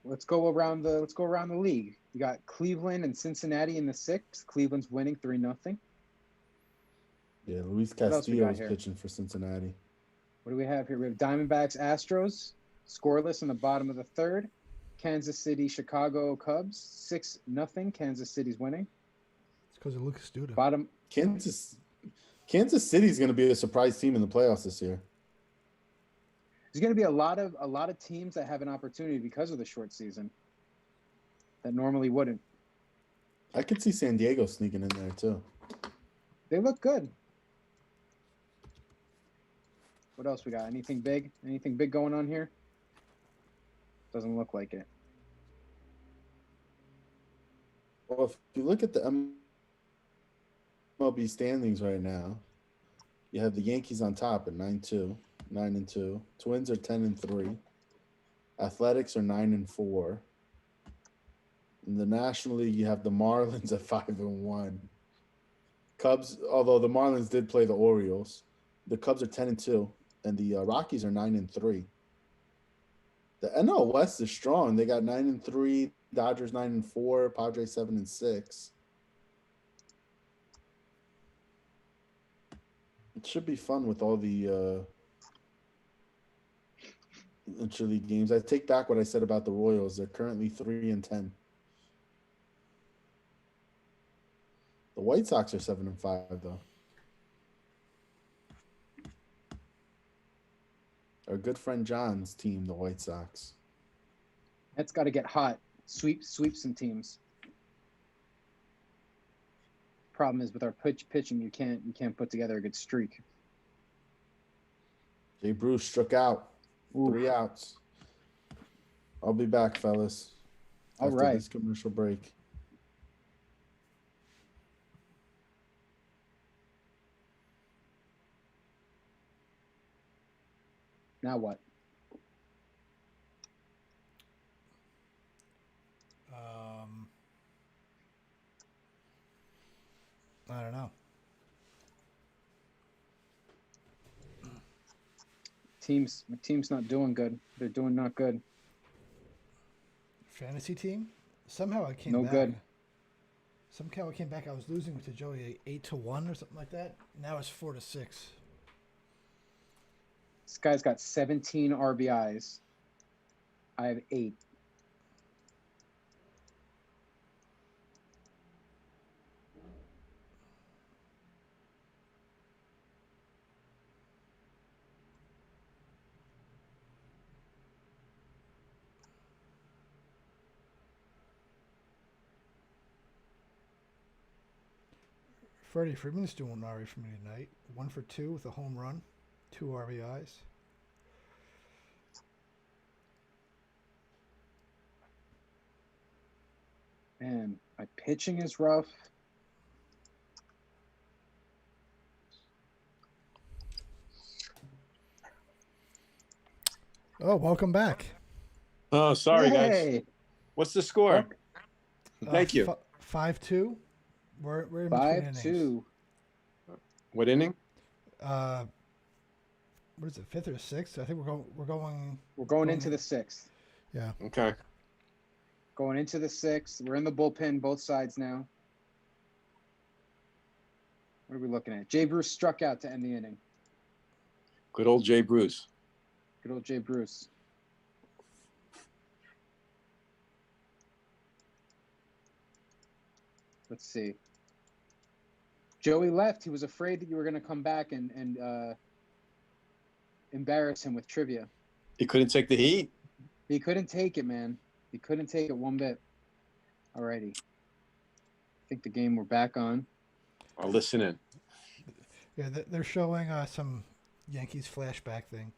Let's go around the league. You got Cleveland and Cincinnati in the 6th. Cleveland's winning 3-0. Yeah, Luis Castillo is pitching for Cincinnati. What do we have here? We have Diamondbacks, Astros, scoreless in the bottom of the 3rd. Kansas City, Chicago Cubs, 6-0. Kansas City's winning. It's because of Lucas Duda. Bottom. Kansas City's going to be a surprise team in the playoffs this year. There's going to be a lot of teams that have an opportunity because of the short season that normally wouldn't. I could see San Diego sneaking in there too. They look good. What else we got? Anything big? Anything big going on here? Doesn't look like it. Well, if you look at the MLB standings right now, you have the Yankees on top at 9-2, 9-2. Twins are 10-3. Athletics are 9-4. In the National League, you have the Marlins at 5-1. Cubs, although the Marlins did play the Orioles, the Cubs are 10-2, and the Rockies are 9-3. The NL West is strong. They got 9-3, Dodgers 9-4, Padres 7-6. It should be fun with all the interleague games. I take back what I said about the Royals. They're currently 3-10. The White Sox are 7-5 though. Our good friend John's team, the White Sox. That's got to get hot. Sweep some teams. Problem is with our pitching, you can't put together a good streak. Jay Bruce struck out. Ooh. 3 outs. I'll be back, fellas. All after right. This commercial break. Now what? I don't know. My team's not doing good. They're doing not good. Fantasy team? Somehow I came back. No good. Somehow I came back. I was losing to Joey 8-1 or something like that. Now it's 4-6. This guy's got 17 RBIs. I have 8. Freddie Freeman's doing all right for me tonight. 1 for 2 with a home run, 2 RBIs. Man, my pitching is rough. Oh, welcome back. Oh, sorry, hey. guys. What's the score? Thank you. 5-2. We're in 5-2. What inning? What is it? 5th or 6th? I think we're going into the 6th. Yeah. Okay. Going into the 6th. We're in the bullpen, both sides now. What are we looking at? Jay Bruce struck out to end the inning. Good old Jay Bruce. Good old Jay Bruce. Let's see. Joey left. He was afraid that you were going to come back and embarrass him with trivia. He couldn't take the heat. He couldn't take it, man. He couldn't take it one bit. Alrighty. I think the game we're back on. I'll listen in. Yeah, they're showing some Yankees flashback thing.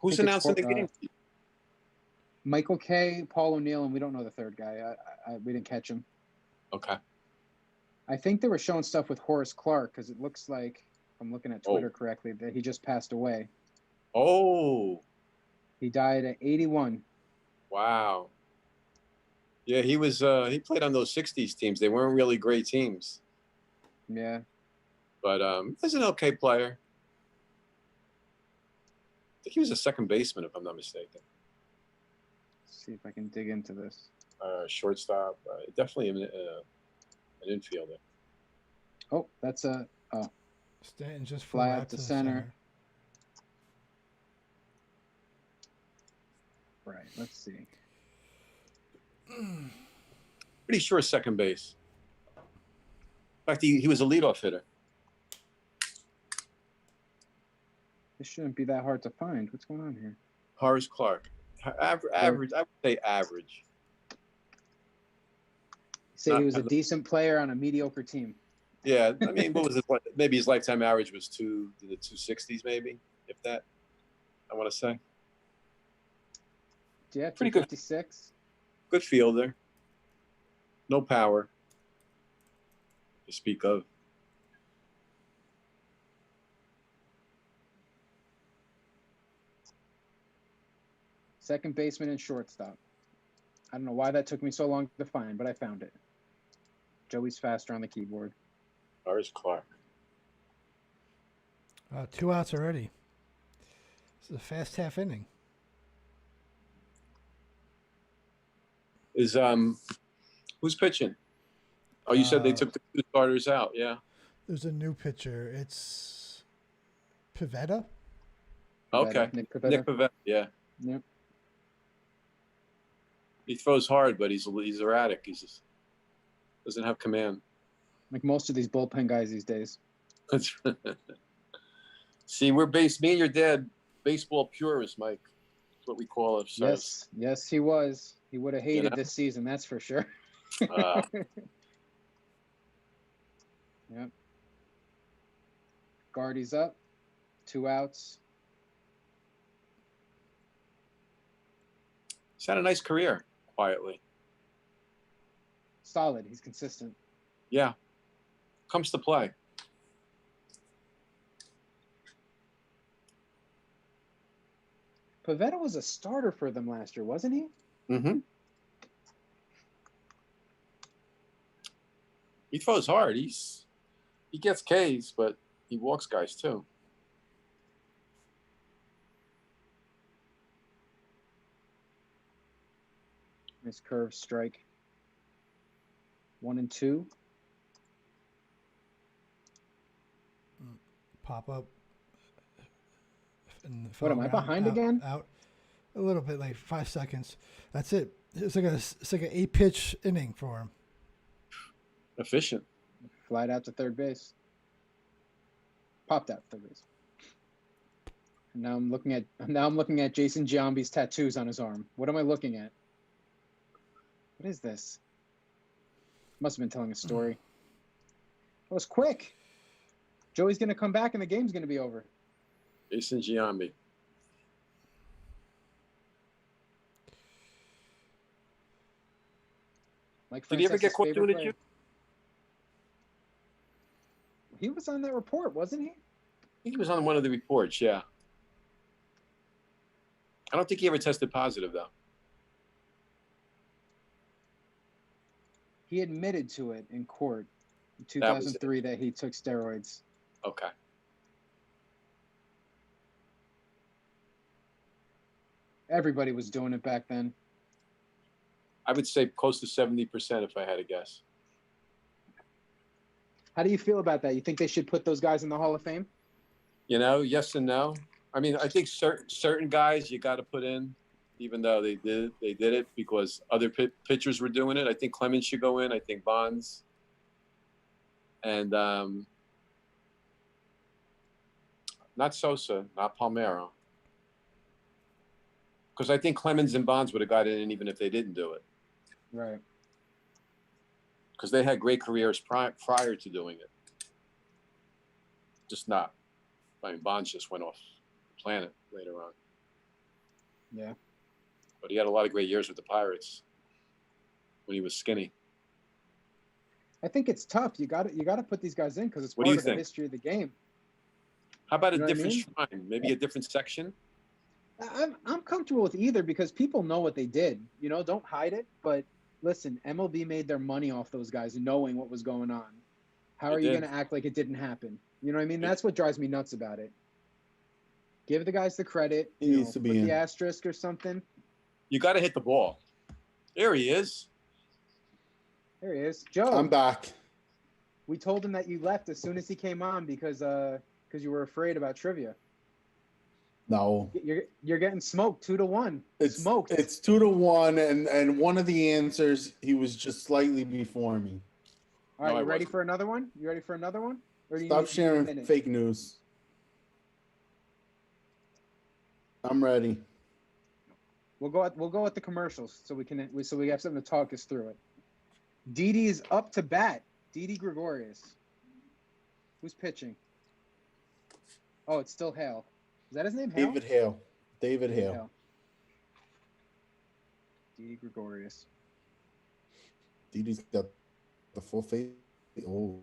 Who's announcing the game? Michael K., Paul O'Neill, and we don't know the third guy. We didn't catch him. Okay. I think they were showing stuff with Horace Clark because it looks like, if I'm looking at Twitter correctly, that he just passed away. Oh. He died at 81. Wow. Yeah, he was. He played on those '60s teams. They weren't really great teams. Yeah. But he's an okay player. I think he was a second baseman, if I'm not mistaken. Let's see if I can dig into this. Shortstop, definitely an infielder. Oh, that's a Stanton just fly out to center. Right, let's see. Pretty sure second base. In fact, he was a leadoff hitter. This shouldn't be that hard to find. What's going on here? Horace Clark. Average. I would say average. Say he was a decent player on a mediocre team. Yeah, I mean, what was it? Maybe his lifetime average was the 260s, maybe, if that. I want to say. Yeah, pretty good. 256. Good fielder. No power to speak of. Second baseman and shortstop. I don't know why that took me so long to find, but I found it. Joey's faster on the keyboard. Ours Clark. 2 outs already. It's a fast half inning. Is who's pitching? Oh, you said they took the 2 starters out. Yeah. There's a new pitcher. It's Pivetta. Okay. Nick Pivetta. Nick Pivetta. Yeah. Yep. He throws hard, but he's erratic. He just doesn't have command. Like most of these bullpen guys these days. See, me and your dad, baseball purists, Mike. That's what we call ourselves. Yes, he was. He would have hated this season, that's for sure. Yep. Guardy's up. 2 outs. He's had a nice career, quietly. Solid. He's consistent. Yeah. Comes to play. Pivetta was a starter for them last year, wasn't he? Mm-hmm. He throws hard. He gets Ks, but he walks guys too. Nice curve strike. 1 and 2. Pop up. What am I behind again? Out a little bit, like 5 seconds. That's it. It's like an 8-pitch inning for him. Efficient. Flied out to third base. Popped out to third base. And now I'm looking at Jason Giambi's tattoos on his arm. What am I looking at? What is this? Must have been telling a story. That was quick. Joey's gonna come back and the game's gonna be over. Jason Giambi. Did he ever get caught doing it? He was on that report, wasn't he? I think he was on one of the reports, yeah. I don't think he ever tested positive, though. He admitted to it in court in 2003 that he took steroids. Okay. Everybody was doing it back then. I would say close to 70% if I had to guess. How do you feel about that? You think they should put those guys in the Hall of Fame? You know, yes and no. I mean, I think certain guys you got to put in, even though they did it because other pitchers were doing it. I think Clemens should go in. I think Bonds. And not Sosa, not Palmeiro. Because I think Clemens and Bonds would have got in even if they didn't do it. Right. Because they had great careers prior to doing it. Just not. I mean, Bonds just went off the planet later on. Yeah. But he had a lot of great years with the Pirates when he was skinny. I think it's tough. You got to put these guys in because it's part of the history of the game. How about a different shrine? Maybe a different section? I'm comfortable with either because people know what they did. You know, don't hide it. But listen, MLB made their money off those guys knowing what was going on. How are you going to act like it didn't happen? You know what I mean? That's what drives me nuts about it. Give the guys the credit. He needs to be put in. the asterisk or something. You got to hit the ball. There he is. There he is. Joe. I'm back. We told him that you left as soon as he came on because you were afraid about trivia. No. You're getting smoked 2-1. Smoked. It's 2-1, and one of the answers he was just slightly before me. All right, you ready for another one? You ready for another one? Or do you Stop sharing fake news. I'm ready. We'll go at the commercials so we have something to talk us through it. Didi's up to bat. Didi Gregorius. Who's pitching? Oh, it's still Hale. Is that his name? Hale? David Hale. David Hale. Didi Gregorius. Didi's got the full face. Oh.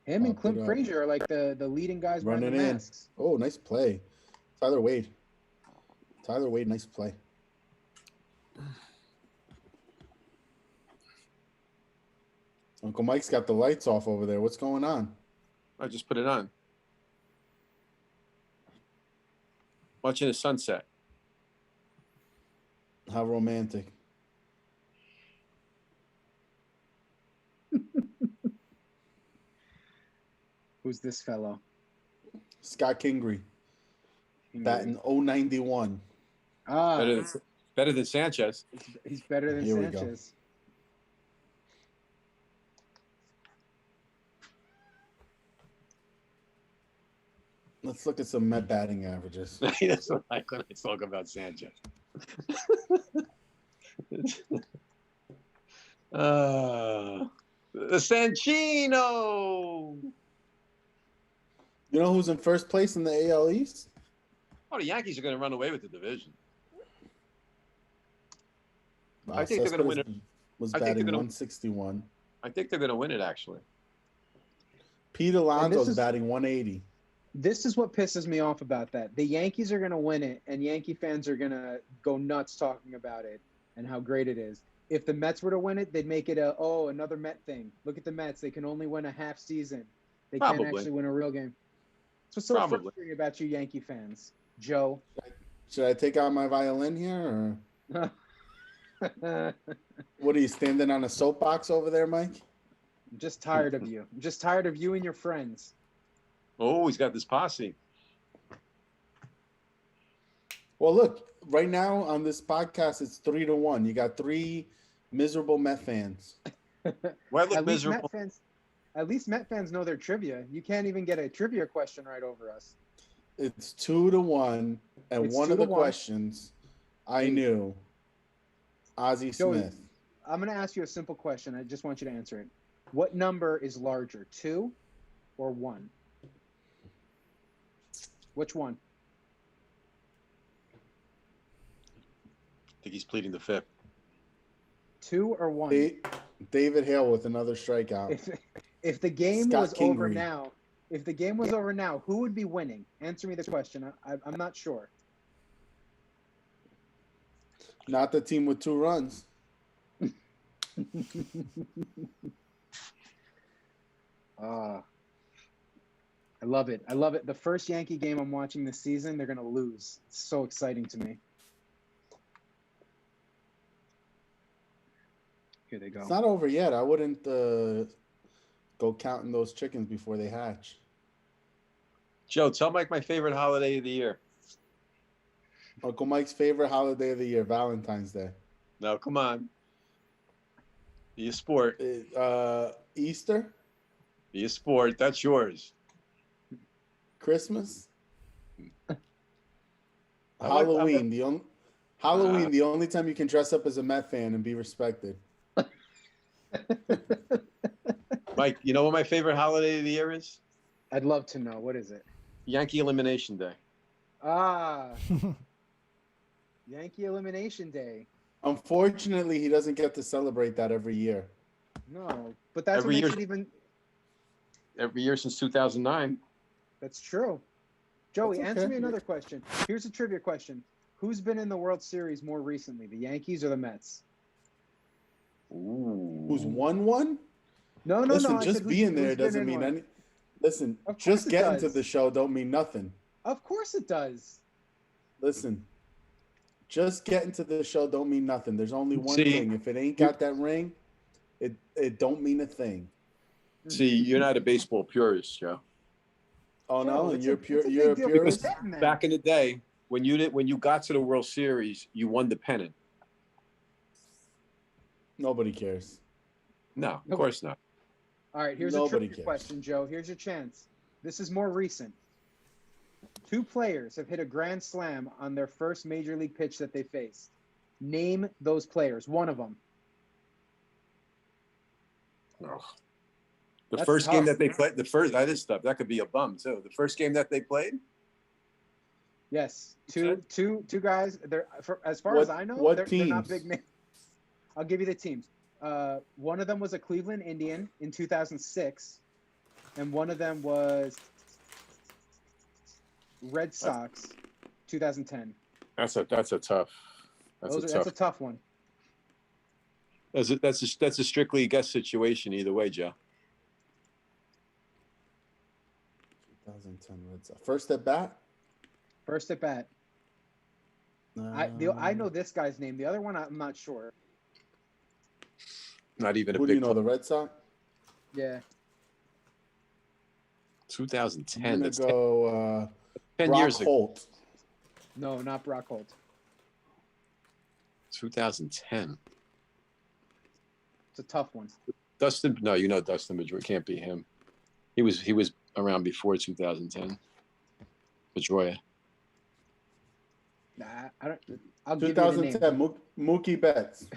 Him and Clint Frazier are like the leading guys running behind the in. masks. Oh, nice play. Tyler Wade, nice play. Uncle Mike's got the lights off over there. What's going on? I just put it on. Watching the sunset. How romantic. Who's this fellow? Scott Kingery. Batting 091. Better than Sanchez. He's better than Here Sanchez. Let's look at some Met batting averages. He doesn't like when I talk about Sanchez. The Sanchino. You know who's in first place in the AL East? Oh, the Yankees are going to run away with the division. I think they're going to win it. Was batting 161. I think they're going to win it, actually. Pete Alonso's batting 180. This is what pisses me off about that. The Yankees are going to win it, and Yankee fans are going to go nuts talking about it and how great it is. If the Mets were to win it, they'd make it another Met thing. Look at the Mets. They can only win a half season. They can't actually win a real game. That's what's so frustrating about you Yankee fans. Joe. Should I take out my violin here? Or what are you, standing on a soapbox over there, Mike? I'm just tired of you. I'm just tired of you and your friends. Oh, he's got this posse. Well, look, right now on this podcast, it's 3-1. You got 3 miserable Met fans. Why look miserable? At least Met fans know their trivia. You can't even get a trivia question right over us. It's 2-1, and one of the questions I knew. Ozzie Smith. I'm going to ask you a simple question. I just want you to answer it. What number is larger, 2 or 1? Which one? I think he's pleading the fifth. 2 or 1? David Hale with another strikeout. If the game was over now, who would be winning? Answer me this question. I'm not sure. Not the team with 2 runs. I love it. I love it. The first Yankee game I'm watching this season, they're going to lose. It's so exciting to me. Here they go. It's not over yet. I wouldn't go counting those chickens before they hatch. Joe, tell Mike my favorite holiday of the year. Uncle Mike's favorite holiday of the year, Valentine's Day. No, come on. Be a sport. Easter? Be a sport. That's yours. Christmas? Halloween. The only time you can dress up as a Met fan and be respected. Mike, you know what my favorite holiday of the year is? I'd love to know. What is it? Yankee Elimination Day. Yankee Elimination Day. Unfortunately, he doesn't get to celebrate that every year. No, but that's what makes it even. Every year since 2009. That's true. Joey, answer me another question. Here's a trivia question. Who's been in the World Series more recently, the Yankees or the Mets? Ooh. Who's won one? No. Listen, just being there doesn't mean any. Listen, just getting to the show don't mean nothing. Of course it does. Listen, just getting to the show don't mean nothing. There's only one thing. If it ain't got that ring, it don't mean a thing. See, you're not a baseball purist, Joe. Oh no, you're a purist. Back in the day, when you got to the World Series, you won the pennant. Nobody cares. No, of course not. All right, here's a trivia question, Joe. Here's your chance. This is more recent. 2 players have hit a grand slam on their first major league pitch that they faced. Name those players. One of them. Oh. The That's first game tough. that they played, that is tough. That could be a bum too. The first game that they played. Yes, two guys. They're as far What- as I know, what they're not teams? big names. I'll give you the teams. One of them was a Cleveland Indian in 2006, and one of them was Red Sox, 2010. That's a tough. That's a tough one. That's a strictly guess situation either way, Joe. 2010 Red Sox. First at bat. First at bat. I know this guy's name. The other one I'm not sure. Not even a Who big. do you know? The Red Sox. Yeah. 2010. I'm gonna That's go 10 Brock years ago. Holt. No, not Brock Holt. 2010. It's a tough one. Dustin. No, Dustin Pedroia can't be him. He was around before 2010. Pedroia. Nah, I don't. I'll give you the name. 2010 Mookie Betts.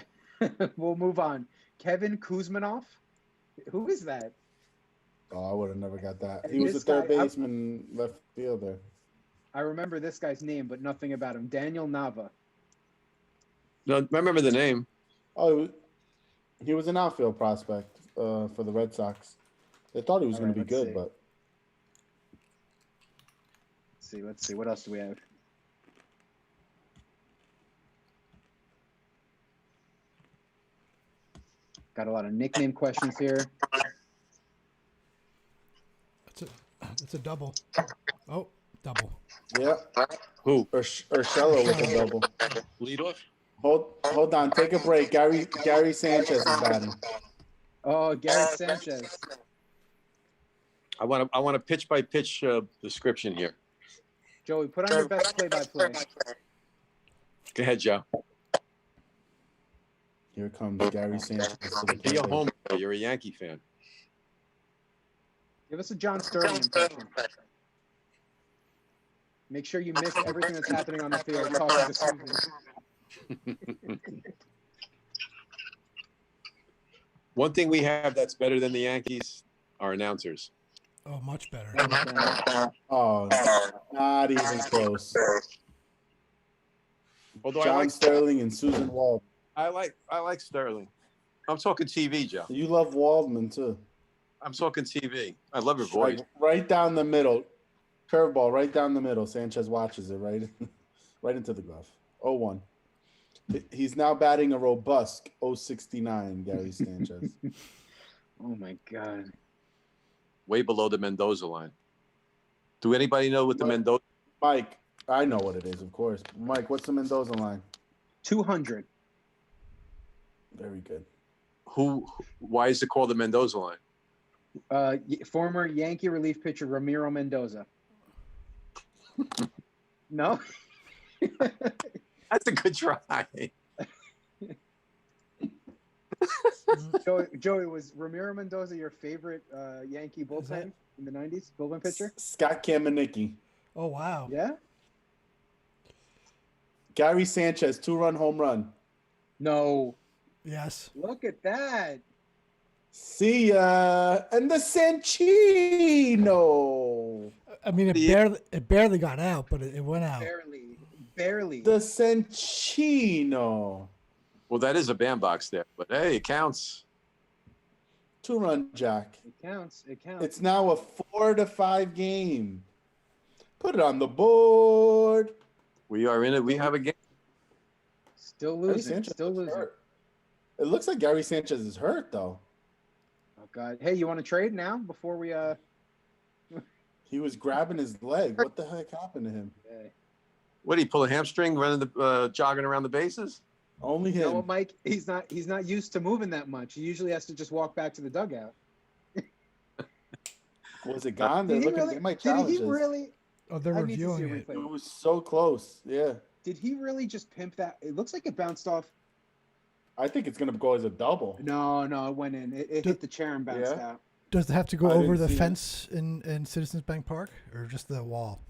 We'll move on. Kevin Kuzminoff. Who is that? Oh, I would have never got that. He This was the third guy- baseman, left fielder. I remember this guy's name, but nothing about him. Daniel Nava. No, I remember the name. Oh, he was an outfield prospect for the Red Sox. They thought he was All going right, to be let's good, see. but Let's see. What else do we have? Got a lot of nickname questions here. It's a double. Oh, double. yeah. Who? Urshela with a double. Leadoff. Hold on, take a break. Gary Sanchez is batting. Oh, Gary Sanchez. I want a pitch by pitch description here. Joey, put on your best play-by-play. Go ahead, Joe. Here comes Gary Sanchez. To the Be a plate. home. You're a Yankee fan. Give us a John Sterling impression. Make sure you miss everything that's happening on the field. Talking to Susan. One thing we have that's better than the Yankees are announcers. Oh, much better. Oh, not even close. Although John Sterling and Susan Wald. I like Sterling. I'm talking TV, Joe. You love Waldman too. I'm talking TV. I love her voice. Like, right down the middle. Curveball right down the middle. Sanchez watches it right into the glove. 0-1. He's now batting a robust 0.69, Gary Sanchez. Oh my God. Way below the Mendoza line. Do anybody know what the Mendoza? Mike, I know what it is, of course. Mike, what's the Mendoza line? 200. Very good. Why is it called the Mendoza line? Former Yankee relief pitcher Ramiro Mendoza. No? That's a good try. Joey, was Ramiro Mendoza your favorite Yankee bullpen in the 90s? Bullpen pitcher? Scott Kamenicki. Oh, wow. Yeah? Gary Sanchez, 2-run home run. No. Yes. Look at that. See ya. And the Sanchino. I mean, it barely got out, but it went out. Barely. The Sanchino. Well, that is a bandbox there, but hey, it counts. 2-run jack. It counts. It's now a 4-5 game. Put it on the board. We are in it. We have a game. Still losing. Hurt. It looks like Gary Sanchez is hurt, though. Oh, God. Hey, you want to trade now before we He was grabbing his leg. What the heck happened to him? Yeah. What, did he pull a hamstring running jogging around the bases? Only him. You know what, Mike? He's not used to moving that much. He usually has to just walk back to the dugout. Was it gone? Did he challenges. really? Oh, they're I need to see reviewing a it. replay. It was so close. Yeah. Did he really just pimp that? It looks like it bounced off. I think it's going to go as a double. No, it went in. It hit the chair and bounced out. Does it have to go I over didn't the see fence in Citizens Bank Park or just the wall?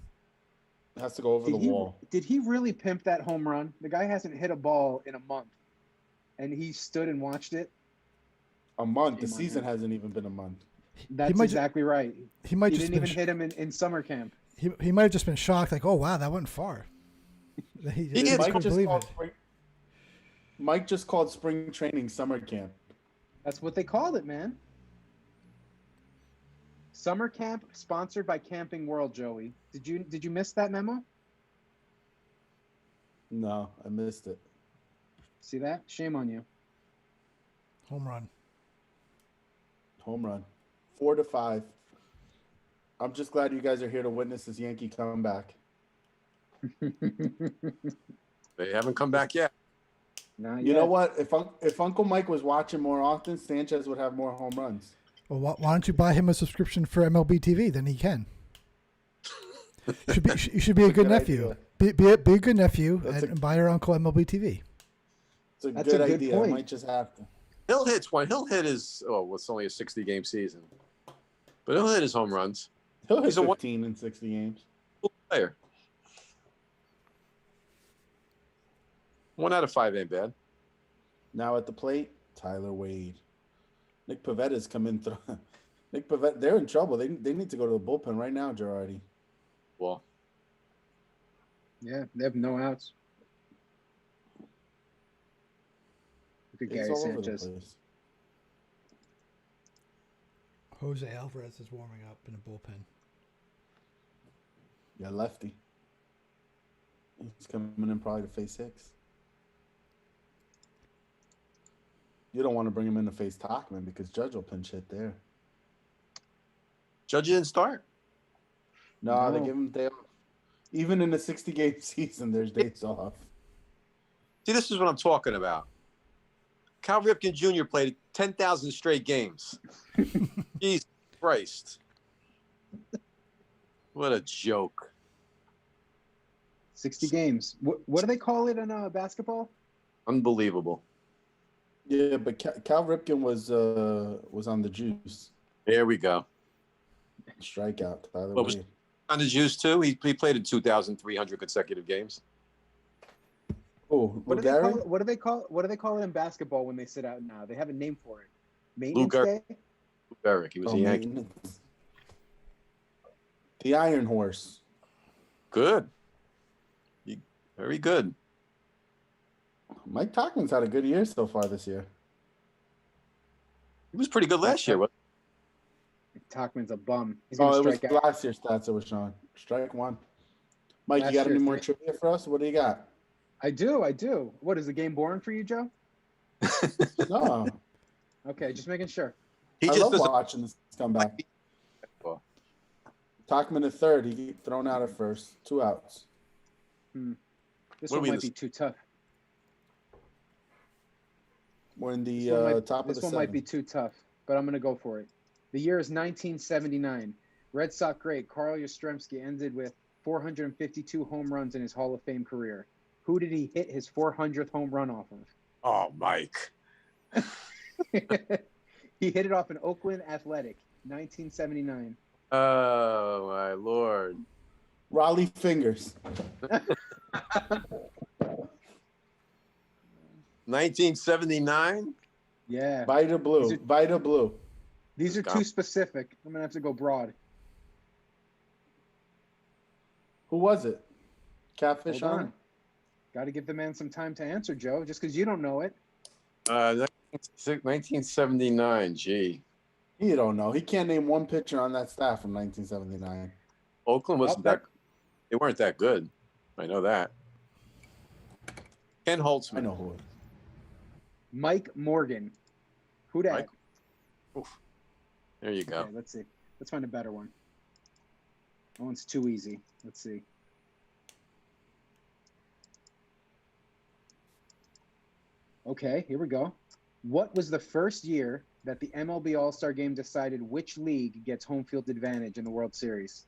It has to go over the wall. Did he really pimp that home run? The guy hasn't hit a ball in a month, and he stood and watched it. A month. The Shame on season him. hasn't even been a month. That's exactly right. He might He just didn't even hit him in summer camp. He might have just been shocked, like, oh wow, that went far. He just couldn't believe it. Mike just called spring training summer camp. That's what they called it, man. Summer camp sponsored by Camping World, Joey. Did you miss that memo? No, I missed it. See that? Shame on you. Home run. 4-5. I'm just glad you guys are here to witness this Yankee comeback. They haven't come back yet. You know what? If Uncle Mike was watching more often, Sanchez would have more home runs. Well, why don't you buy him a subscription for MLB TV? Then he can. You should be a good nephew. Be a good nephew and buy your uncle MLB TV. It's a good idea. I might just have to. He'll hit his it's only a 60-game season, but he'll hit his home runs. He'll hit 15 in 60 games. Player. 1 out of 5 ain't bad. Now at the plate, Tyler Wade. Nick Pavetta's come in through. Nick Pavetta, they're in trouble. They need to go to the bullpen right now, Girardi. Well, yeah, they have no outs. Look at Gary Sanchez. Jose Alvarez is warming up in a bullpen. Yeah, lefty. He's coming in probably to face 6. You don't want to bring him in to face Tachman because Judge will pinch hit there. Judge didn't start? No, they give him day off. Even in a 60-game season, there's days off. See, this is what I'm talking about. Cal Ripken Jr. played 10,000 straight games. Jesus Christ. What a joke. 60 games. What do they call it in basketball? Unbelievable. Yeah, but Cal Ripken was on the juice. There we go. Strikeout. By the was way, on the juice too. He played in 2,300 consecutive games. Oh, what do they call it in basketball when they sit out now? They have a name for it. Maintenance day. Lou Gehrig. He was a Yankee. Maintenance. The Iron Horse. Good. Very good. Mike Tachman's had a good year so far this year. He was pretty good last year. Tachman's a bum. He's it was out. last year's stats that were showing. Strike 1. Mike, you got any more trivia for us? What do you got? I do. What, is the game boring for you, Joe? No. Okay, just making sure. I love watching this comeback. Tachman at third. He thrown out at first. 2 outs. This one might be too tough. We're in the top of the 7th. This one might be too tough, but I'm going to go for it. The year is 1979. Red Sox great Carl Yastrzemski ended with 452 home runs in his Hall of Fame career. Who did he hit his 400th home run off of? Oh, Mike. He hit it off an Oakland Athletic, 1979. Oh, my Lord. Raleigh Fingers. 1979? Yeah. Vita Blue. These are too specific. I'm going to have to go broad. Who was it? Catfish on? Got to give the man some time to answer, Joe, just because you don't know it. 1979, gee. You don't know. He can't name one pitcher on that staff from 1979. Oakland wasn't they weren't that good. I know that. Ken Holtzman. I know who. Mike Morgan. Who dat? There you go. Okay, let's see. Let's find a better one. That one's too easy. Let's see. Okay, here we go. What was the first year that the MLB All-Star Game decided which league gets home field advantage in the World Series?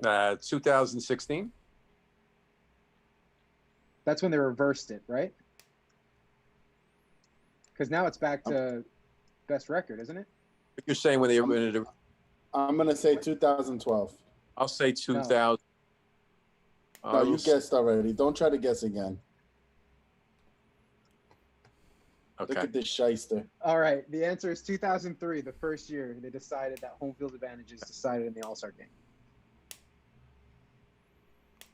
2016. That's when they reversed it, right? Because now it's back to best record, isn't it? You're saying when they were. I'm going to say 2012. I'll say 2000. No, you guessed already. Don't try to guess again. Look Okay. at this shyster. All right. The answer is 2003, the first year they decided that home field advantage is decided in the All-Star game.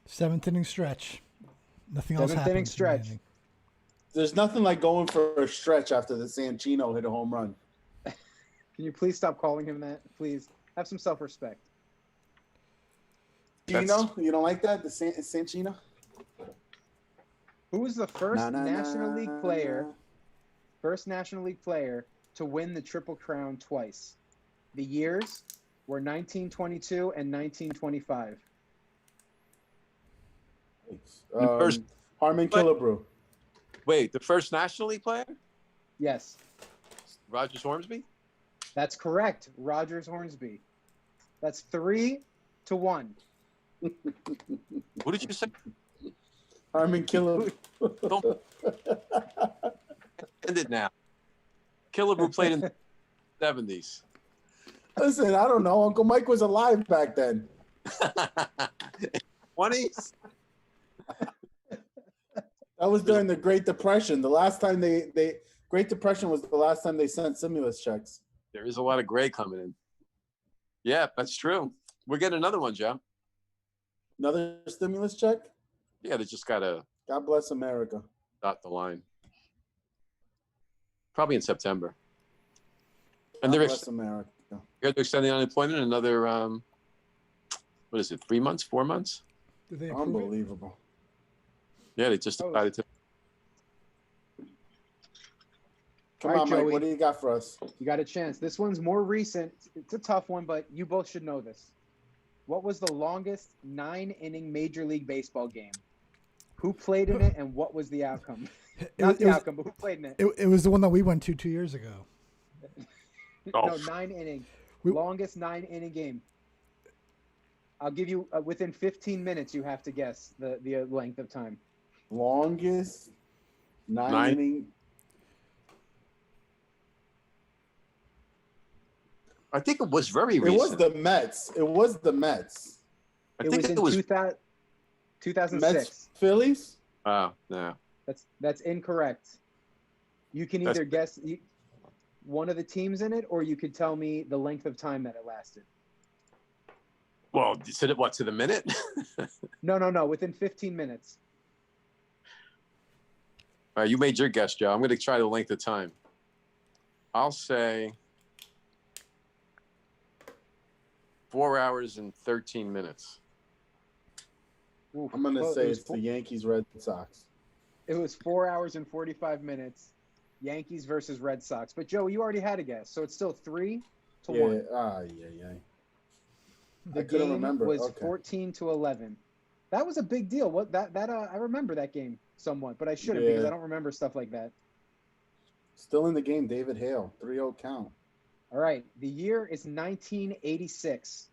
7th inning stretch. Nothing else 7th happens. inning stretch. There's nothing like going for a stretch after the Sanchino hit a home run. Can you please stop calling him that? Please have some self-respect. Chino? You don't like that? The Sanchino? Who was the first National League player? First National League player to win the Triple Crown twice. The years were 1922 and 1925. First, Harmon Killebrew. wait, the first National League player? Yes, Rogers Hornsby? that's correct. Rogers Hornsby. That's 3-1. What did you say? Harmon Killebrew. Don't end it now. Killebrew played in the 70s. Listen, I don't know. Uncle Mike was alive back then. 20s? That was during the Great Depression. The last time they Great Depression was the last time they sent stimulus checks. There is a lot of gray coming in. Yeah, that's true. We're getting another one, Joe. Another stimulus check? Yeah, they just got to God bless America. dot the line. Probably in September. And God they're bless America. they're extending unemployment another, what is it, 3 months, 4 months? Did they approve it? Unbelievable. Yeah, they just decided to. Come All right, on, Mike. Joey. What do you got for us? You got a chance. This one's more recent. It's a tough one, but you both should know this. What was the longest 9-inning Major League Baseball game? Who played in it, and what was the outcome? Not the outcome, but who played in it? It was the one that we went to 2 years ago. Oh. No, 9-inning. We- Longest 9-inning game. I'll give you, within 15 minutes, you have to guess the length of time. Longest nine inning. I think it was very It recent. was the Mets. It was the Mets. I It think was in it was. 2006. Mets, Phillies. Oh, no. That's incorrect. You can either guess one of the teams in it, or you could tell me the length of time that it lasted. Well, you said it, what, to the minute? No. Within 15 minutes. All right, you made your guess, Joe. I'm going to try the length of time. I'll say 4 hours and 13 minutes. Oof, I'm gonna well, say it was it's the Yankees Red Sox. It was 4 hours and 45 minutes. Yankees versus Red Sox. But Joe, you already had a guess, so it's still 3-1. Yeah. The I couldn't game remember. was Okay. 14-11. That was a big deal. What that I remember that game somewhat, but I shouldn't because I don't remember stuff like that. Still in the game, David Hale, 3-0 count. All right, the year is 1986.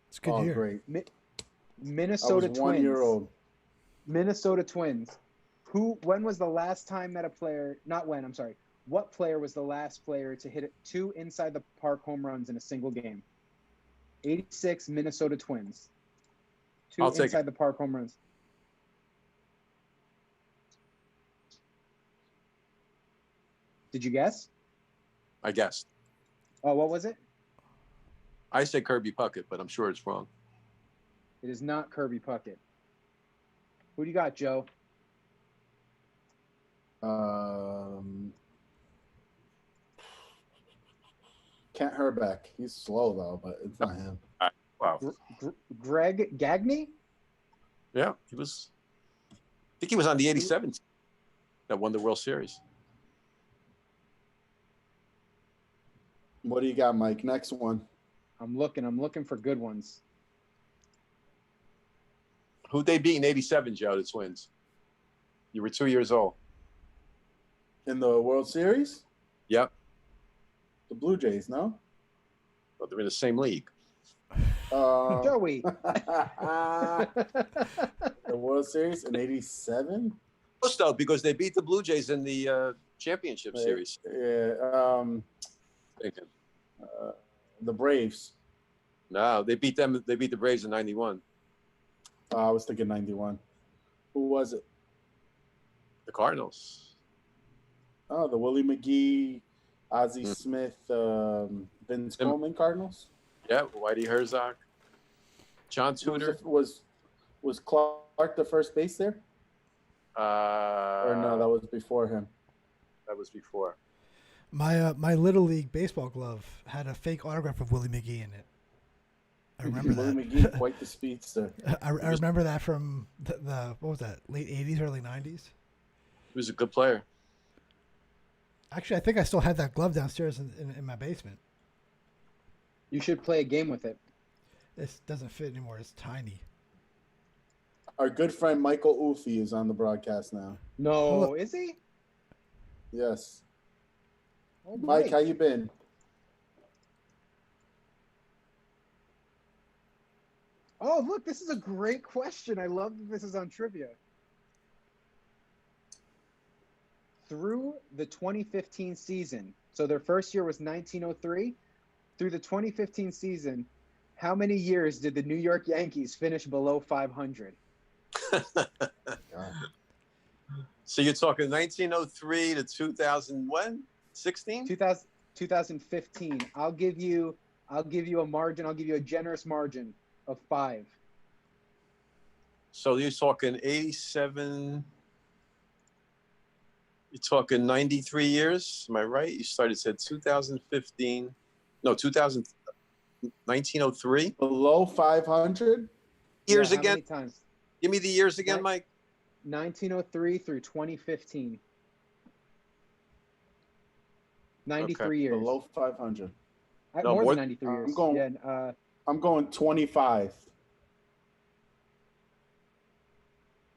It's a good year. Great. Minnesota I was Twins. 1 year old. Minnesota Twins. When was the last time that a player? Not when. I'm sorry. What player was the last player to hit 2 inside the park home runs in a single game? 86 Minnesota Twins. 2 I'll take inside the park home runs. Did you guess? I guessed. Oh, what was it? I say Kirby Puckett, but I'm sure it's wrong. It is not Kirby Puckett. Who do you got, Joe? Kent Herbeck. He's slow though, but it's not him. Wow. Greg Gagne? Yeah, he was. I think he was on the 87 team that won the World Series. What do you got, Mike? Next one. I'm looking for good ones. Who'd they beat in 87, Joe, the Twins? You were 2 years old. In the World Series? Yep. The Blue Jays, no? Well, they're in the same league. Joey. The World Series in 87? Close though, because they beat the Blue Jays in the championship series. Yeah. The Braves. No, they beat them. They beat the Braves in 91. I was thinking 91. Who was it? The Cardinals. Oh, the Willie McGee, Ozzie Smith, Vince Coleman Cardinals. Yeah, Whitey Herzog, John Tudor. Was Clark the first base there? Or no, that was before him. That was before. My Little League baseball glove had a fake autograph of Willie McGee in it. I remember that. Willie McGee, quite the speedster. I remember that from the what was that, late 80s, early 90s? He was a good player. Actually, I think I still have that glove downstairs in my basement. You should play a game with it. This doesn't fit anymore. It's tiny. Our good friend Michael Ufi is on the broadcast now. No, is he? Yes. Oh, Mike, how you been? Oh, look, this is a great question. I love that this is on trivia. Through the 2015 season, so their first year was 1903. Through the 2015 season, how many years did the New York Yankees finish below 500? So you're talking 1903 to 2000 when? 16? 2015. I'll give you a margin. I'll give you a generous margin of 5. So you're talking 87. You're talking 93 years. Am I right? You said 2015. No, 1903. Below 500 years How again. many times? Give me the years again, Mike. 1903 through 2015. 93 years. Below 500. No, more than 93 years. I'm going 25.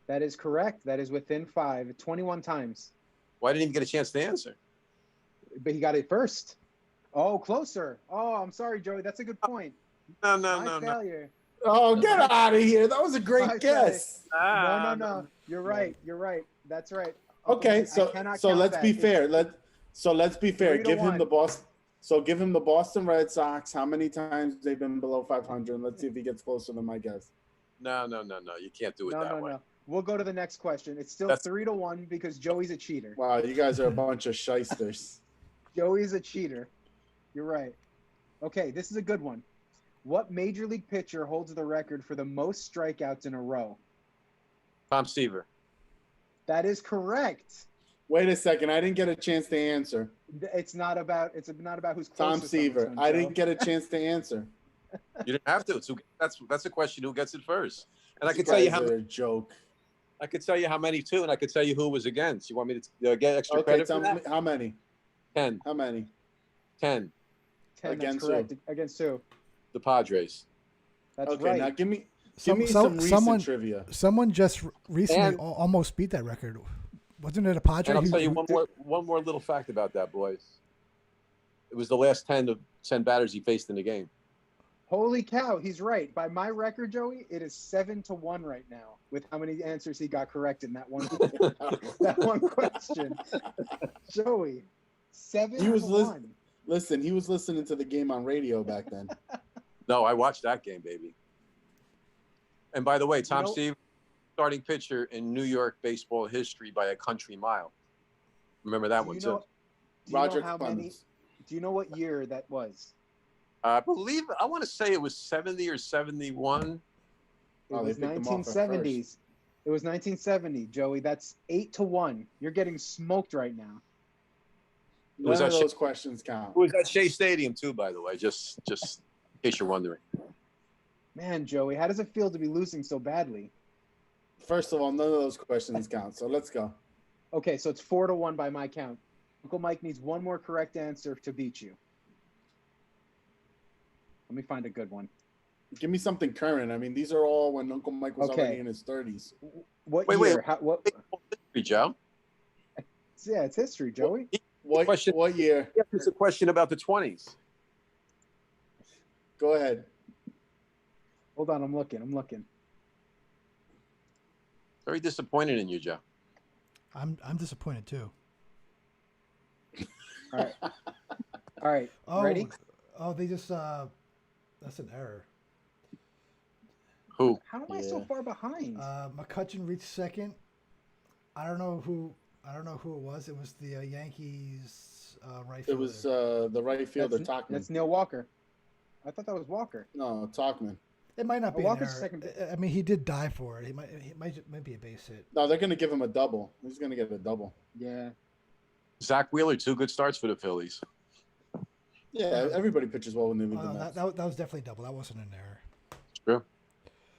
That is correct. That is within 5. 21 times. Well, I didn't even get a chance to answer. But he got it first. Oh, closer. Oh, I'm sorry, Joey. That's a good point. No. Failure. Oh, get out of here. That was a great guess. No. You're right. That's right. Okay, so let's be fair. Let's be fair. Give him the Boston. So give him the Boston Red Sox. How many times they've been below 500? And let's see if he gets closer than my guess. No. You can't do it that way. No. We'll go to the next question. It's still 3-1 because Joey's a cheater. Wow, you guys are a bunch of shysters. Joey's a cheater. You're right. Okay, this is a good one. What major league pitcher holds the record for the most strikeouts in a row? Tom Seaver. That is correct. Wait a second. I didn't get a chance to answer. It's not about who's closest. Tom Seaver. I didn't get a chance to answer. You didn't have to. That's a question. Who gets it first? And I can tell you how a joke. I could tell you how many too, and I could tell you who it was against. You want me to get extra credit for that? How many? 10. How many? 10. Against correct. who? Against who? The Padres. That's okay, right. now give me some recent trivia. Someone just recently almost beat that record. Wasn't it a Padre? And I'll tell you one more little fact about that, boys. It was the last 10 batters he faced in the game. Holy cow, he's right. By my record, Joey, it is 7-1 right now with how many answers he got correct in that one question. Joey, 7-1. Listen, he was listening to the game on radio back then. No, I watched that game, baby. And by the way, Tom Seaver, starting pitcher in New York baseball history by a country mile. Remember that one too. Roger Clemens. Do you know what year that was? I want to say it was 70 or 71. It was 1970s. It was 1970, Joey. That's 8-1. You're getting smoked right now. None of those questions count. It was at Shea Stadium too, by the way, just in case you're wondering. Man, Joey, how does it feel to be losing so badly? First of all, none of those questions count. So let's go. Okay, so it's 4-1 by my count. Uncle Mike needs one more correct answer to beat you. Let me find a good one. Give me something current. I mean, these are all when Uncle Mike was already in his 30s. What year? What? History, Joe. Yeah, it's history, Joey. What year? It's a question about the 20s. Go ahead. Hold on, I'm looking. Very disappointed in you, Joe. I'm disappointed too. All right. Ready? Oh, they just that's an error. Who? How am I so far behind? McCutcheon reached second. I don't know who. I don't know who it was. It was the Yankees right fielder. It was the right fielder, Talkman. That's Neil Walker. I thought that was Walker. No, Talkman. It might not be an error. Second. I mean, he did die for it. He might be a base hit. No, they're going to give him a double. He's going to get a double. Yeah. Zach Wheeler, 2 good starts for the Phillies. Yeah, everybody pitches well when they leave the Mets. That was definitely double. That wasn't an error. True.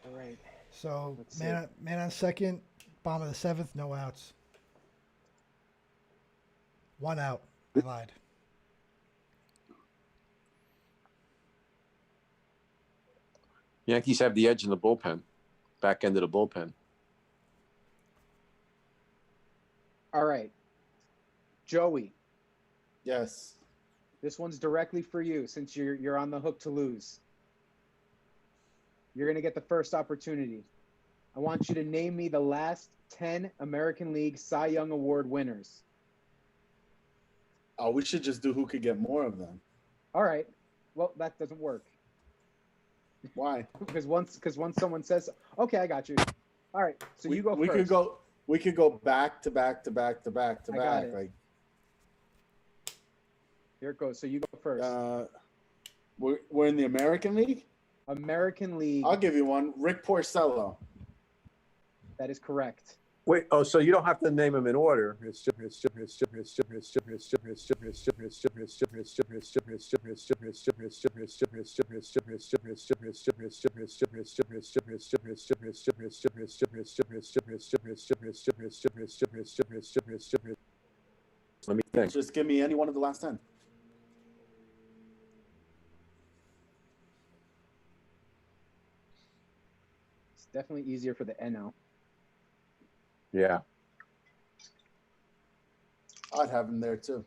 All right. So man on second, bottom of the 7th, no outs. 1 out. I lied. Yankees have the edge in the bullpen, back end of the bullpen. All right. Joey. Yes. This one's directly for you since you're on the hook to lose. You're going to get the first opportunity. I want you to name me the last 10 American League Cy Young Award winners. Oh, we should just do who could get more of them. All right. Well, that doesn't work. Why? Because once someone says, "Okay, I got you." All right. So you go first. We could go back to back to back to back to back. Like here it goes. So you go first. We're in the American League. American League. I'll give you one. Rick Porcello. That is correct. Wait, so you don't have to name them in order. Let me think. Just give me any one of the last 10. It's definitely easier for the NL. Yeah. I'd have him there too.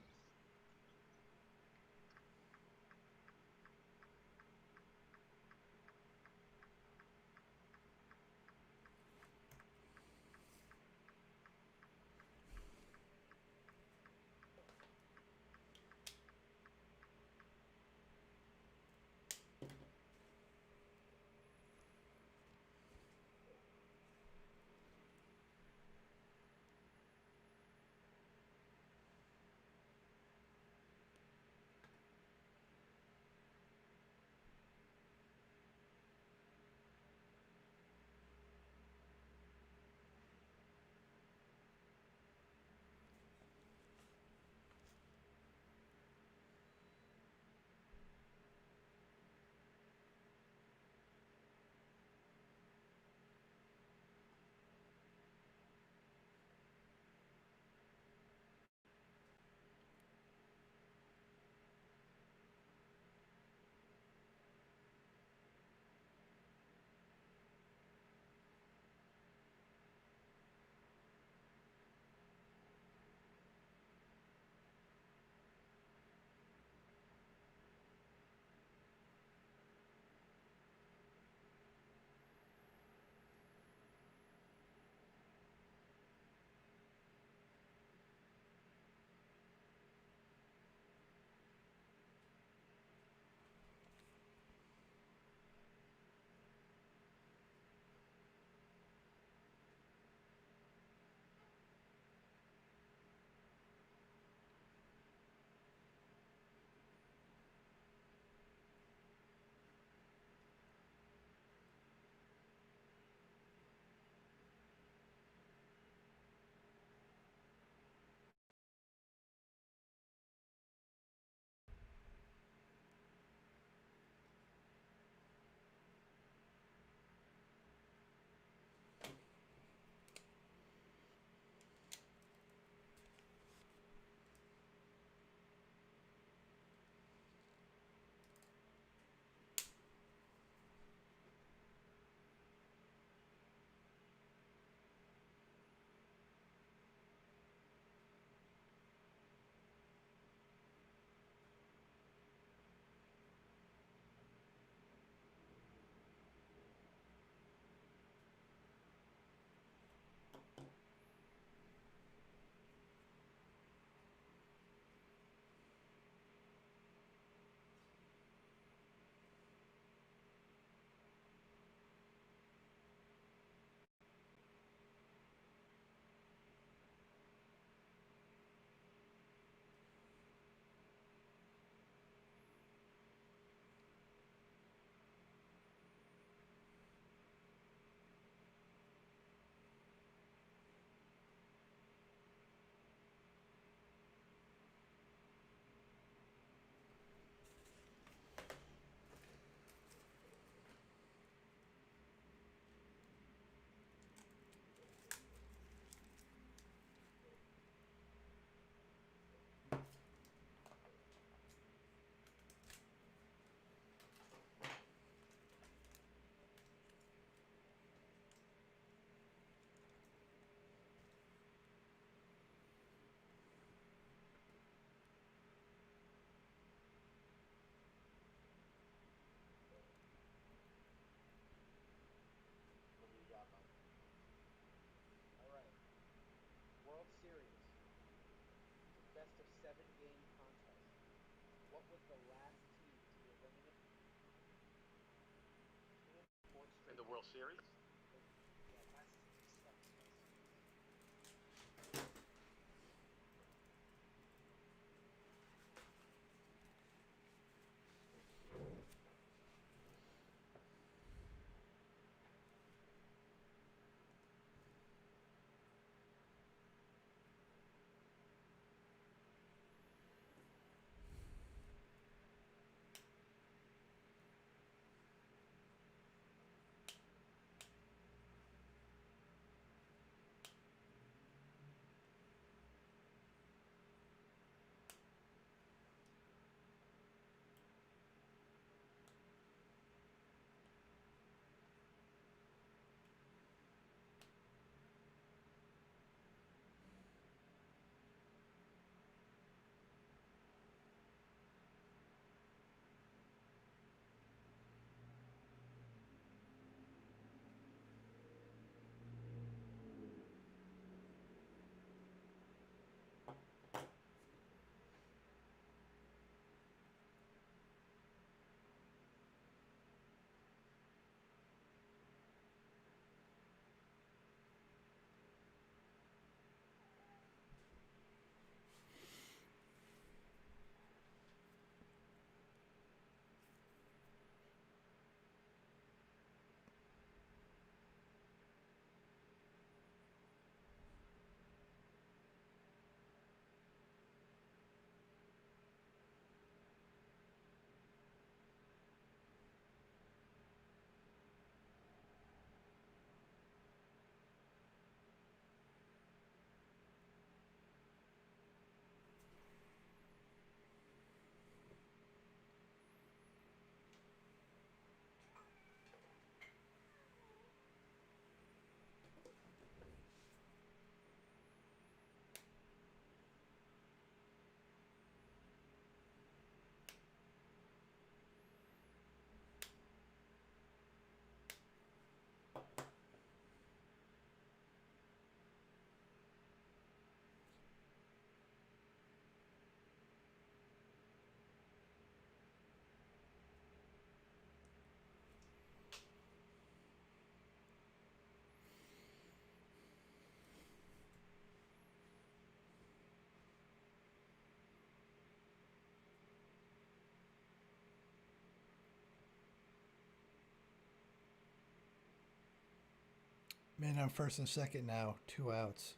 Man on first and second now, 2 outs.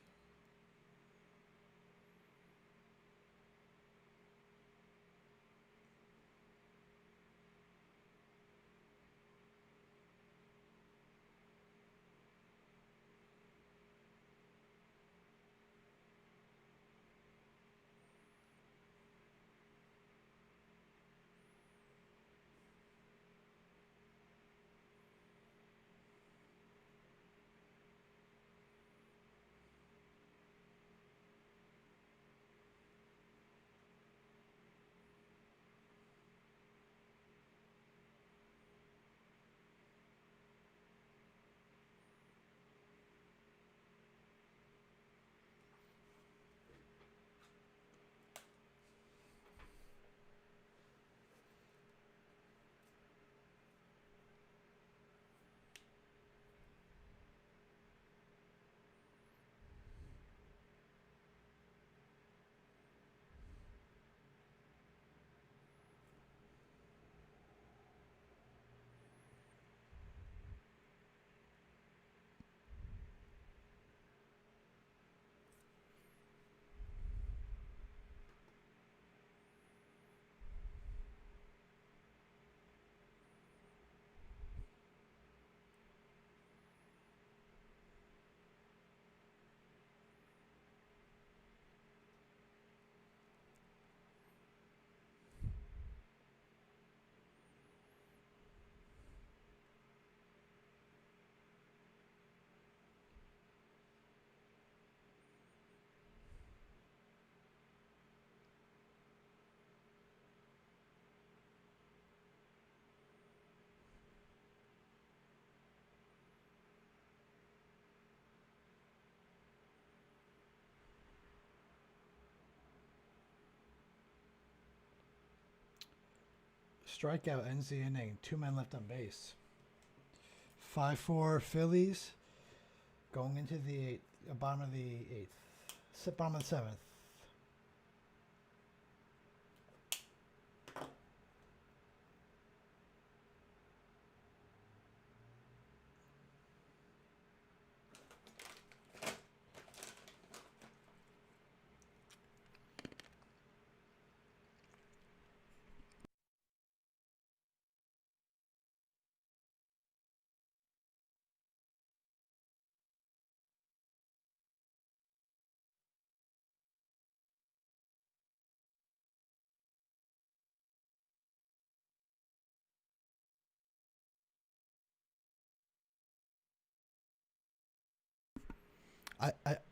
Strikeout ends the inning. 2 men left on base. 5-4 Phillies going into the bottom of the eighth. Bottom of the seventh.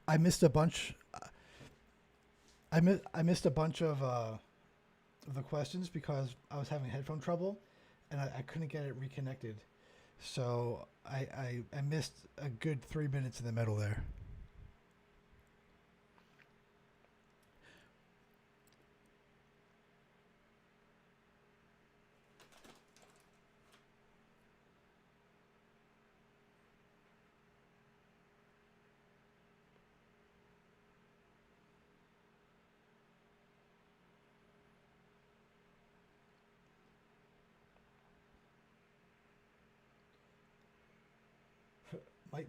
I missed a bunch. I missed a bunch of the questions because I was having headphone trouble, and I couldn't get it reconnected. So I missed a good 3 minutes in the middle there.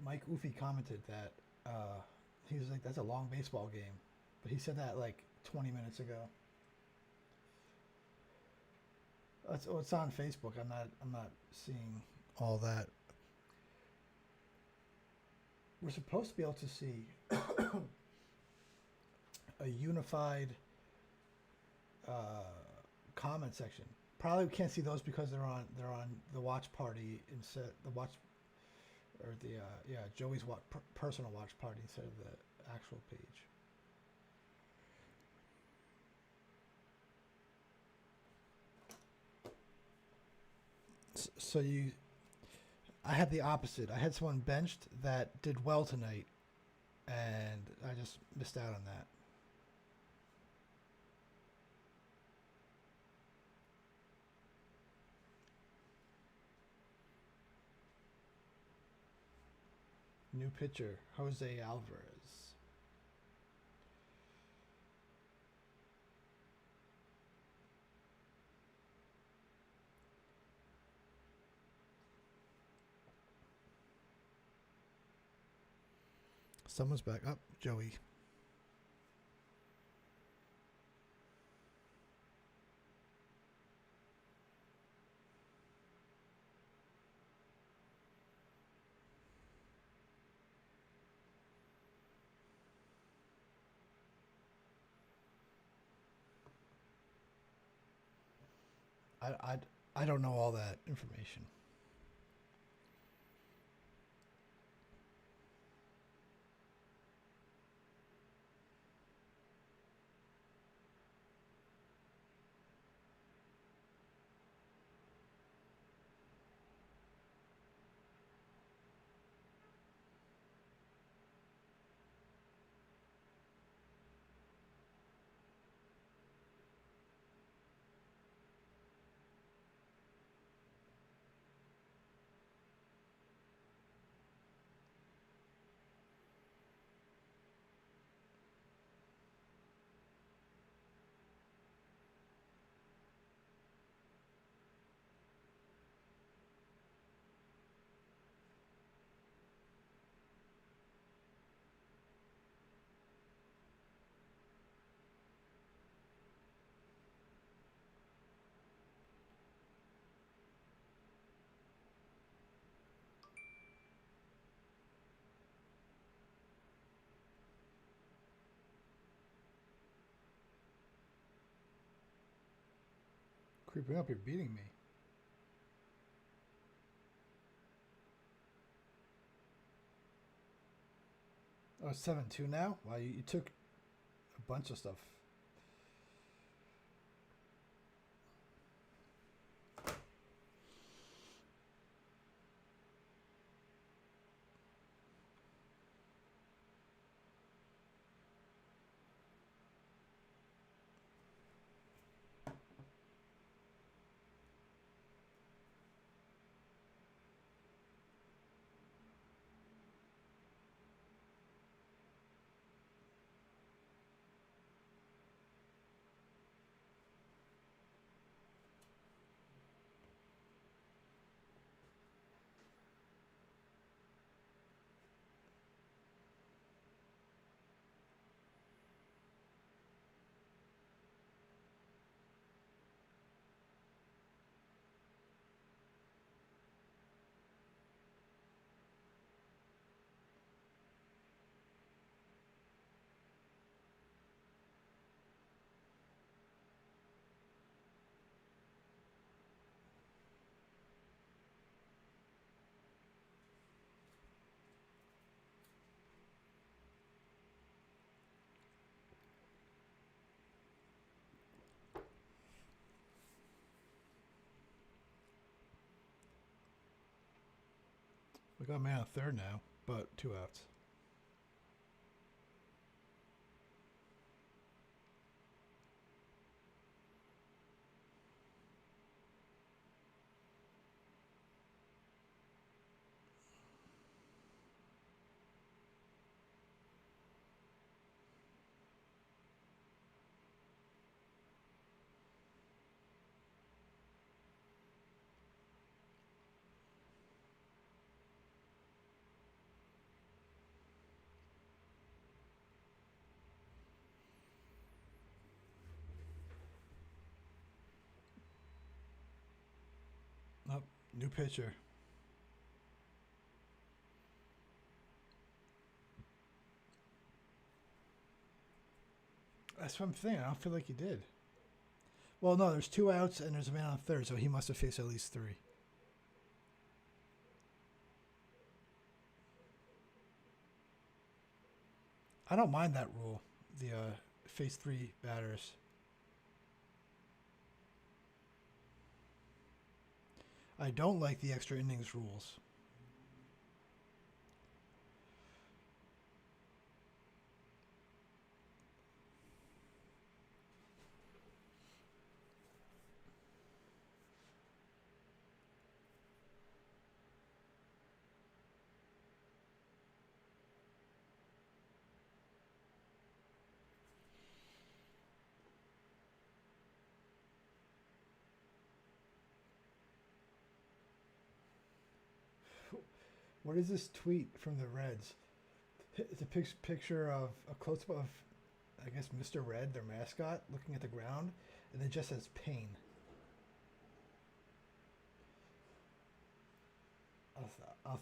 Mike Uffy commented that he was like, "That's a long baseball game," but he said that like 20 minutes ago. It's on Facebook. I'm not seeing all that. We're supposed to be able to see a unified comment section. Probably can't see those because they're on the watch party instead the watch. Or the Joey's personal watch party instead of the actual page. So I had the opposite. I had someone benched that did well tonight, and I just missed out on that. New pitcher, Jose Alvarez. Someone's back up. Joey. I don't know all that information. Creeping up, you're beating me. Oh, 7-2 now? Wow, you took a bunch of stuff. We got a man on third now, but 2 outs. Oh, new pitcher. That's what I'm saying. I don't feel like he did. Well, no, there's 2 outs and there's a man on third, so he must have faced at least 3. I don't mind that rule, the face 3 batters. I don't like the extra innings rules. What is this tweet from the Reds? It's a picture of a close-up of, I guess, Mr. Red, their mascot, looking at the ground, and it just says pain. I'll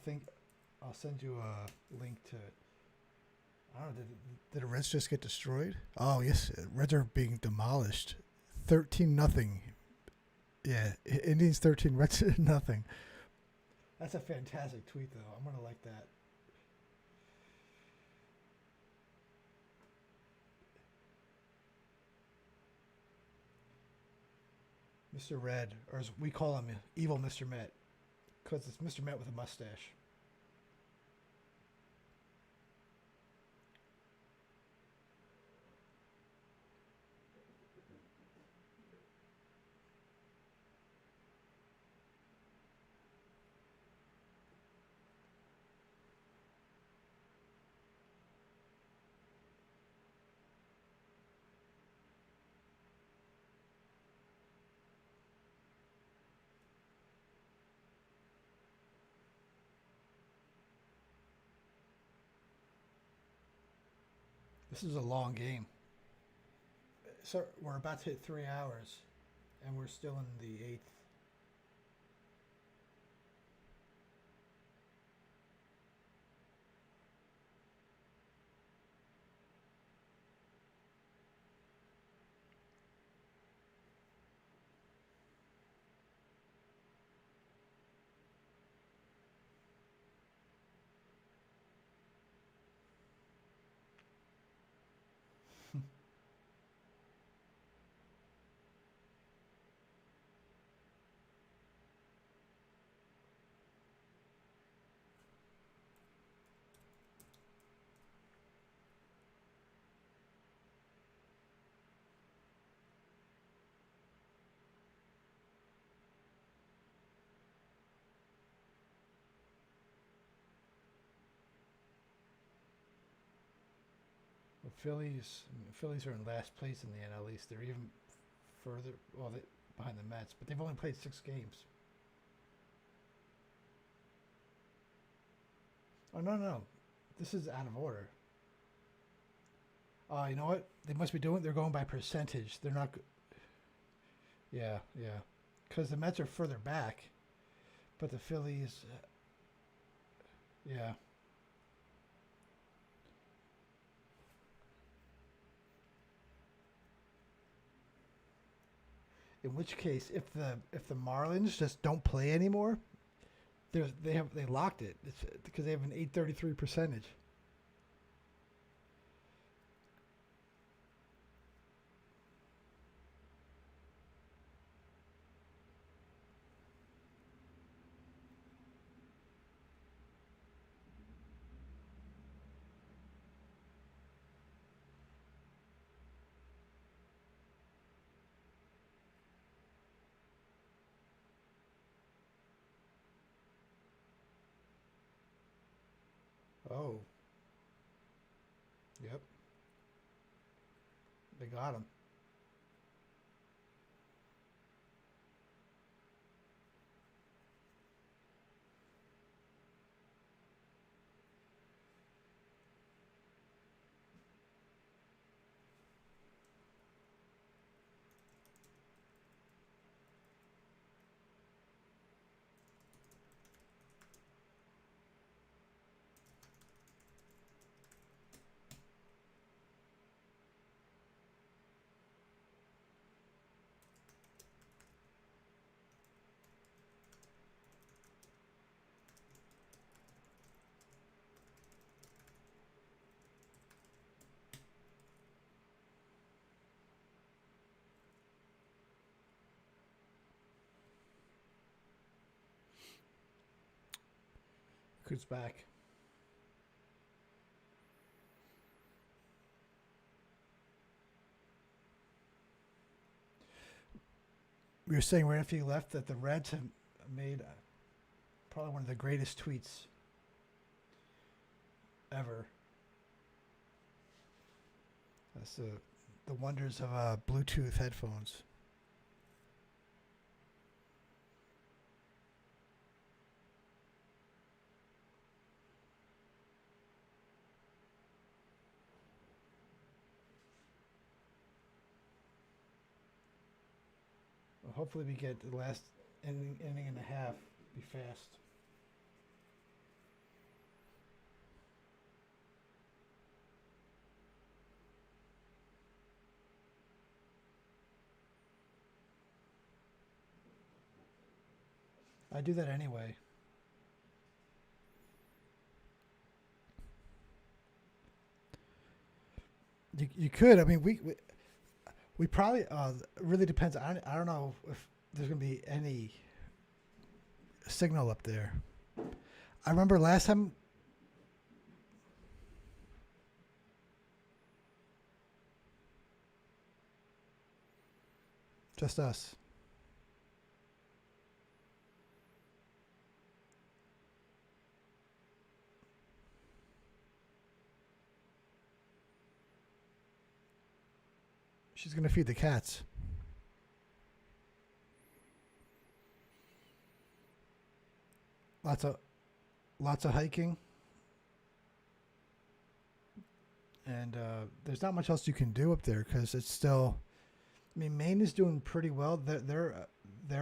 send you a link to it. I don't know, did the Reds just get destroyed? Oh, yes, Reds are being demolished. 13-0. Yeah, Indians 13, Reds nothing. That's a fantastic tweet, though. I'm going to like that. Mr. Red, or as we call him, Evil Mr. Met, because it's Mr. Met with a mustache. This is a long game. So we're about to hit 3 hours, and we're still in the 8th. Phillies are in last place in the NL East. They're even further, behind the Mets, but they've only played 6 games. Oh, no. This is out of order. You know what? They must be they're going by percentage. They're not. Yeah. Because the Mets are further back, but the Phillies. Yeah. In which case, if the Marlins just don't play anymore, they locked it. It's because they have an .833 percentage. Oh. Yep. They got him. Who's back? We were saying right after you left that the Reds have made probably one of the greatest tweets ever. That's the wonders of Bluetooth headphones. Well, hopefully we get the last inning and a half be fast. I do that anyway. You could. I mean, we probably. It really depends. I don't know if there's gonna be any signal up there. I remember last time. Just us. She's gonna feed the cats. Lots of hiking, and there's not much else you can do up there because it's still. I mean, Maine is doing pretty well. They're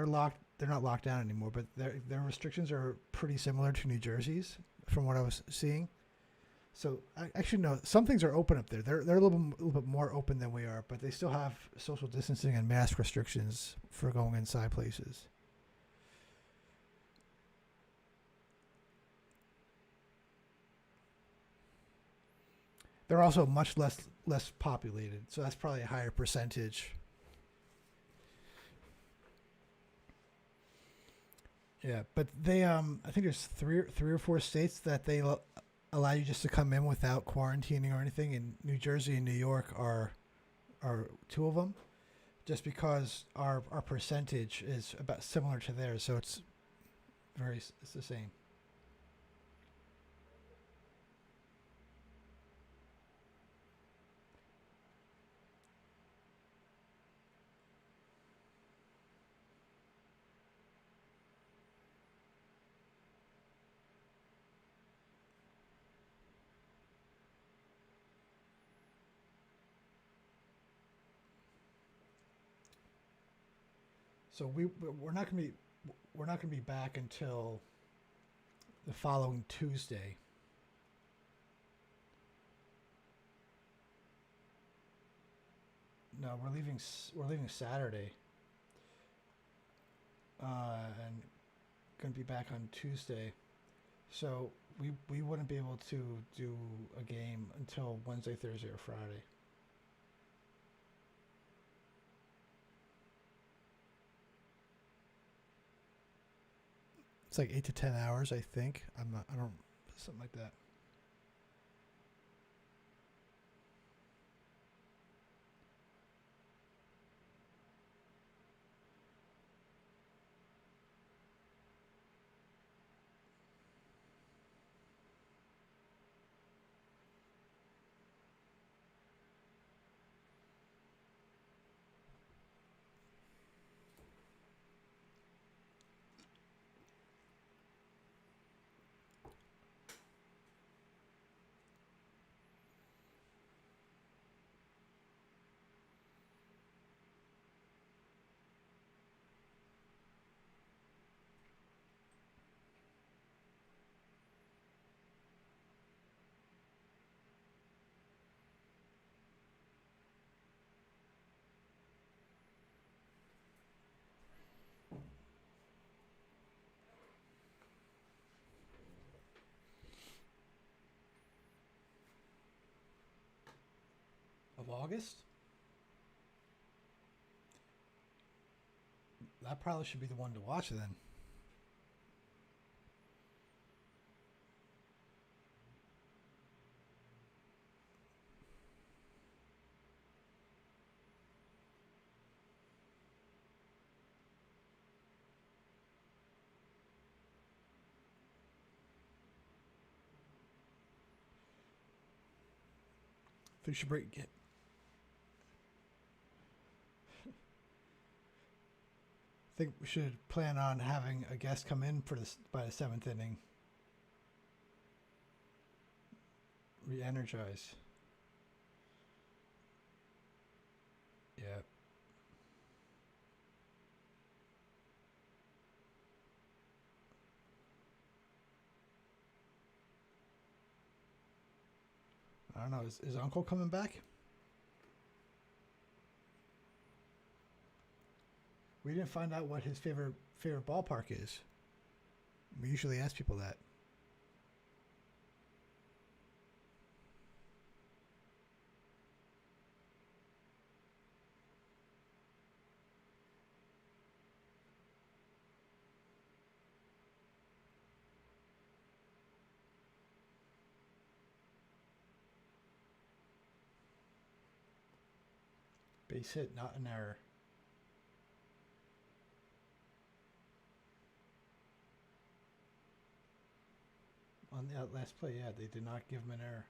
locked. They're not locked down anymore, but their restrictions are pretty similar to New Jersey's, from what I was seeing. So actually, no, some things are open up there. They're a little bit more open than we are, but they still have social distancing and mask restrictions for going inside places. They're also much less populated, so that's probably a higher percentage. Yeah, but they I think there's three or four states that they allow you just to come in without quarantining or anything. In New Jersey and New York are two of them, just because our percentage is about similar to theirs, so it's the same. So we're not gonna be back until the following Tuesday. No, we're leaving Saturday, and gonna be back on Tuesday. So we wouldn't be able to do a game until Wednesday, Thursday, or Friday. It's like 8 to 10 hours, I think. I don't, something like that. August? That probably should be the one to watch then. We should break it. I think we should plan on having a guest come in for this by the 7th inning. Re-energize. Yeah. I don't know. Is Uncle coming back? We didn't find out what his favorite ballpark is. We usually ask people that. Base hit, not an error. On that last play, yeah, they did not give him an error.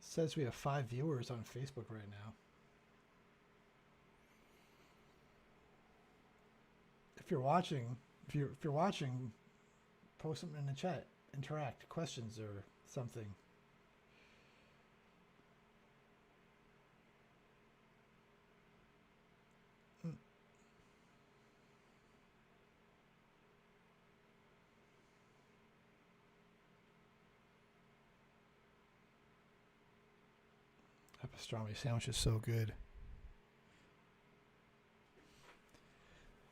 Says we have 5 viewers on Facebook right now. If you're watching, post something in the chat, interact, questions or something. That pastrami sandwich is so good.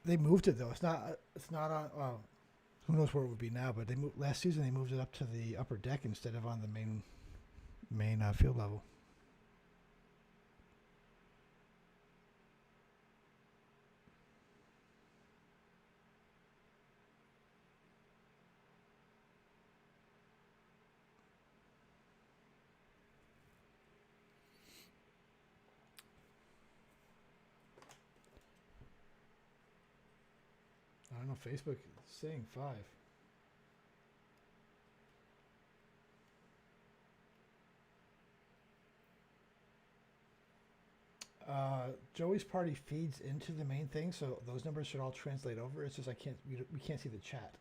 They moved it though. It's not on. Well, who knows where it would be now? But last season they moved it up to the upper deck instead of on the main field level. I don't know. Facebook is saying 5. Joey's party feeds into the main thing, so those numbers should all translate over. It's just we can't see the chat.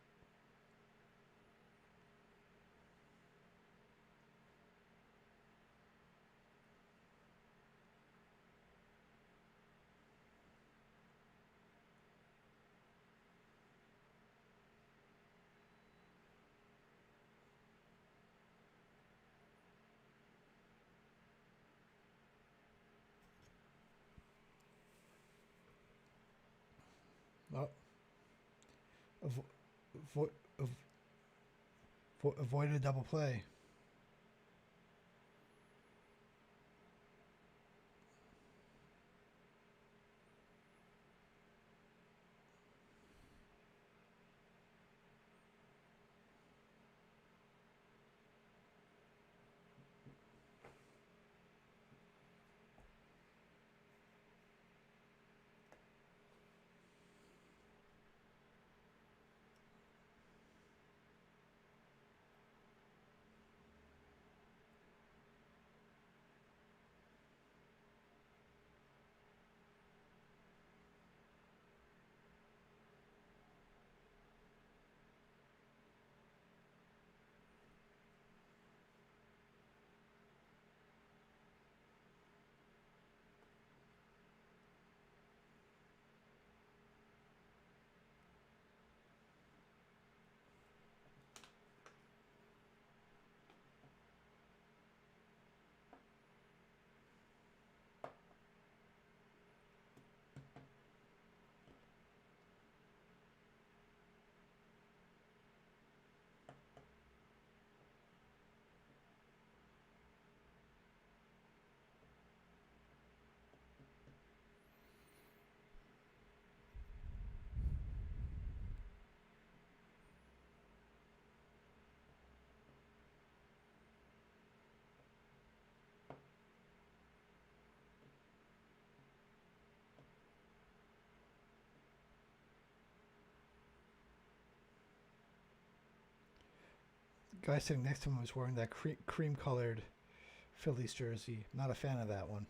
Oh, avoided a double play. guy sitting next to him was wearing that cream-colored Phillies jersey. Not a fan of that one.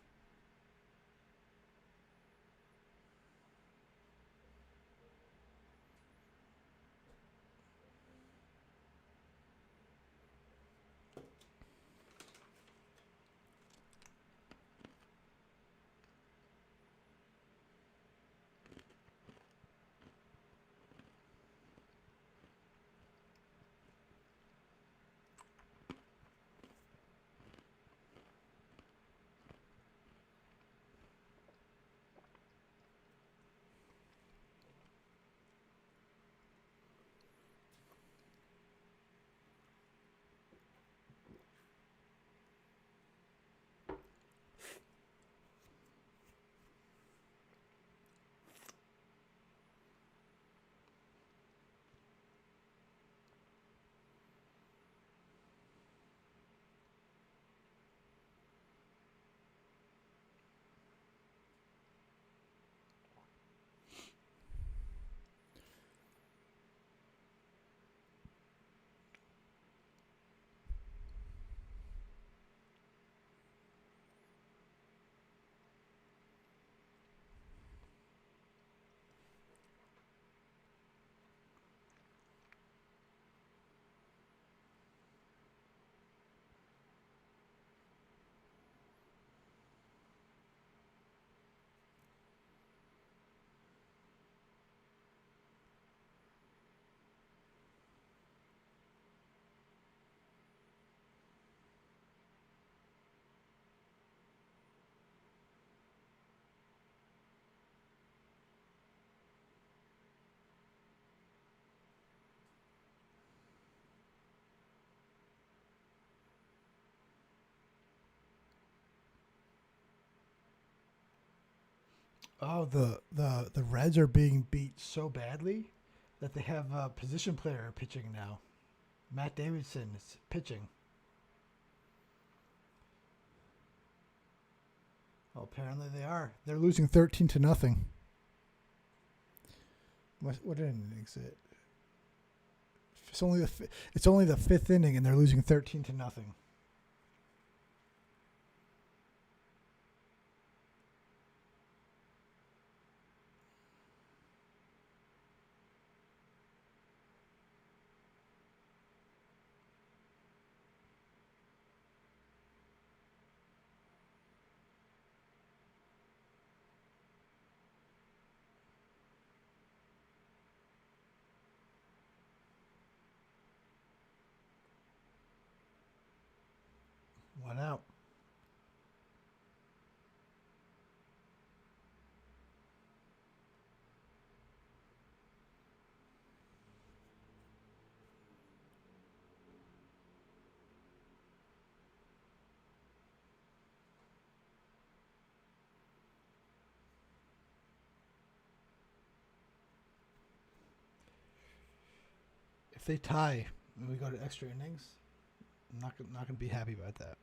Oh, the Reds are being beat so badly that they have a position player pitching now. Matt Davidson is pitching. Well, apparently they are. They're losing 13-0. What inning is it? It's only the fifth inning, and they're losing 13-0. One out. If they tie and we go to extra innings, I'm not going to be happy about that.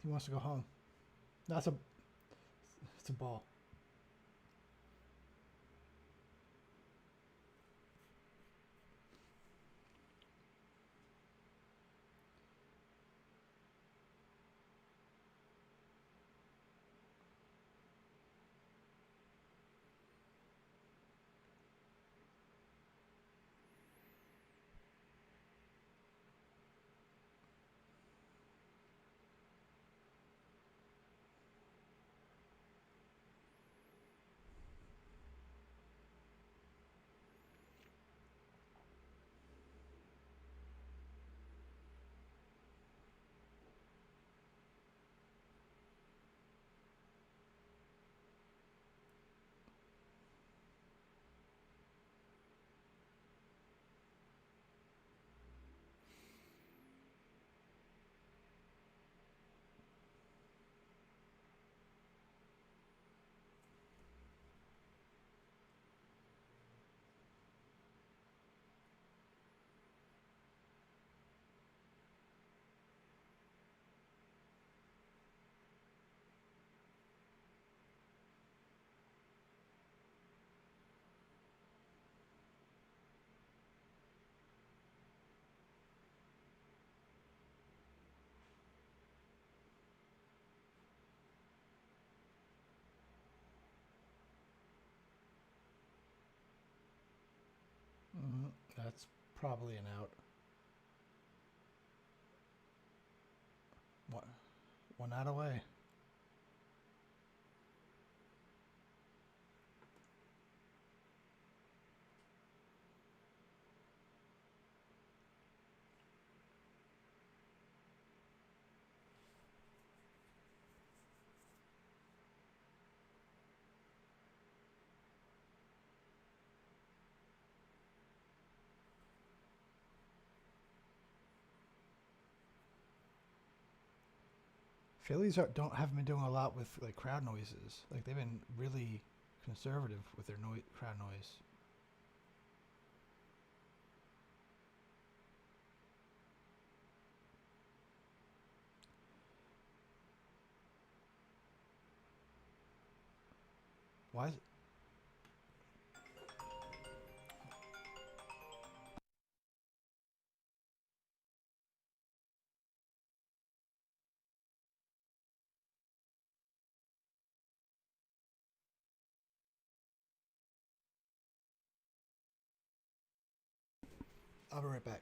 He wants to go home. It's a ball. Probably an out. One out away. Phillies haven't been doing a lot with like crowd noises. Like they've been really conservative with their crowd noise. Why is it? I'll be right back.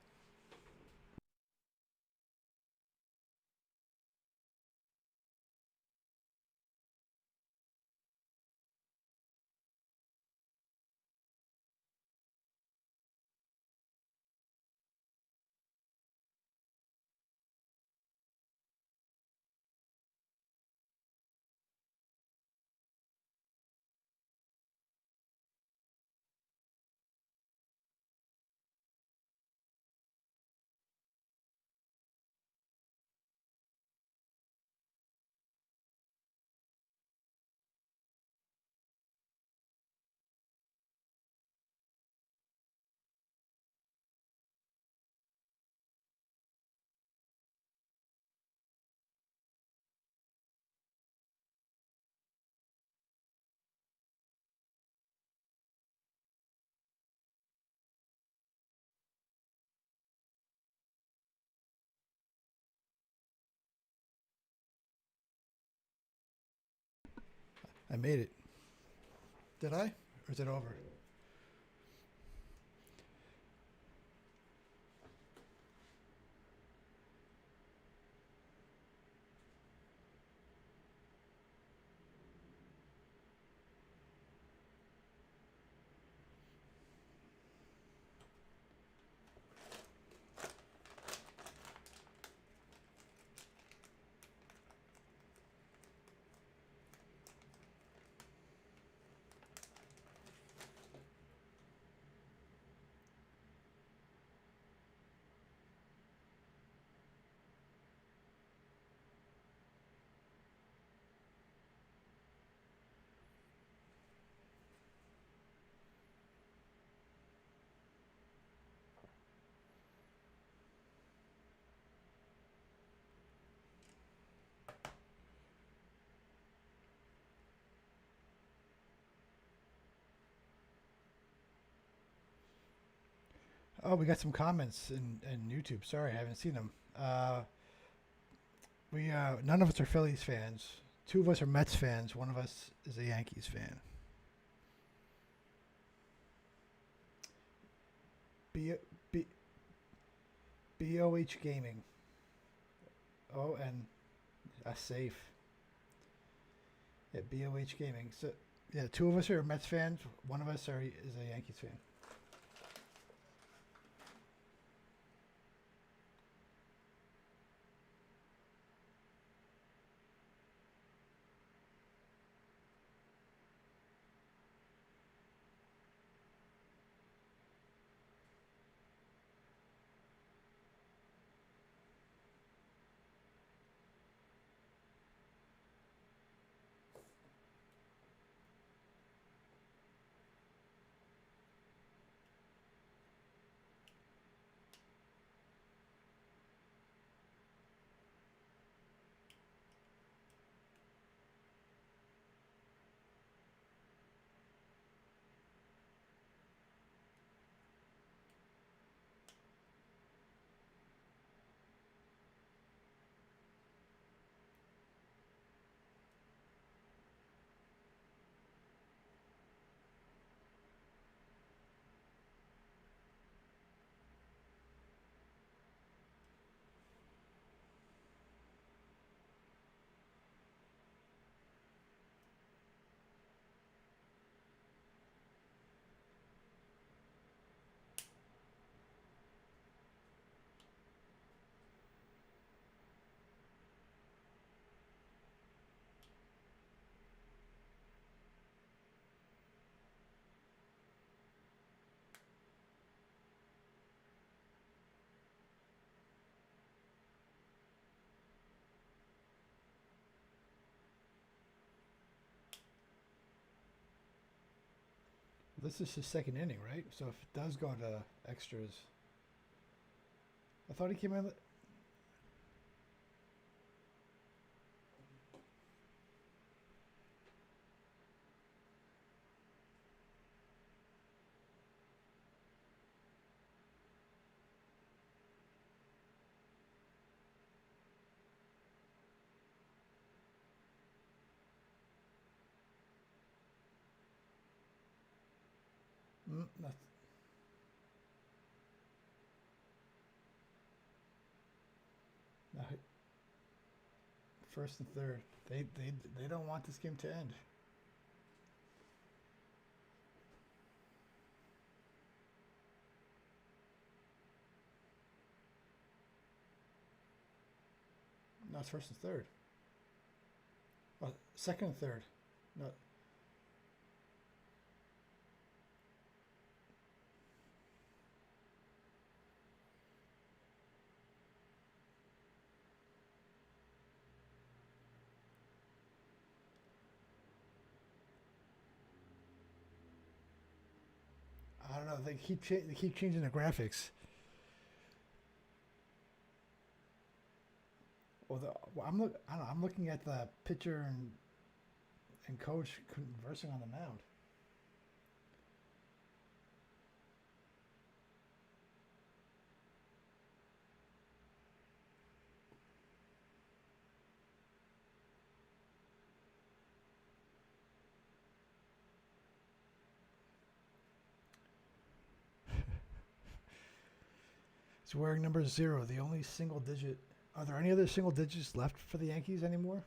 I made it. Did I? Or is it over? Oh, we got some comments in YouTube. Sorry, I haven't seen them. We none of us are Phillies fans. Two of us are Mets fans. One of us is a Yankees fan. B B BOH Gaming. Oh, and a safe. Yeah, BOH Gaming. So yeah, two of us are Mets fans. One of us is a Yankees fan. This is his second inning, right? So if it does go to extras, I thought he came in. That's, no, first and third. They don't want this game to end. No, it's first and third. Oh, second and third. No. I don't know. They keep changing the graphics. Well, I don't know. I'm looking at the pitcher and coach conversing on the mound. He's wearing number 0, the only single digit. Are there any other single digits left for the Yankees anymore?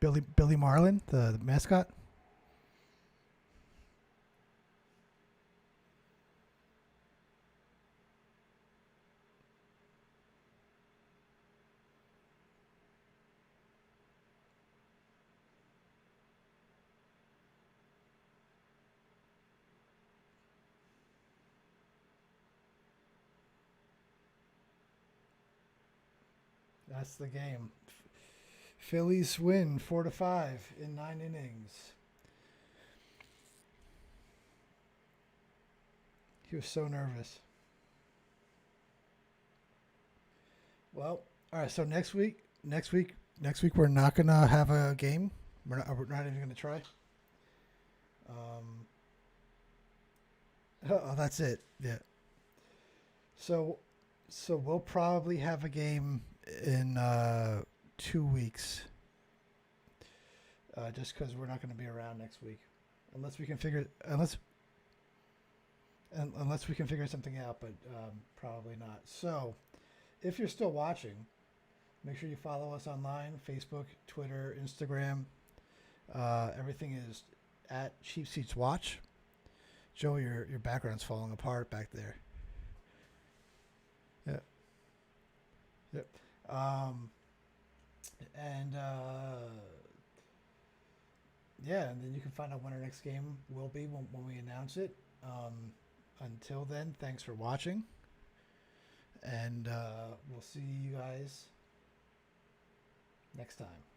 Billy Marlin, the mascot. That's the game. Phillies win 4-5 in 9 innings. He was so nervous. Well, all right. So next week, we're not gonna have a game. We're not even gonna try. Oh, that's it. Yeah. So we'll probably have a game in 2 weeks. Just because we're not going to be around next week, unless we can figure something out, but probably not. So, if you're still watching, make sure you follow us online: Facebook, Twitter, Instagram. Everything is at Cheap Seats Watch. Joe, your background's falling apart back there. Yeah. Yep. And yeah, and then you can find out when our next game will be when we announce it. Until then, thanks for watching, and we'll see you guys next time.